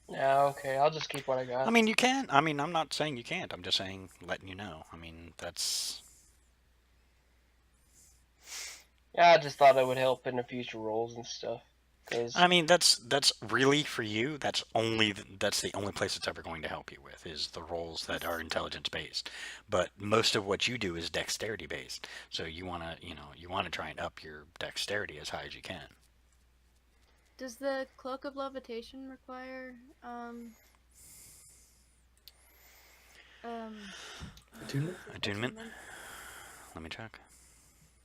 Yeah, okay. I'll just keep what I got. I mean, you can. I mean, I'm not saying you can't. I'm just saying, letting you know. I mean, that's... Yeah, I just thought it would help in the future roles and stuff. I mean, that's really for you. That's the only place it's ever going to help you with is the roles that are intelligence based. But most of what you do is dexterity based. So you wanna try and up your dexterity as high as you can. Does the Cloak of Levitation require Attunement? Let me check.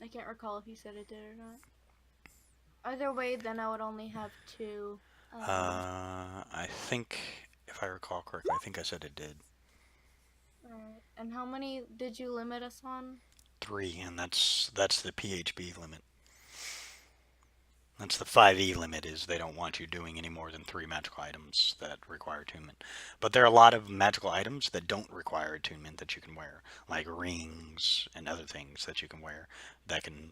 I can't recall if you said it did or not. Either way, then I would only have 2. I think, if I recall correctly, I think I said it did. Alright. And how many did you limit us on? 3, and that's the PHB limit. That's the 5e limit, is they don't want you doing any more than 3 magical items that require attunement. But there are a lot of magical items that don't require attunement that you can wear, like rings and other things that you can wear that can,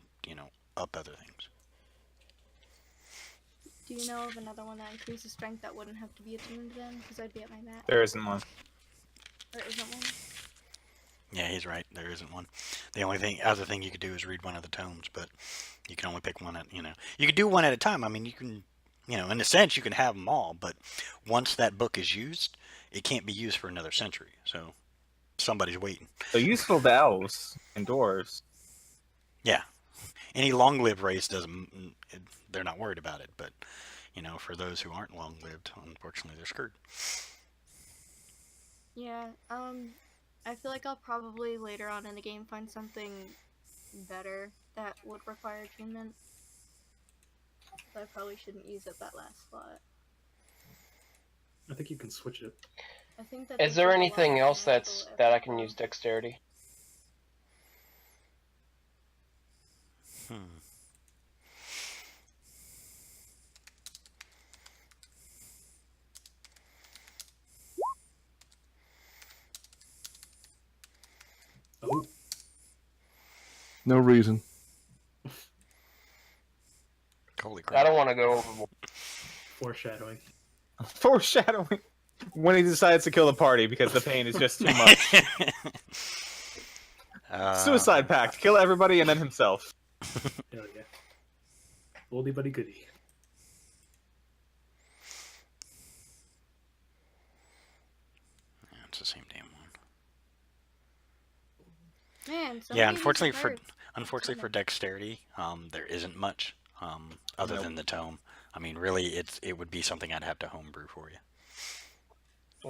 up other things. Do you know of another one that increases strength that wouldn't have to be attuned then? Because I'd be at my max. There isn't one. There isn't one? Yeah, he's right. There isn't one. The only other thing you could do is read one of the tomes, but you can only pick one at, you can do one at a time. I mean, you can, in a sense, you can have them all, but once that book is used, it can't be used for another century. So somebody's waiting. So useful to elves and dwarves. Yeah. Any long-lived race doesn't, they're not worried about it, but, for those who aren't long-lived, unfortunately, they're screwed. Yeah, I feel like I'll probably later on in the game find something better that would require attunement. But I probably shouldn't use up that last slot. I think you can switch it. I think that Is there anything else that I can use dexterity? Oh, No reason. Holy I crap. don't want to go overboard. foreshadowing. Foreshadowing. When he decides to kill the party because the pain is just too much. Suicide pact. Kill everybody and then himself. Hell yeah. Oldie buddy goodie. Yeah, it's the same damn one. Man, Yeah, unfortunately for dexterity, there isn't much other Nope. than the tome. I mean, really, it would be something I'd have to homebrew for you,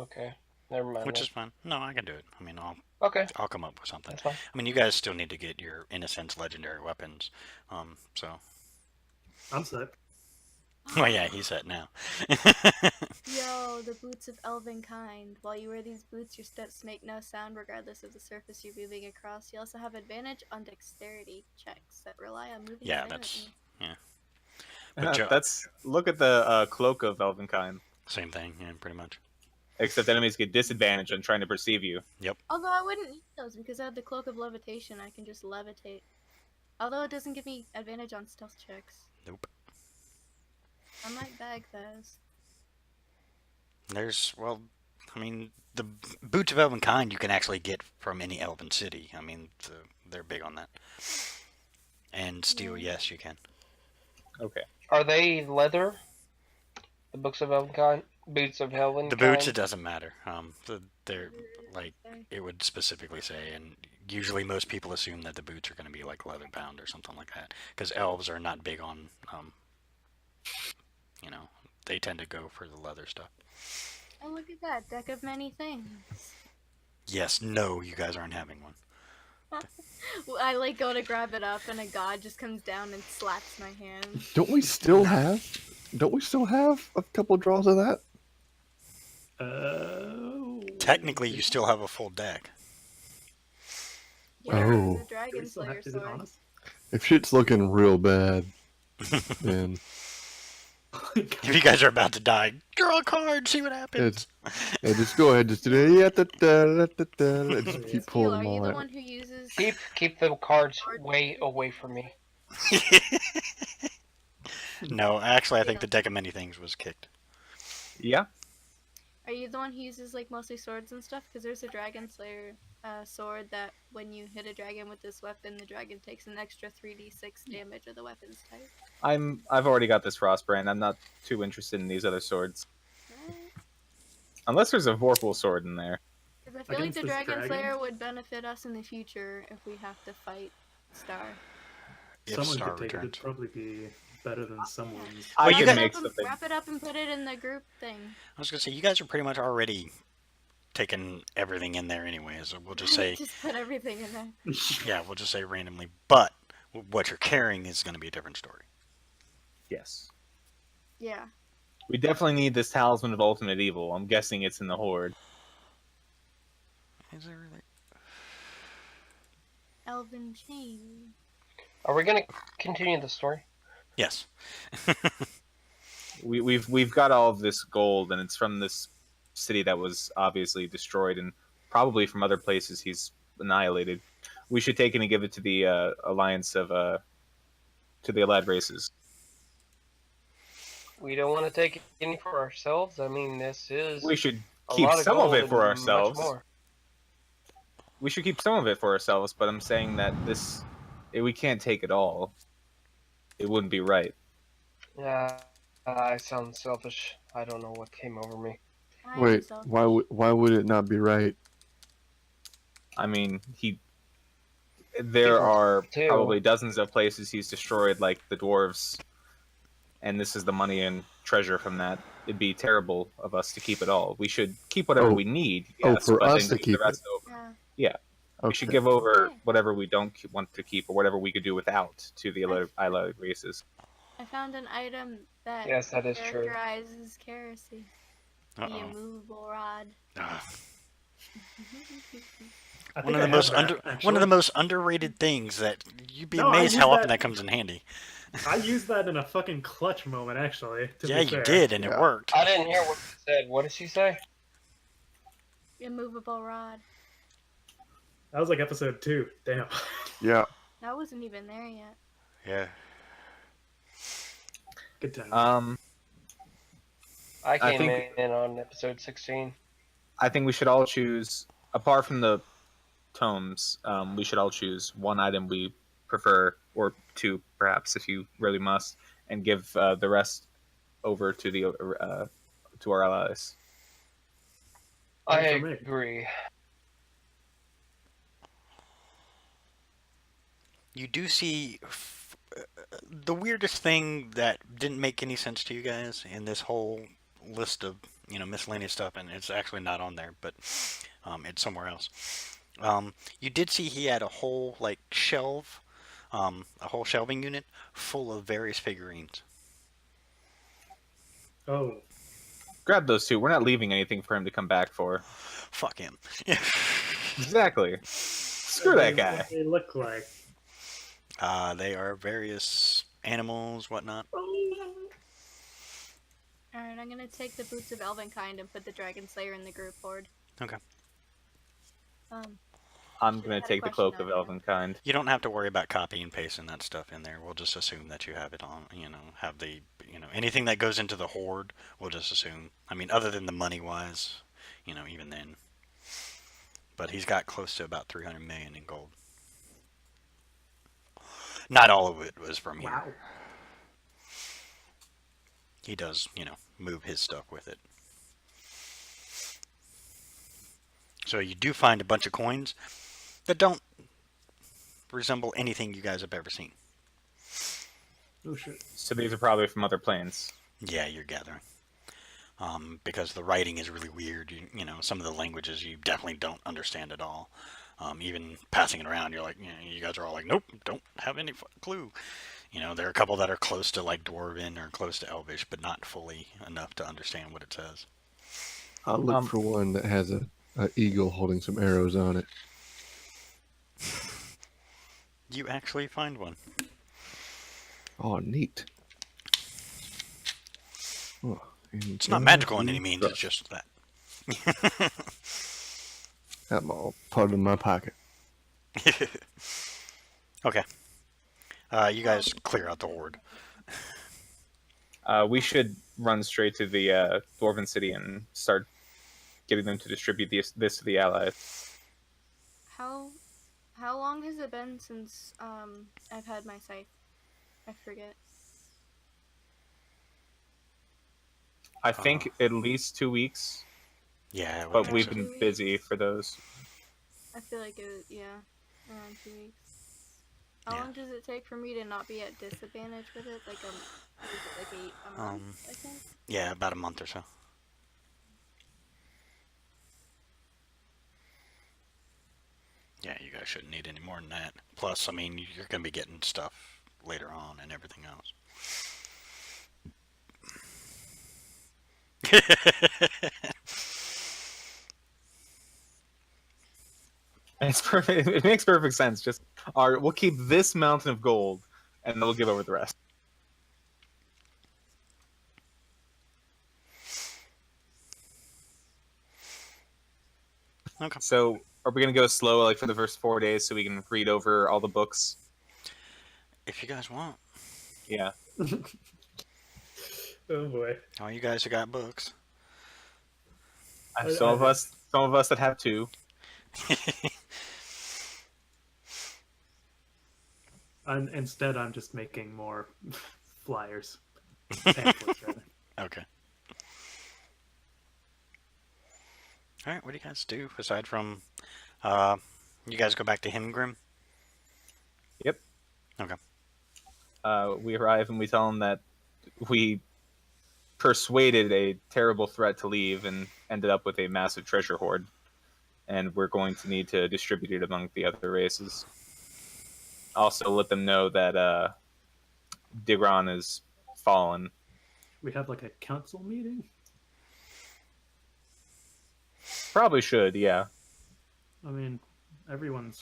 Okay, never mind. which then. is fine. No, I can do it. I mean, Okay, I'll come up with something. that's fine. I mean, you guys still need to get your, in a sense, legendary weapons. So, I'm set. well, yeah, he's set now. Yo, the boots of elven kind. While you wear these boots, your steps make no sound regardless of the surface you're moving across. You also have advantage on dexterity checks that rely on moving. Yeah, silently. But Joe- That's look at the cloak of Elvenkind. Same thing, yeah, pretty much. Except enemies get disadvantage on trying to perceive you. Although I wouldn't need those because I have the cloak of levitation. I can just levitate. Although it doesn't give me advantage on stealth checks. Nope. I might bag those. I mean, the boots of Elvenkind you can actually get from any elven city. I mean, they're big on that. And steel, Yeah. yes, you can. Okay. Are they leather? The books of Elvenkind? Boots of Elvenkind? The boots, it doesn't matter. They're like, it would specifically say, and usually most people assume that the boots are going to be like leather bound or something like that, because elves are not big on, they tend to go for the leather stuff. Oh, look at that deck of many things. Yes, no, you guys aren't having one. Well, I go to grab it up, and a god just comes down and slaps my hand. Don't we still have a couple draws of that? Technically, you still have a full deck. Yeah, Oh. the Do dragon we still slayer have, is it on sword. us? If shit's looking real bad, then If you guys are about to die, draw a card, see what happens. yeah, just go ahead, just do it. Yeah, just keep Steel, pulling are them you all the out. one who uses? Keep the cards way away from me. No, actually, I think the deck of many things was kicked. Yeah. Are you the one who uses mostly swords and stuff? Because there's a dragon slayer sword that when you hit a dragon with this weapon, the dragon takes an extra 3d6 damage of the weapon's type. I've already got this Frostbrand. I'm not too interested in these other swords. Right? Unless there's a Vorpal sword in there. Because I feel like Against the this dragon dragon? slayer would benefit us in the future if we have to fight Star. If Someone Star could take it. returns. It'd probably be better than someone's. I Well, you can got- make something. Wrap it up and put it in the group thing. I was gonna say, you guys are pretty much already taking everything in there anyway, so we'll just say, Just put everything in there. yeah, we'll just say randomly, but what you're carrying is gonna be a different story. Yes. Yeah. We definitely need this Talisman of Ultimate Evil. I'm guessing it's in the Horde. Is it really? Elven chain. Are we gonna continue the story? Yes. We've got all of this gold, and it's from this city that was obviously destroyed, and probably from other places he's annihilated. We should take it and give it to the alliance of to the allied races. We don't want to take any for ourselves. I mean, this is We should a keep lot of some of gold it for and much ourselves. more. We should keep some of it for ourselves, but I'm saying that we can't take it all. It wouldn't be right. Yeah, I sound selfish. I don't know what came over me. I am Wait, selfish. why would it not be right? I mean, there are Too. probably dozens of places he's destroyed, like the dwarves, and this is the money and treasure from that. It'd be terrible of us to keep it all. We should keep whatever Oh. we need. Oh, Yes, for but us then to give the keep it. rest over. Yeah. We should Okay. give over Okay. whatever we don't want to keep, or whatever we could do without, to the allied races. I found an item that Yes, that is true. characterizes Kerosene. The Uh-oh. immovable rod. Ah. I One think of I the most have that, one of actually. the most underrated things that you'd be No, I amazed use how often that- that comes in handy. I used that in a fucking clutch moment, actually. To Yeah, be you fair. did, and it Yeah. worked. I didn't hear what she said. What did she say? Immovable rod. That was like episode 2. Damn. Yeah. That wasn't even there yet. Yeah. Good time. I came think- in on episode 16. I think we should all choose, apart from the tomes, we should all choose one item we prefer, or two, perhaps, if you really must, and give the rest over to the to our allies. I Fine for me. agree. You do see the weirdest thing that didn't make any sense to you guys in this whole list of miscellaneous stuff, and it's actually not on there, but it's somewhere else. You did see he had a whole shelf, a whole shelving unit full of various figurines. Oh. Grab those two. We're not leaving anything for him to come back for. Fuck him. Exactly. Screw that guy. What they look like. They are various animals, whatnot. Alright, I'm gonna take the boots of Elvenkind and put the Dragon Slayer in the group horde. Okay. I'm I gonna had a take the question cloak of on that. Elvenkind. You don't have to worry about copy and pasting that stuff in there. We'll just assume that you have it on, have the, anything that goes into the horde, we'll just assume. I mean, other than the money-wise, even then. But he's got close to about 300 million in gold. Not all of it was from here. Wow. He does, move his stuff with it. So you do find a bunch of coins that don't resemble anything you guys have ever seen. Oh shit. So these are probably from other planes. Yeah, you're gathering. Because the writing is really weird. Some of the languages you definitely don't understand at all. Even passing it around, you're like, you guys are all like, nope, don't have any clue. There are a couple that are close to Dwarven or close to Elvish, but not fully enough to understand what it says. I'll look for one that has a eagle holding some arrows on it. You actually find one. Oh, neat. Oh, It's not magical in any means, it's just that. I'm all put in my pocket. Okay. You guys clear out the horde. We should run straight to the Dwarven city and start getting them to distribute this to the allies. How long has it been since I've had my scythe? I forget. I think at least 2 weeks, Yeah, but think we've so. been busy for those. I feel like around 2 weeks. How Yeah. long does it take for me to not be at disadvantage with it? Like a month, I think. Yeah, about a month or so. Yeah, you guys shouldn't need any more than that. Plus, I mean, you're going to be getting stuff later on and everything else. It's perfect. It makes perfect sense. We'll keep this mountain of gold, and then we'll give over the rest. Okay. So, are we gonna go slow, like for the first 4 days, so we can read over all the books? If you guys want. Yeah. Oh boy. All you guys who got books. Some of us that have two. Instead, I'm just making more flyers. Pamphlets, rather. Okay. All right. What do you guys do aside from? You guys go back to Himgrim. Yep. Okay. We arrive and we tell them that we persuaded a terrible threat to leave and ended up with a massive treasure hoard, and we're going to need to distribute it among the other races. Also, let them know that Digron is fallen. We have like a council meeting. Probably should, yeah. I mean, everyone's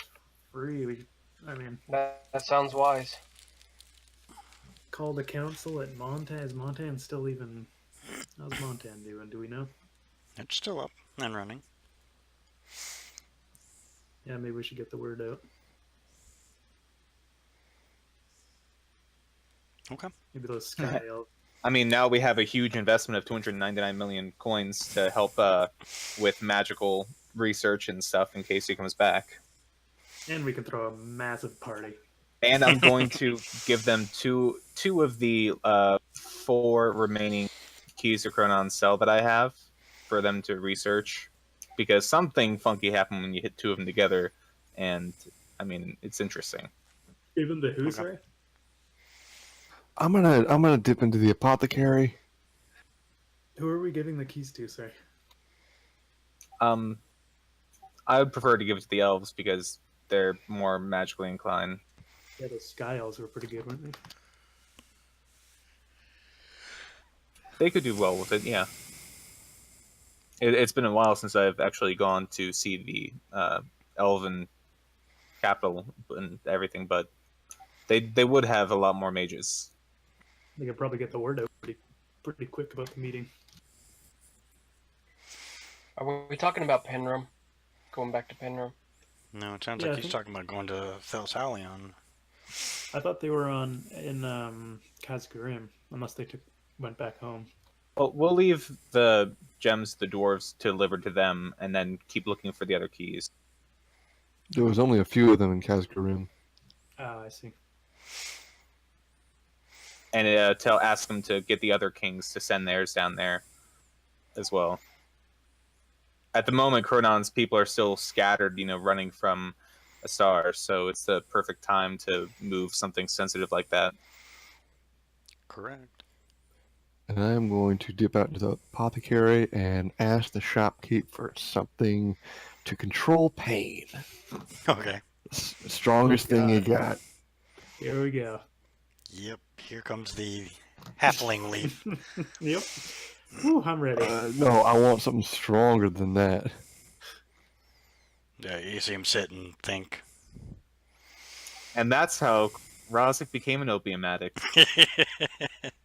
free. That sounds wise. Call the council at Montan. Is Montan still even? How's Montan doing? Do we know? It's still up and running. Yeah, maybe we should get the word out. Okay. Maybe those sky elves. I mean, now we have a huge investment of 299 million coins to help with magical research and stuff in case he comes back. And we can throw a massive party. And I'm going to give them two of the 4 remaining keys to Chronon's cell that I have for them to research, because something funky happened when you hit 2 of them together, and I mean, it's interesting. Even the who's Okay. right? I'm gonna dip into the apothecary. Who are we giving the keys to, sir? I would prefer to give it to the elves because they're more magically inclined. Yeah, the sky elves were pretty good, weren't they? They could do well with it, yeah. It's been a while since I've actually gone to see the elven capital and everything, but they would have a lot more mages. They could probably get the word out pretty quick about the meeting. Are we talking about Penrum? Going back to Penrum? No, it sounds Yeah, I like he's think- talking about going to Thelsalion. I thought they were in Kazgurim, unless they went back home. Well, we'll leave the gems to the dwarves to deliver to them, and then keep looking for the other keys. There was only a few of them in Kazgarim. Oh, I see. And ask them to get the other kings to send theirs down there as well. At the moment, Chronon's people are still scattered, running from a star, so it's the perfect time to move something sensitive like that. Correct. And I'm going to dip out to the apothecary and ask the shopkeep for something to control pain. Okay. Strongest thing you God. got. Here we go. Yep. Here comes the halfling leaf. Yep. Whew, I'm ready. No, I want something stronger than that. Yeah, you see him sit and think. And that's how Rozik became an opium addict.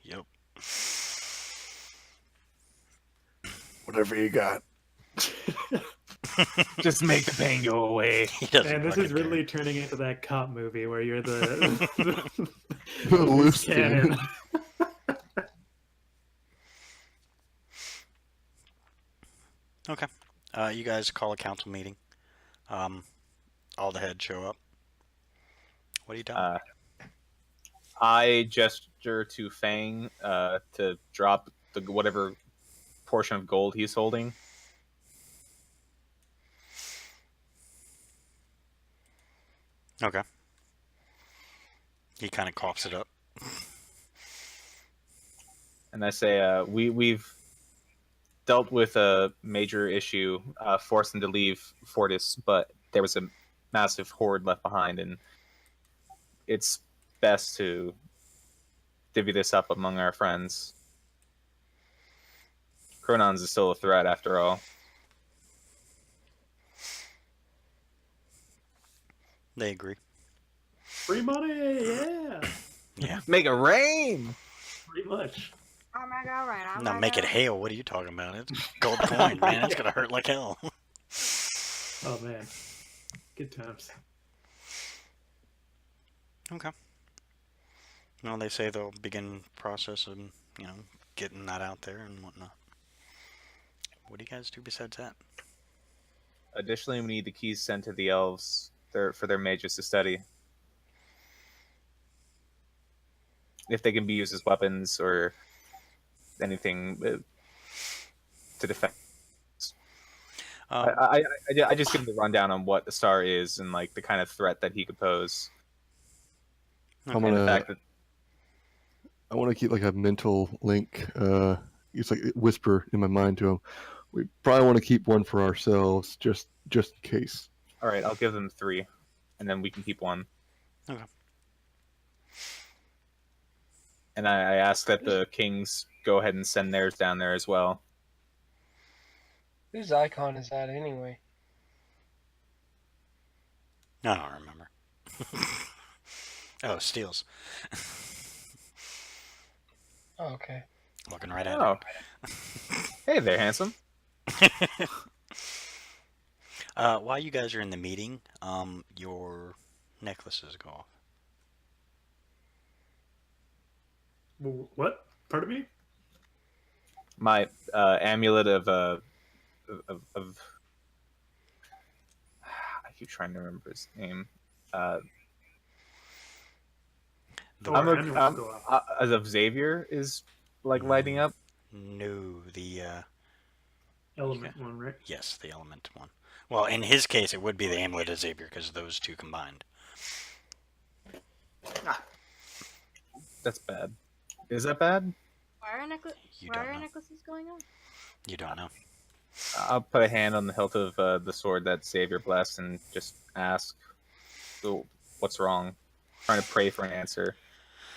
Yep. Whatever you got. Just make the pain go away. He doesn't. And this fucking is really care. turning into that cop movie where you're the Loose cannon. Okay. You guys call a council meeting. All the heads show up. What are you doing? I gesture to Fang to drop whatever portion of gold he's holding. Okay. He kind of coughs it up. And I say, we've dealt with a major issue, forced them to leave Fortis, but there was a massive horde left behind, and it's best to divvy this up among our friends. Chronon's is still a threat, after all. They agree. Free money, yeah. Yeah. Make it rain! Pretty much. Oh my god, right. Oh No, my make it God. hail. What are you talking about? It's gold coin, man. It's gonna hurt like hell. Oh man, good times. Okay. Well, they say they'll begin process of, getting that out there and whatnot. What do you guys do besides that? Additionally, we need the keys sent to the elves for their mages to study. If they can be used as weapons or anything to defend. Um, I just give him the rundown on what the star is and like the kind of threat that he could pose. I'm And the gonna. fact that I want to keep like a mental link. It's like whisper in my mind to him. We probably want to keep one for ourselves, just in case. all right, I'll give them 3, and then we can keep 1. Okay. And I ask that the kings go ahead and send theirs down there as well. Whose icon is that anyway? I don't remember. Oh, Steele's. Oh, okay. Looking right at Oh, hey there, handsome. it. While you guys are in the meeting, your necklaces go off. What? Pardon me? My amulet of I keep trying to remember his name. The I'm Or amulets go off. as of Xavier is like lighting up. No, the Element one, right? yes, the element one. Well, in his case, it would be the amulet of Xavier because those two combined. That's bad. Is that bad? Why are, You why don't are know. necklaces going on? You don't know. I'll put a hand on the hilt of the sword that Xavier blessed and just ask, "So, what's wrong?" Trying to pray for an answer.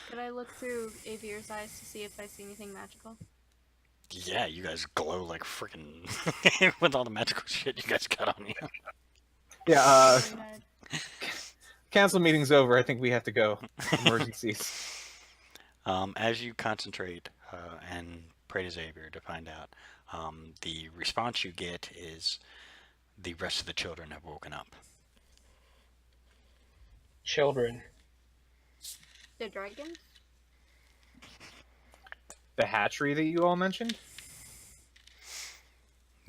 Could I look through Avier's eyes to see if I see anything magical? Yeah, you guys glow like freaking with all the magical shit you guys got on you. Yeah, Go ahead. council meeting's over. I think we have to go. Emergencies. As you concentrate and pray to Xavier to find out, the response you get is the rest of the children have woken up. Children. The dragons? The hatchery that you all mentioned?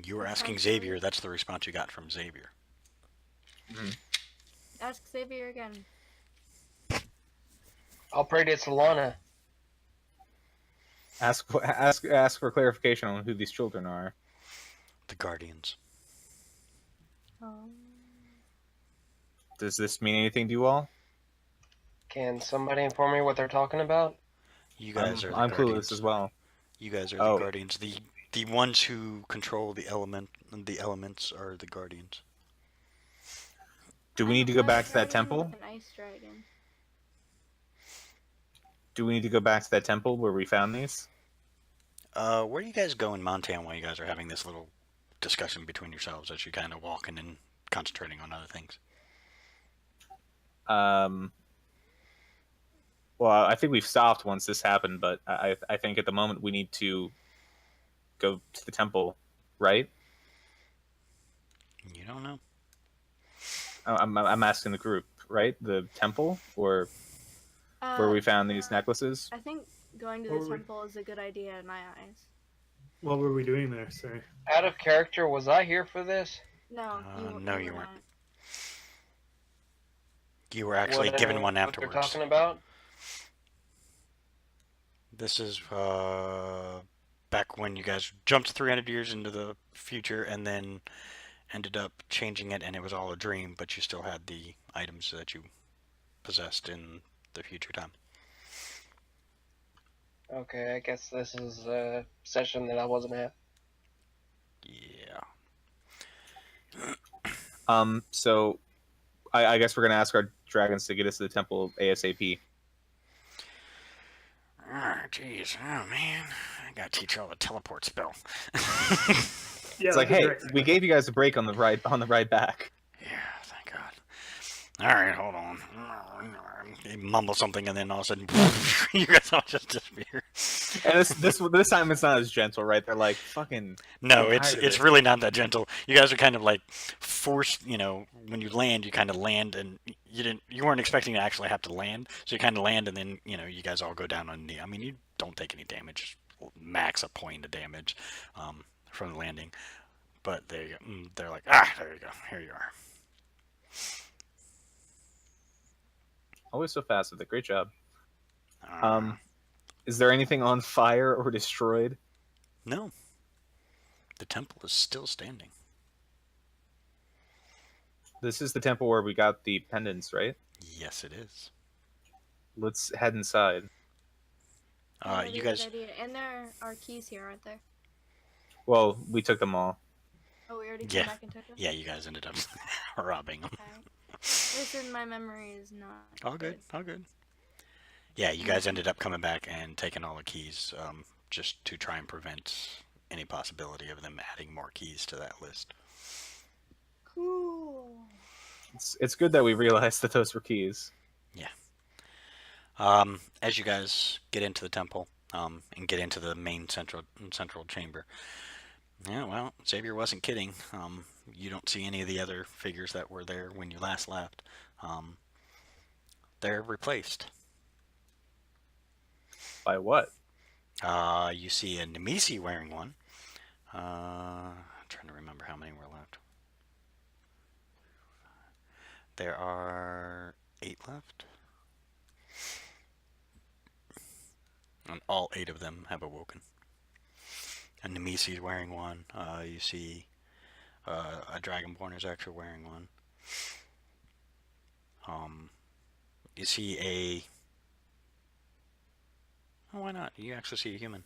You were asking Xavier, that's the response you got from Xavier. Ask Xavier again. I'll pray to Solana. Ask for clarification on who these children are. The Guardians. Does this mean anything to you all? Can somebody inform me what they're talking about? You guys are the I'm Guardians. clueless as well. You guys are Oh. the Guardians. The ones who control the elements are the Guardians. Do we need to go back to that temple? An ice dragon. Do we need to go back to that temple where we found these? Where do you guys go in Montana while you guys are having this little discussion between yourselves as you're kind of walking and concentrating on other things? Well, I think we've stopped once this happened, but I think at the moment we need to go to the temple, right? You don't know. I'm asking the group, right? The temple or where we found these necklaces? I think going to Or the we- temple is a good idea in my eyes. What were we doing there, sir? Out of character, was I here for this? No, No, you were weren't. not. You were actually given one What afterwards. they're talking about? This is back when you guys jumped 300 years into the future and then ended up changing it, and it was all a dream, but you still had the items that you possessed in the future time. Okay, I guess this is a session that I wasn't at. Yeah. So I guess we're gonna ask our dragons to get us to the temple ASAP. Oh, jeez. Oh, man. I gotta teach you all the teleport spell. Yeah, It's like, that'd hey, be great. we gave you guys a break on the ride back. Yeah, thank God. All right, hold on. He mumbles something, and then all of a sudden, you guys all just disappear. And this time it's not as gentle, right? They're like fucking. No, I'm it's tired of it's this. really not that gentle. You guys are kind of like forced. When you land, you kind of land, and you weren't expecting to actually have to land, so you kind of land, and then you guys all go down on knee. I mean, you don't take any damage, max a point of damage from the landing, but they're like, there you go, here you are. Always so fast with it. Great job. Uh, Is there anything on fire or destroyed? no, the temple is still standing. This is the temple where we got the pendants, right? Yes, it is. Let's head inside. That'd be You a good guys, idea. And there are keys here, aren't there? Well, we took them all. Oh, we already Yeah. came back and took them? yeah, you guys ended up robbing them. Okay. Listen, my memory is not All good, all good. Yeah, you guys ended up coming back and taking all the keys, just to try and prevent any possibility of them adding more keys to that list. Cool. It's good that we realized that those were keys. As you guys get into the temple, and get into the main central chamber, yeah, well, Xavier wasn't kidding. You don't see any of the other figures that were there when you last left. They're replaced. By what? You see a Nemesi wearing one. I'm trying to remember how many were left. There are 8 left. And all 8 of them have awoken. A Nemesi is wearing one. You see a Dragonborn is actually wearing one. You see a... Oh, why not? You actually see a human.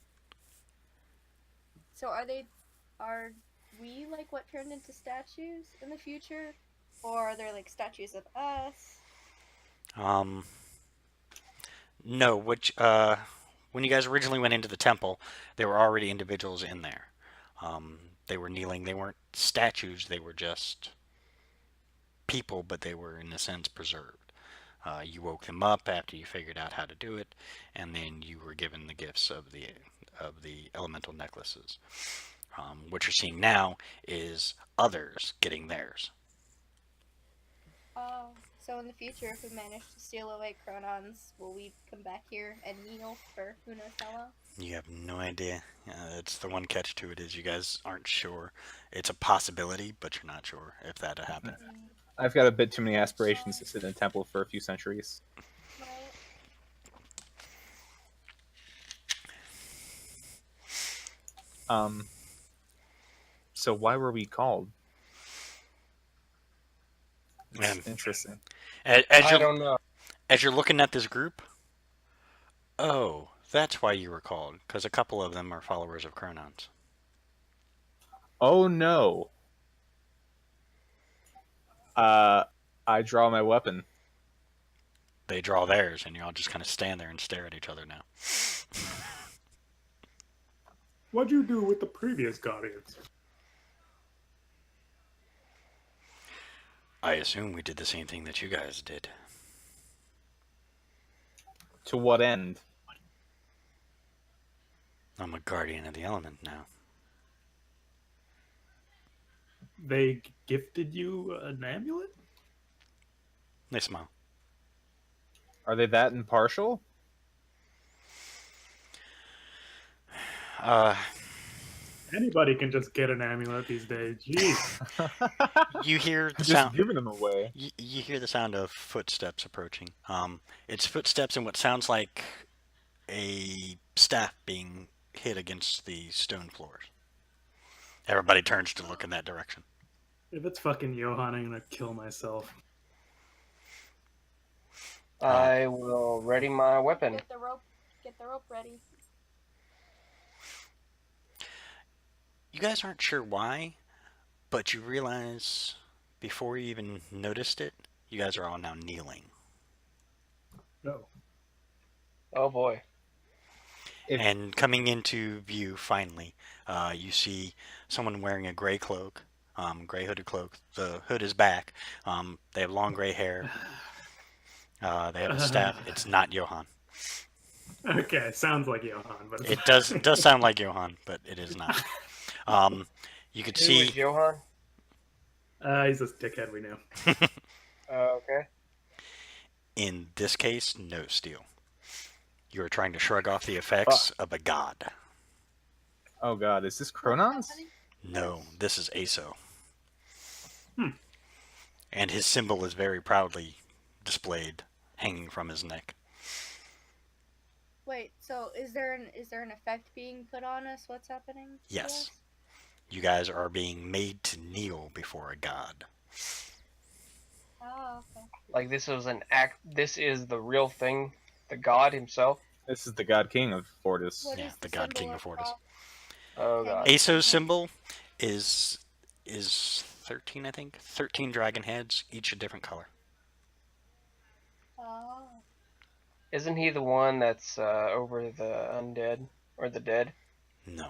So are we like what turned into statues in the future? Or are there like statues of us? No, when you guys originally went into the temple, there were already individuals in there. They were kneeling. They weren't statues. They were just people, but they were, in a sense, preserved. You woke them up after you figured out how to do it, and then you were given the gifts of the elemental necklaces. What you're seeing now is others getting theirs. Oh, so in the future, if we manage to steal away Chronons, will we come back here and kneel for who knows how long? You have no idea. It's the one catch to it is you guys aren't sure. It's a possibility, but you're not sure if that'll happen. I've got a bit too many aspirations to sit in a temple for a few centuries. Right. So why were we called? Man. Interesting. I don't know. As you're looking at this group, oh, that's why you were called, because a couple of them are followers of Chronons. Oh no. I draw my weapon. They draw theirs, and you all just kind of stand there and stare at each other now. What'd you do with the previous Guardians? I assume we did the same thing that you guys did. To what end? I'm a guardian of the element now. They gifted you an amulet? They smile. Are they that impartial? Anybody can just get an amulet these days. Jeez. You hear the Just sound. giving them away. You hear the sound of footsteps approaching. It's footsteps in what sounds like a staff being hit against the stone floors. Everybody turns to look in that direction. If it's fucking Johan, I'm gonna kill myself. I will ready my weapon. Get the rope ready. You guys aren't sure why, but you realize before you even noticed it, you guys are all now kneeling. No. Oh boy. And coming into view, finally, you see someone wearing a gray cloak, Gray hooded cloak. The hood is back. They have long gray hair. They have a staff. It's not Johann. Okay, sounds like Johann, but It does sound like Johann, but it is not. You could Who see. is Johann? he's this dickhead we knew. Okay. In this case, no steel. You are trying to shrug off the effects of a god. Oh god, is this Chronon's? No, this is Aso. Hmm. And his symbol is very proudly displayed, hanging from his neck. Wait, so is there an effect being put on us? What's happening? to Yes. us? You guys are being made to kneel before a god. Oh, okay. Like this was an act. This is the real thing. The god himself. This is the God King of Fortis. What Yeah, is the God symbol King of Fortis. Oh god. Aso's symbol is 13, I think. 13 dragon heads, each a different color. Oh. Isn't he the one that's over the undead or the dead? No.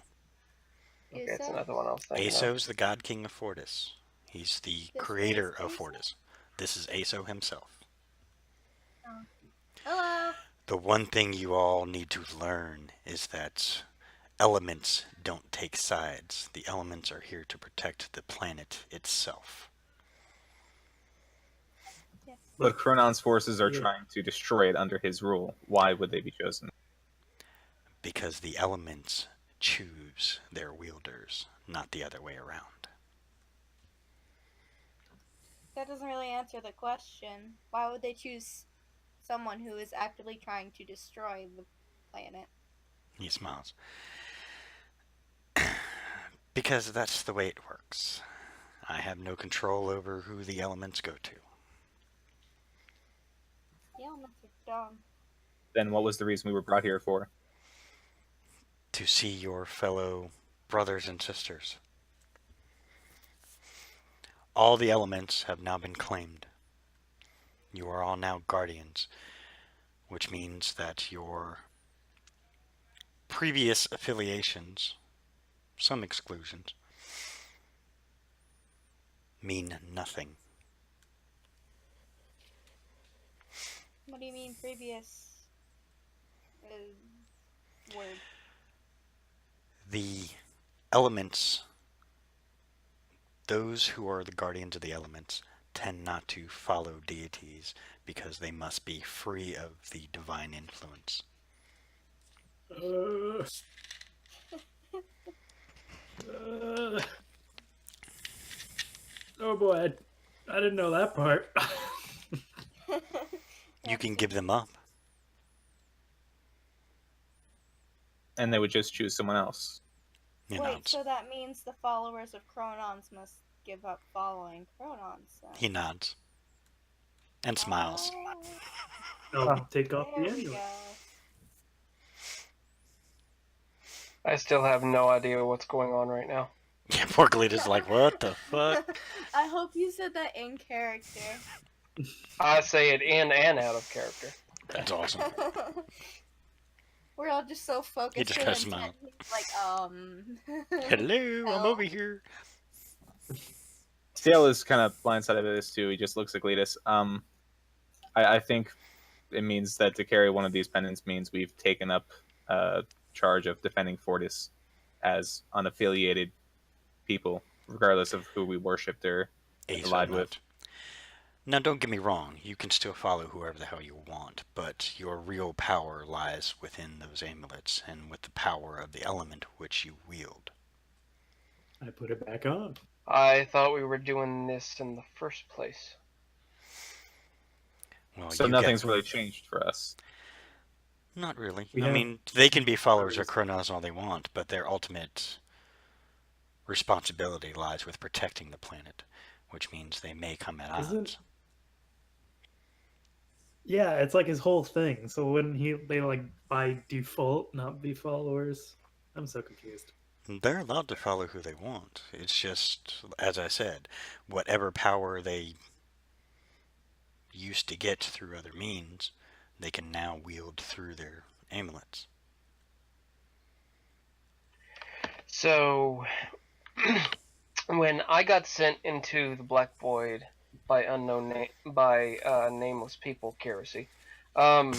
Okay, it's Aso? not the one I was thinking of. Aso's the God King of Fortis. He's the This creator is of Aso? Fortis. This is Aso himself. Hello. The one thing you all need to learn is that elements don't take sides. The elements are here to protect the planet itself. But Chronon's forces are Yeah. trying to destroy it under his rule. Why would they be chosen? Because the elements choose their wielders, not the other way around. That doesn't really answer the question. Why would they choose someone who is actively trying to destroy the planet? He smiles. Because that's the way it works. I have no control over who the elements go to. The elements are dumb. Then what was the reason we were brought here for? To see your fellow brothers and sisters. All the elements have now been claimed. You are all now guardians, which means that your previous affiliations, some exclusions, mean nothing. What do you mean previous word? The elements, those who are the guardians of the elements, tend not to follow deities because they must be free of the divine influence. Oh boy, I didn't know that part. You can give them up. And they would just choose someone else. He Wait, nods. so that means the followers of Chronons must give up following Chronons then. He nods. And smiles. I'll take off the There we amulet. go. I still have no idea what's going on right now. Yeah, poor Gleeta's like, what the fuck? I hope you said that in character. I say it in and out of character. That's awesome. We're all just so focused. He just and kinda smiled. intent. He's like, Hello, I'm over here. Stale is kind of blindsided by this too. He just looks at Gletus. I think it means that to carry one of these pendants means we've taken up charge of defending Fortis as unaffiliated people, regardless of who we worshipped or Ace allied or with. not. Now, don't get me wrong. You can still follow whoever the hell you want, but your real power lies within those amulets and with the power of the element which you wield. I put it back on. I thought we were doing this in the first place. Well, So you nothing's get... really changed for us. Not really. We I have- mean, they can be followers of Kronos all they want, but their ultimate responsibility lies with protecting the planet, which means they may come at odds. Isn't- Yeah, it's like his whole thing. So wouldn't they like by default not be followers? I'm so confused. They're allowed to follow who they want. It's just, as I said, whatever power they used to get through other means, they can now wield through their amulets. So, When I got sent into the Black Void by nameless people, Kerosy, and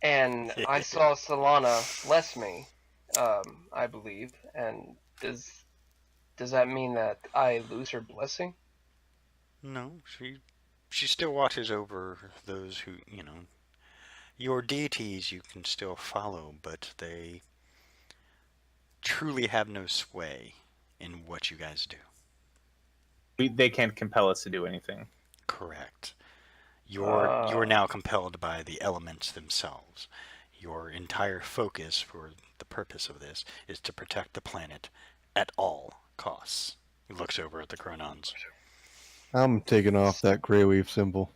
I saw Solana bless me, I believe, and does that mean that I lose her blessing? No, she still watches over those who, your deities you can still follow, but they truly have no sway in what you guys do. They can't compel us to do anything. Correct. You're now compelled by the elements themselves. Your entire focus for the purpose of this is to protect the planet at all costs. He looks over at the Chronons. I'm taking off that Greyweave symbol.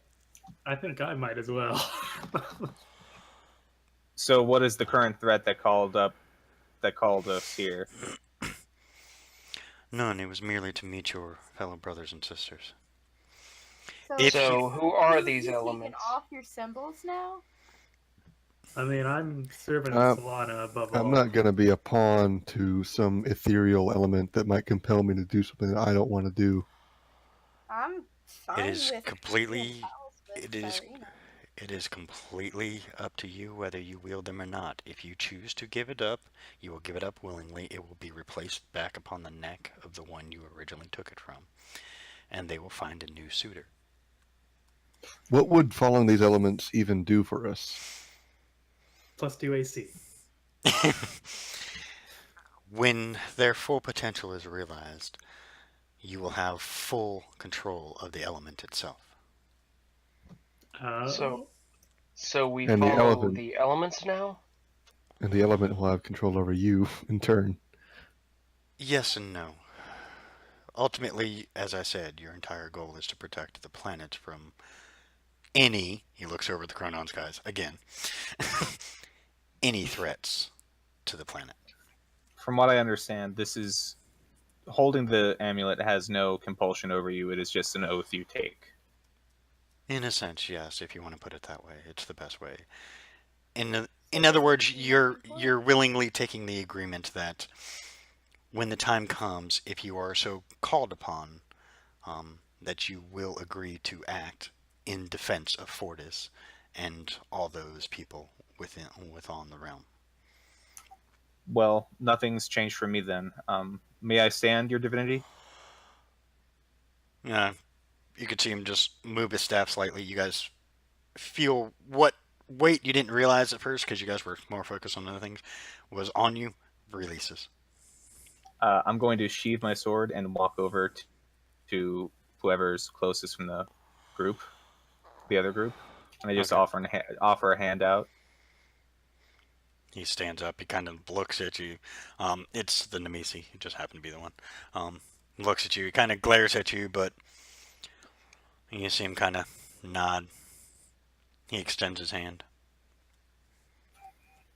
I think I might as well. So, what is the current threat that called us here? None. It was merely to meet your fellow brothers and sisters. So who are these taken elements? off your symbols now? I mean, I'm serving Solana above all. I'm not going to be a pawn to some ethereal element that might compel me to do something that I don't want to do. I'm fine It is with completely. being pals with Cyrena. It is completely up to you whether you wield them or not. If you choose to give it up, you will give it up willingly. It will be replaced back upon the neck of the one you originally took it from, and they will find a new suitor. What would following these elements even do for us? +2 AC. When their full potential is realized, you will have full control of the element itself. So we And the follow elephant. the elements now? And the element will have control over you in turn. Yes and no. Ultimately, as I said, your entire goal is to protect the planet from any, he looks over at the Chronons guys again, any threats to the planet. From what I understand, this is holding the amulet has no compulsion over you. It is just an oath you take. In a sense, yes, if you want to put it that way. It's the best way. In other words, you're willingly taking the agreement that when the time comes, if you are so called upon, that you will agree to act in defense of Fortis and all those people within the realm. Well, nothing's changed for me then. May I stand, your divinity? Yeah, you could see him just move his staff slightly. You guys feel what weight you didn't realize at first because you guys were more focused on other things was on you. Releases. I'm going to sheathe my sword and walk over to whoever's closest from the group, the other group, and I just offer a hand out. He stands up. He kind of looks at you. It's the Nemesi. He just happened to be the one. Looks at you. He kind of glares at you, but you see him kind of nod. He extends his hand.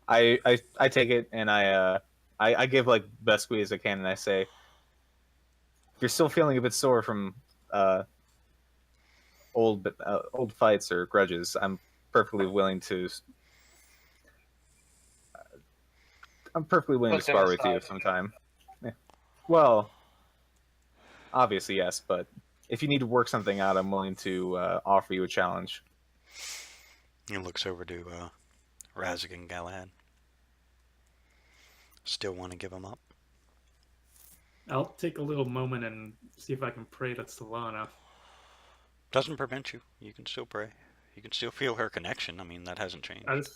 I take it and I give like best squeeze as I can, and I say, if you're still feeling a bit sore from old fights or grudges, I'm perfectly willing to spar with you sometime. Yeah. Well, obviously yes, but if you need to work something out, I'm willing to offer you a challenge. He looks over to Razak and Galahad. Still want to give him up? I'll take a little moment and see if I can pray to Solana. Doesn't prevent you. You can still pray. You can still feel her connection. I mean, that hasn't changed. I just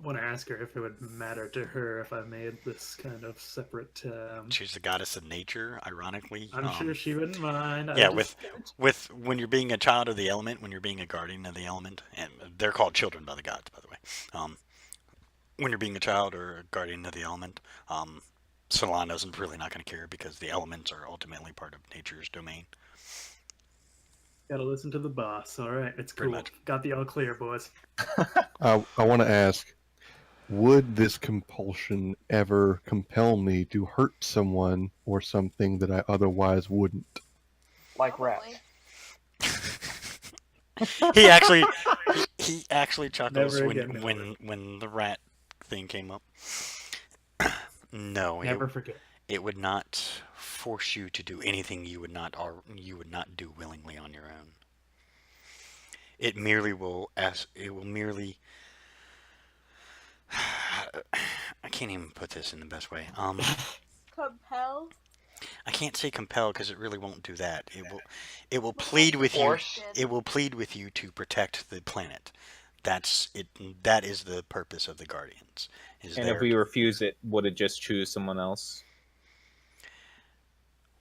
want to ask her if it would matter to her if I made this kind of separate. She's the goddess of nature, ironically. I'm sure she wouldn't mind. Yeah, with when you're being a child of the element, when you're being a guardian of the element, and they're called children by the gods, by the way. When you're being a child or a guardian of the element, Solana's really not going to care because the elements are ultimately part of nature's domain. Gotta listen to the boss. All right, it's cool. Got the all clear, boys. I want to ask, would this compulsion ever compel me to hurt someone or something that I otherwise wouldn't? Like rats. he actually chuckles when the rat thing came up. No, Never forget. It would not force you to do anything you would not do willingly on your own. It merely will ask. It will merely. I can't even put this in the best way. Compel? I can't say compel because it really won't do that. It will plead with you. Force. It will plead with you to protect the planet. That's it. That is the purpose of the Guardians. And if we refuse it, would it just choose someone else?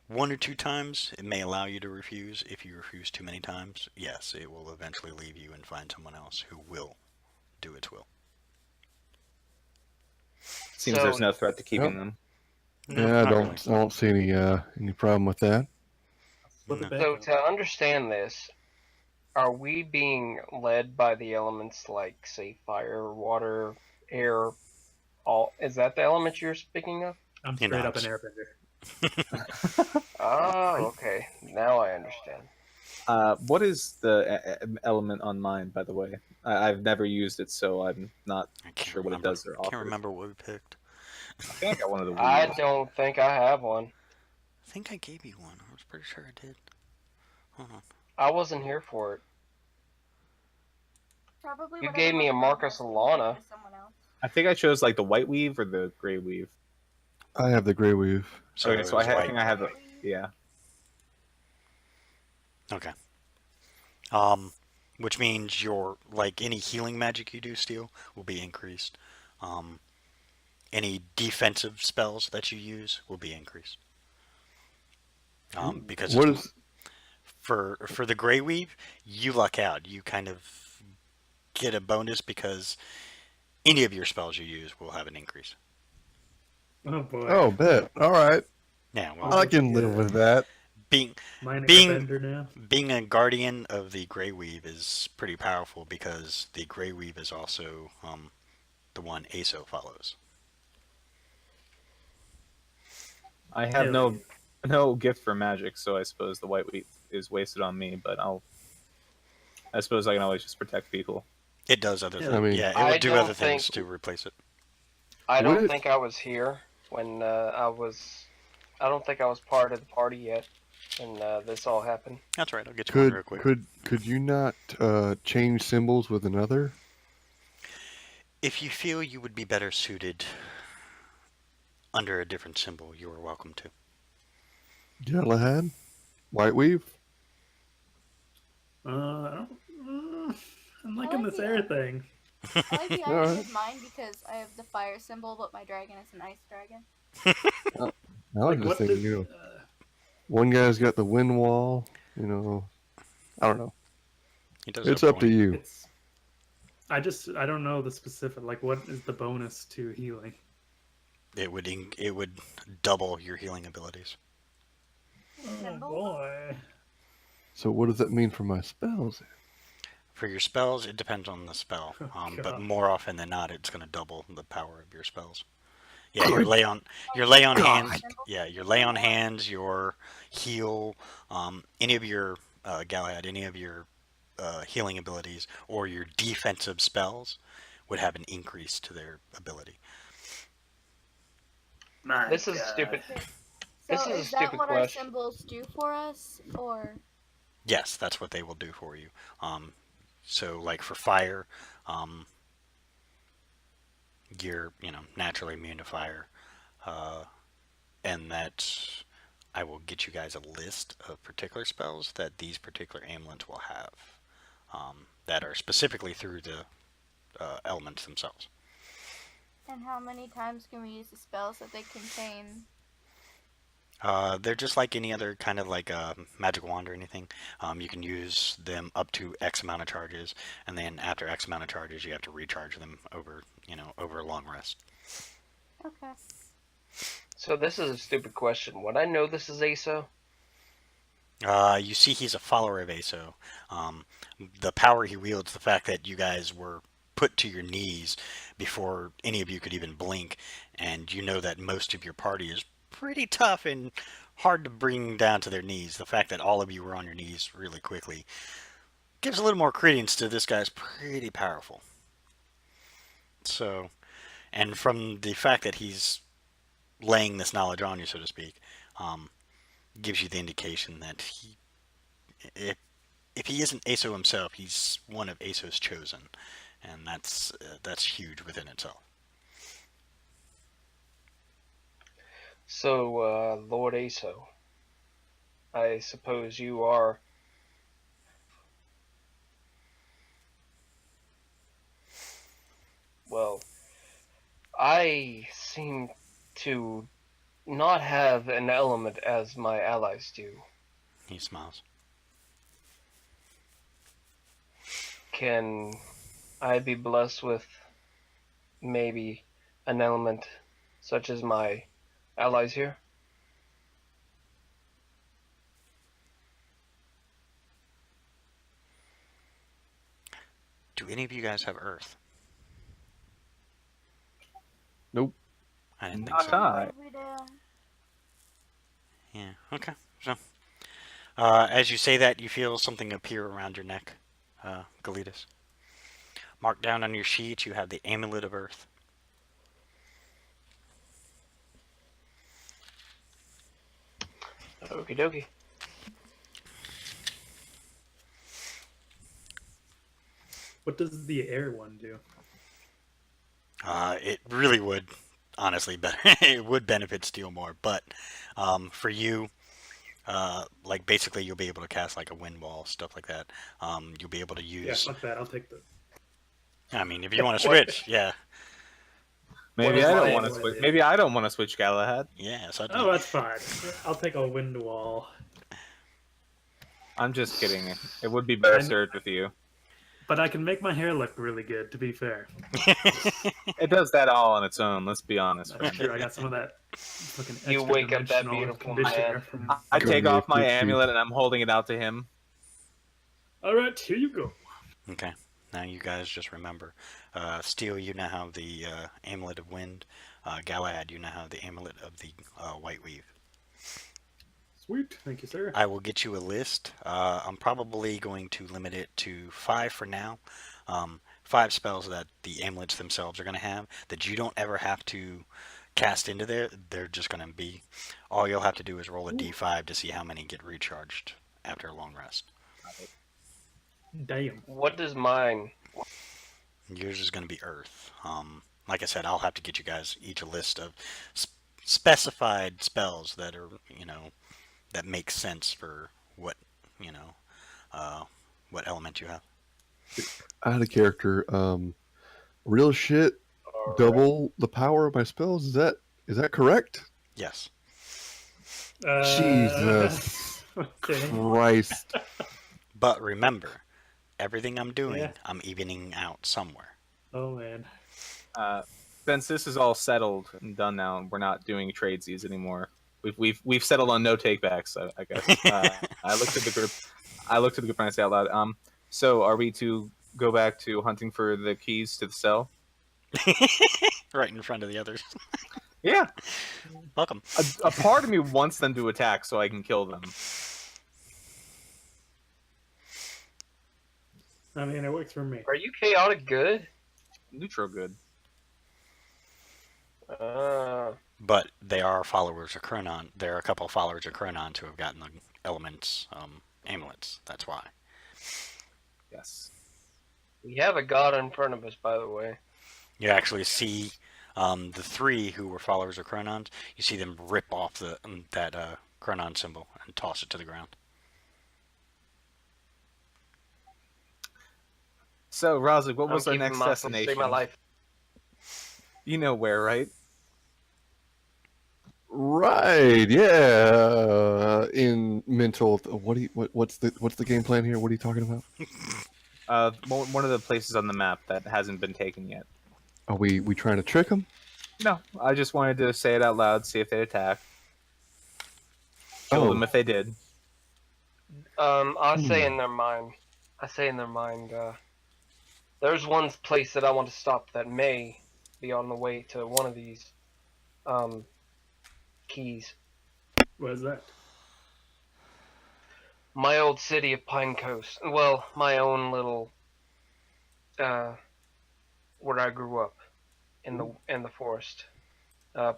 One or two times, it may allow you to refuse. If you refuse too many times, yes, it will eventually leave you and find someone else who will do its will. Seems So- there's no threat to keeping Yep. them. No, Yeah, I not don't see any problem with that. Flip No. it back. So to understand this, are we being led by the elements like, say, fire, water, air? All is that the element you're speaking of? I'm You know, straight up an it's- airbender. Oh, okay. Now I understand. What is the element on mine, by the way? I've never used it, so I'm not I can't sure what it remember. does or I can't offers. remember what we picked. I think I got one of the I weird. don't think I have one. I think I gave you one. I was pretty sure I did. Hold on. I wasn't here for it. Probably You whatever gave me a one Marcus has been Alana. given to someone else. I think I chose like the white weave or the gray weave. I have the gray weave. Okay, it so was I white. think I have the yeah. Okay. Which means your any healing magic you do, Steel, will be increased. Any defensive spells that you use will be increased. Because What it's, is? for the Grey Weave, you luck out. You kind of get a bonus because any of your spells you use will have an increase. Oh boy. Oh, bet. All right, Yeah, well, I can live with that. being Mine being- airbender now. being a guardian of the Grey Weave is pretty powerful because the Grey Weave is also the one ASO follows. I have Hell no gift for magic, so I suppose the white weave is wasted on me. But I suppose I can always just protect people. It does other Yeah. things. I mean- Yeah, it I will do don't other things think- to replace it. I don't What? think I was here when I was. I don't think I was part of the party yet when this all happened. That's right. I'll get you one real Could quick. could you not change symbols with another? If you feel you would be better suited under a different symbol, you are welcome to. Galahad, white weave. I don't. I'm liking like this the- air thing. I like the Alright. idea of mine because I have the fire symbol, but my dragon is an ice dragon. I was just what thinking, does- one guy's got the wind wall. I don't know. He does It's have a up to point. you. It's. I don't know the specific. Like, what is the bonus to healing? It would double your healing abilities. Oh Symbol? boy. So what does that mean for my spells? For your spells, it depends on the spell. Oh, But God. more often than not, it's going to double the power of your spells. Yeah, Good your lay on God. hands. Yeah, your lay on hands, your heal, any of your Galahad, any of your healing abilities, or your defensive spells would have an increase to their ability. My This is God. stupid. So This is a is that stupid what our question. symbols do for us, or Yes, that's what they will do for you. So like for fire, you're naturally immune to fire, and that I will get you guys a list of particular spells that these particular amulets will have, that are specifically through the elements themselves. and how many times can we use the spells that they contain? They're just like any other kind of like magic wand or anything. You can use them up to X amount of charges, and then after X amount of charges, you have to recharge them over a long rest. Okay. So this is a stupid question. Would I know this is ASO? You see, he's a follower of ASO. The power he wields, the fact that you guys were put to your knees before any of you could even blink, and you know that most of your party is pretty tough and hard to bring down to their knees. The fact that all of you were on your knees really quickly gives a little more credence to this guy's pretty powerful. So, and from the fact that he's laying this knowledge on you, so to speak, gives you the indication that if he isn't ASO himself, he's one of ASO's chosen, and that's huge within itself. So, Lord Aso, I suppose you are. Well, I seem to not have an element as my allies do. He smiles. Can I be blessed with maybe an element such as my allies here? Do any of you guys have Earth? Nope. I didn't think Not so. I. We do. Yeah. Okay. So, as you say that, you feel something appear around your neck, Galitas. Marked down on your sheet, you have the Amulet of Earth. Okie dokie. What does the air one do? It really would, honestly, it would benefit Steel more. But for you, like basically, you'll be able to cast like a wind wall, stuff like that. You'll be able to Yeah, use. fuck that. I'll take the. I mean, if you want to switch, yeah, Maybe is I my don't want to idea? switch. Maybe I don't want to switch Galahad. yeah. So Oh, that's fine. I'll take a wind wall. I'm just kidding. It would be better I'm- served with you. But I can make my hair look really good, to be fair. It does that all on its own. Let's be honest. That's true. I got some of that fucking You extra wake up that dimensional beautiful conditioner man. from- I Go take ahead, off my Pixie. amulet and I'm holding it out to him. All right, here you go. Okay. Now you guys just remember. Steel, you now have the Amulet of Wind. Galahad, you now have the Amulet of the White Weave. Sweet. Thank you, sir. I will get you a list. I'm probably going to limit it to 5 for now. 5 spells that the amulets themselves are going to have that you don't ever have to cast into there. They're just going to be. All you'll have to do is roll a d5 to see how many get recharged after a long rest. Damn. What does mine? Yours is going to be Earth. Like I said, I'll have to get you guys each a list of specified spells that are, that make sense for what, what element you have. I had a character. Real shit. Double the power of my spells. Is that correct? Yes. Jesus Okay. Christ. But remember, everything I'm doing, Yeah. I'm evening out somewhere. Oh man. Since this is all settled and done now, and we're not doing tradesies anymore, we've settled on no takebacks. I guess. I looked at the group. And I say out loud. So are we to go back to hunting for the keys to the cell? Right in front of the others. Yeah. Welcome. A part of me wants them to attack so I can kill them. I mean, it works for me. Are you chaotic good? Neutral good. But they are followers of Chronon. There are a couple of followers of Chronon who have gotten the elements amulets. That's why. Yes. We have a god in front of us, by the way. You actually see the 3 who were followers of Chronons. You see them rip off that Chronon symbol and toss it to the ground. So, Rozzy, what was I'm our keeping next my- Save destination? my life. You know where, right? Right. Yeah. In mental. What's the game plan here? What are you talking about? One of the places on the map that hasn't been taken yet. Are we trying to trick them? No, I just wanted to say it out loud, see if they attack. Kill Oh. them if they did. I say in their mind. There's one place that I want to stop that may be on the way to one of these keys. What is that? My old city of Pine Coast. Well, my own little where I grew up in the forest.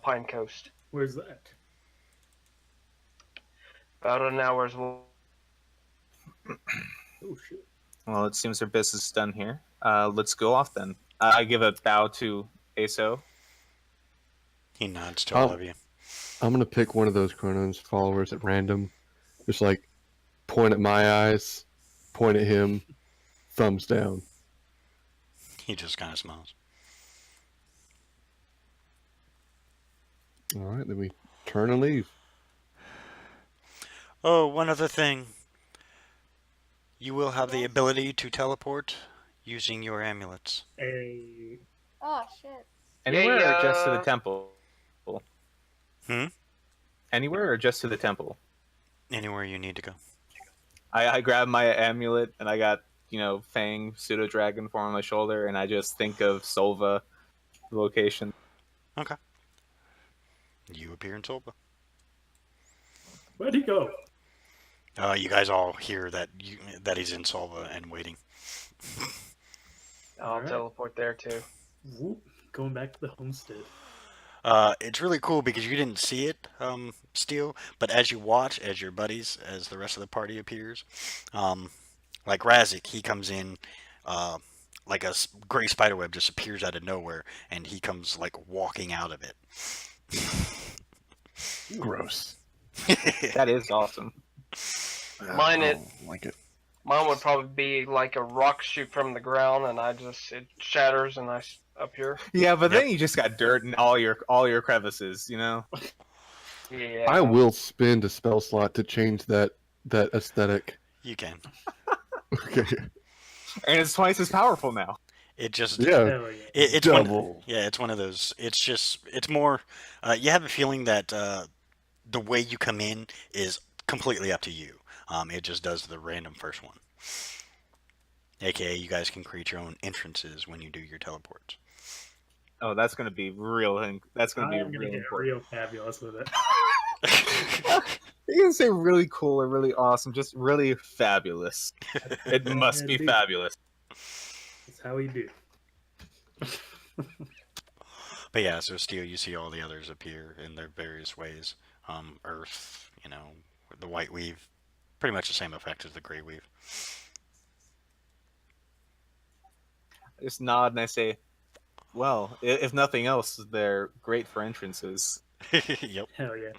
Pine Coast. Where's that? About an hour's walk. Oh shit. Well, it seems our business is done here. Let's go off then. I give a bow to ASO. He nods to all Oh. of you. I'm gonna pick one of those Chronos followers at random. Just like point at my eyes, point at him, thumbs down. He just kind of smiles. All right, then we turn and leave. Oh, one other thing. You will have the ability to teleport using your amulets. Hey. Oh shit. Anywhere or just to the Yeah. temple? Hmm? Anywhere or just to the temple? Anywhere you need to go. I grab my amulet and I got, Fang pseudo dragon form on my shoulder, and I just think of Solva location. Okay. You appear in Solba. Where'd he go? You guys all hear that he's in Solva and waiting. I'll Alright. teleport there too. Whoop. Going back to the homestead. It's really cool because you didn't see it, Steel, but as you watch, as your buddies, as the rest of the party appears, like Razik, he comes in, like a gray spiderweb just appears out of nowhere, and he comes like walking out of it. Gross. That is awesome. Mine I it- don't like it. Mine would probably be like a rock shoot from the ground, and it shatters, and I appear. Yeah, but Yep. then you just got dirt in all your crevices, Yeah. I will spend a spell slot to change that aesthetic. You can. Okay. And it's twice as powerful now. It just Yeah. Hell yeah. it's Double. it's one of those. It's more. You have a feeling that the way you come in is completely up to you. It just does the random first one. AKA, you guys can create your own entrances when you do your teleports. Oh, that's gonna be real. That's gonna be I'm gonna real get important. real fabulous with it. You can say really cool or really awesome, just really fabulous. It must be Indeed. fabulous. That's how we do. But yeah, so Steel, you see all the others appear in their various ways. Earth, the white weave, pretty much the same effect as the gray weave. I just nod and I say, well, if nothing else, they're great for entrances. Yep. Hell yeah.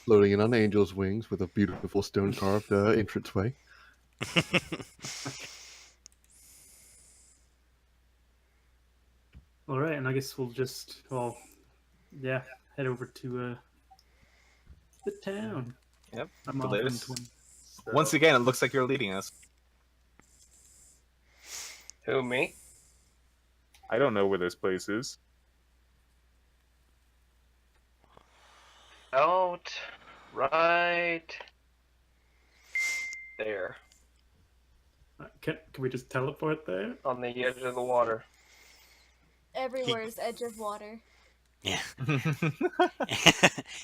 Floating in on angel's wings with a beautiful stone carved entranceway. All right, and I guess we'll just, head over to the town. Yep. I'm the off in latest. 20. So- Once again, it looks like you're leading us. Who, me? I don't know where this place is. Out. Right. There. Can we just teleport there? On the edge of the water. Everywhere's edge of water. Yeah.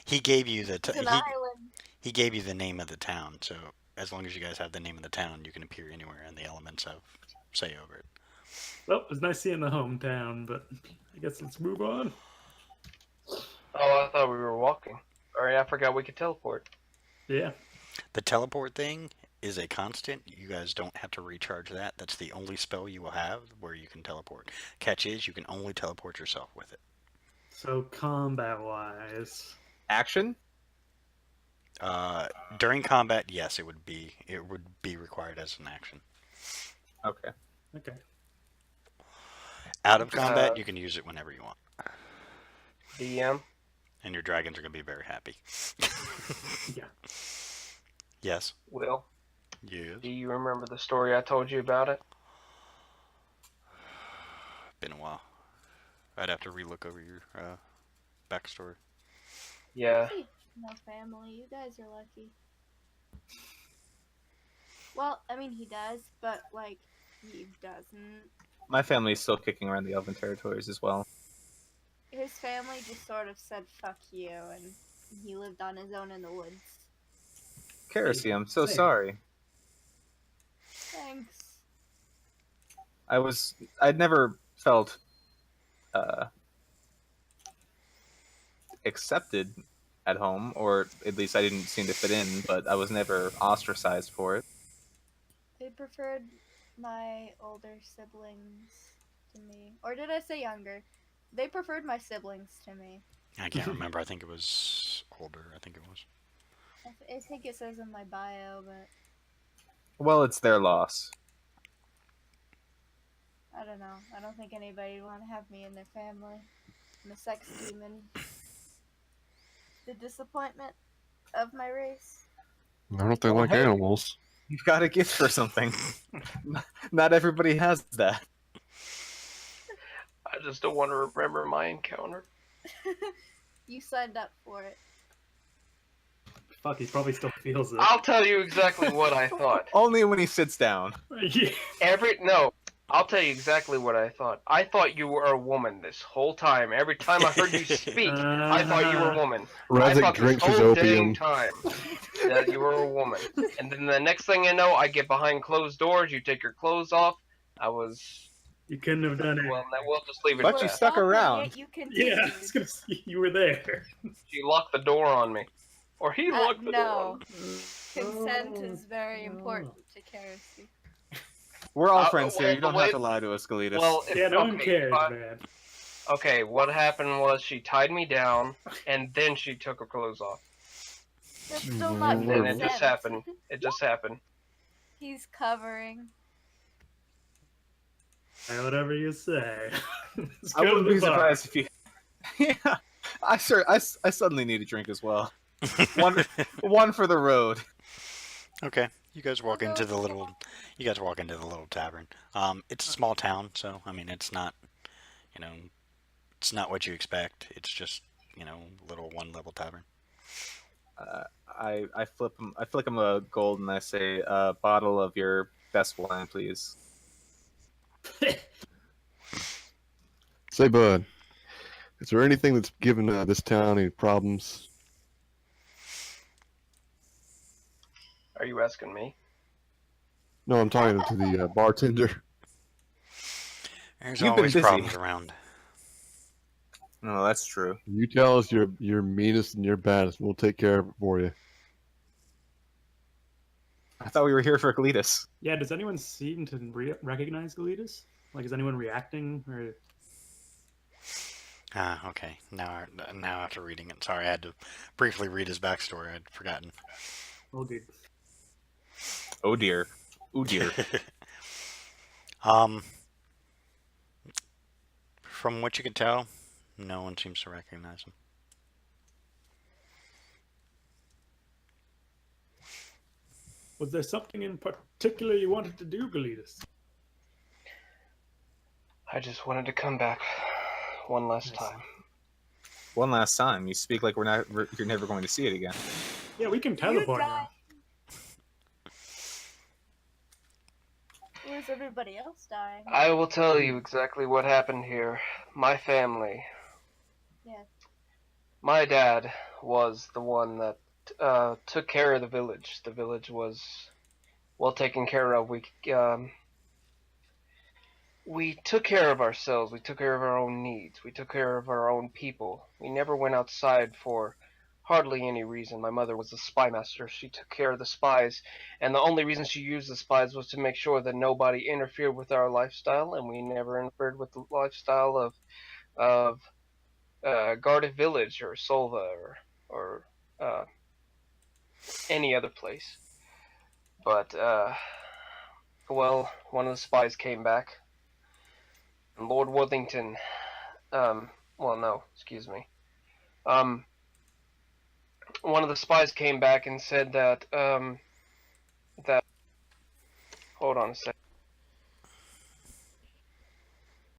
He gave you It's an island. he gave you the name of the town, so as long as you guys have the name of the town, you can appear anywhere, and the elements have say over it. Well, it was nice seeing the hometown, but I guess let's move on. Oh, I thought we were walking. Alright, I forgot we could teleport. Yeah. The teleport thing is a constant. You guys don't have to recharge that. That's the only spell you will have where you can teleport. Catch is you can only teleport yourself with it. So combat-wise, Action? During combat, yes, it would be required as an action. Okay. okay. Out of combat, you can use it whenever you want, DM. and your dragons are going to be very happy. Yeah. Yes. Will, Yes. do you remember the story I told you about it? Been a while. I'd have to relook over your backstory. Yeah. No family. You guys are lucky. Well, I mean, he does, but like, he doesn't. My family's still kicking around the Elven territories as well. His family just sort of said "fuck you," and he lived on his own in the woods. Kerosene, I'm so Same. sorry. Thanks. I'd never felt accepted at home, or at least I didn't seem to fit in, but I was never ostracized for it. They preferred my older siblings to me. Or did I say younger? They preferred my siblings to me. I can't remember. I think it was older. I think it was. I think it says in my bio, but Well, it's their loss. I don't know. I don't think anybody would want to have me in their family. I'm a sex demon. The disappointment of my race. I don't know if they Well, like hey. animals. You've got a gift for something. Not everybody has that. I just don't want to remember my encounter. You signed up for it. Fuck, he probably still feels it. I'll tell you exactly what I thought. Only when he sits down. Yeah. No, I'll tell you exactly what I thought. I thought you were a woman this whole time. Every time I heard you speak, I thought you were a woman. I Rezik thought drinks this his whole opium. dang time that you were a woman. And then the next thing I know, I get behind closed doors, you take your clothes off. You couldn't have done it. Well, we'll just leave it But at you that. stuck around. Yet you continued. Yeah, I was gonna say, you were there. She locked the door on me. Or he locked the door No. on me. Consent is very important to Kerosene. We're all friends here. well, You don't the have way- to lie to us, Galitas. Well, Yeah, no one okay, cares, fine. man. Okay, what happened was she tied me down, and then she took her clothes off. That's still not And then it consent. just happened. It just happened. He's covering. Say whatever you say. Let's I go to wouldn't the be bar. surprised if you. Yeah, I suddenly need a drink as well. One for the road. Okay, you guys walk into the little. You guys walk into the little tavern. It's a small town, so I mean, it's not, you know, it's not what you expect. It's just, you know, little one-level tavern. I flick him a gold and I say, bottle of your best wine, please. Say, bud, is there anything that's given this town any problems? Are you asking me? No, I'm talking to the bartender. There's You've been always busy. problems around. No, that's true. You tell us your meanest and your baddest, and we'll take care of it for you. I thought we were here for Galitas. Yeah, does anyone seem to recognize Galitas? Like, is anyone reacting? Or Ah, okay. Now after reading it, sorry, I had to briefly read his backstory. I'd forgotten. oh, dude. Oh dear. Oh dear. From what you could tell, no one seems to recognize him. Was there something in particular you wanted to do, Galitas? I just wanted to come back one last time. One last time. You speak like you're never going to see it again. Yeah, we can teleport now. Where's everybody else dying? I will tell you exactly what happened here. My family. Yeah. My dad was the one that took care of the village. The village was well taken care of. We took care of ourselves. We took care of our own needs. We took care of our own people. We never went outside for hardly any reason. My mother was a spy master. She took care of the spies, and the only reason she used the spies was to make sure that nobody interfered with our lifestyle, and we never interfered with the lifestyle of Guarded Village or Solva or any other place. But well, one of the spies came back. Lord Worthington, one of the spies came back and said that, hold on a sec.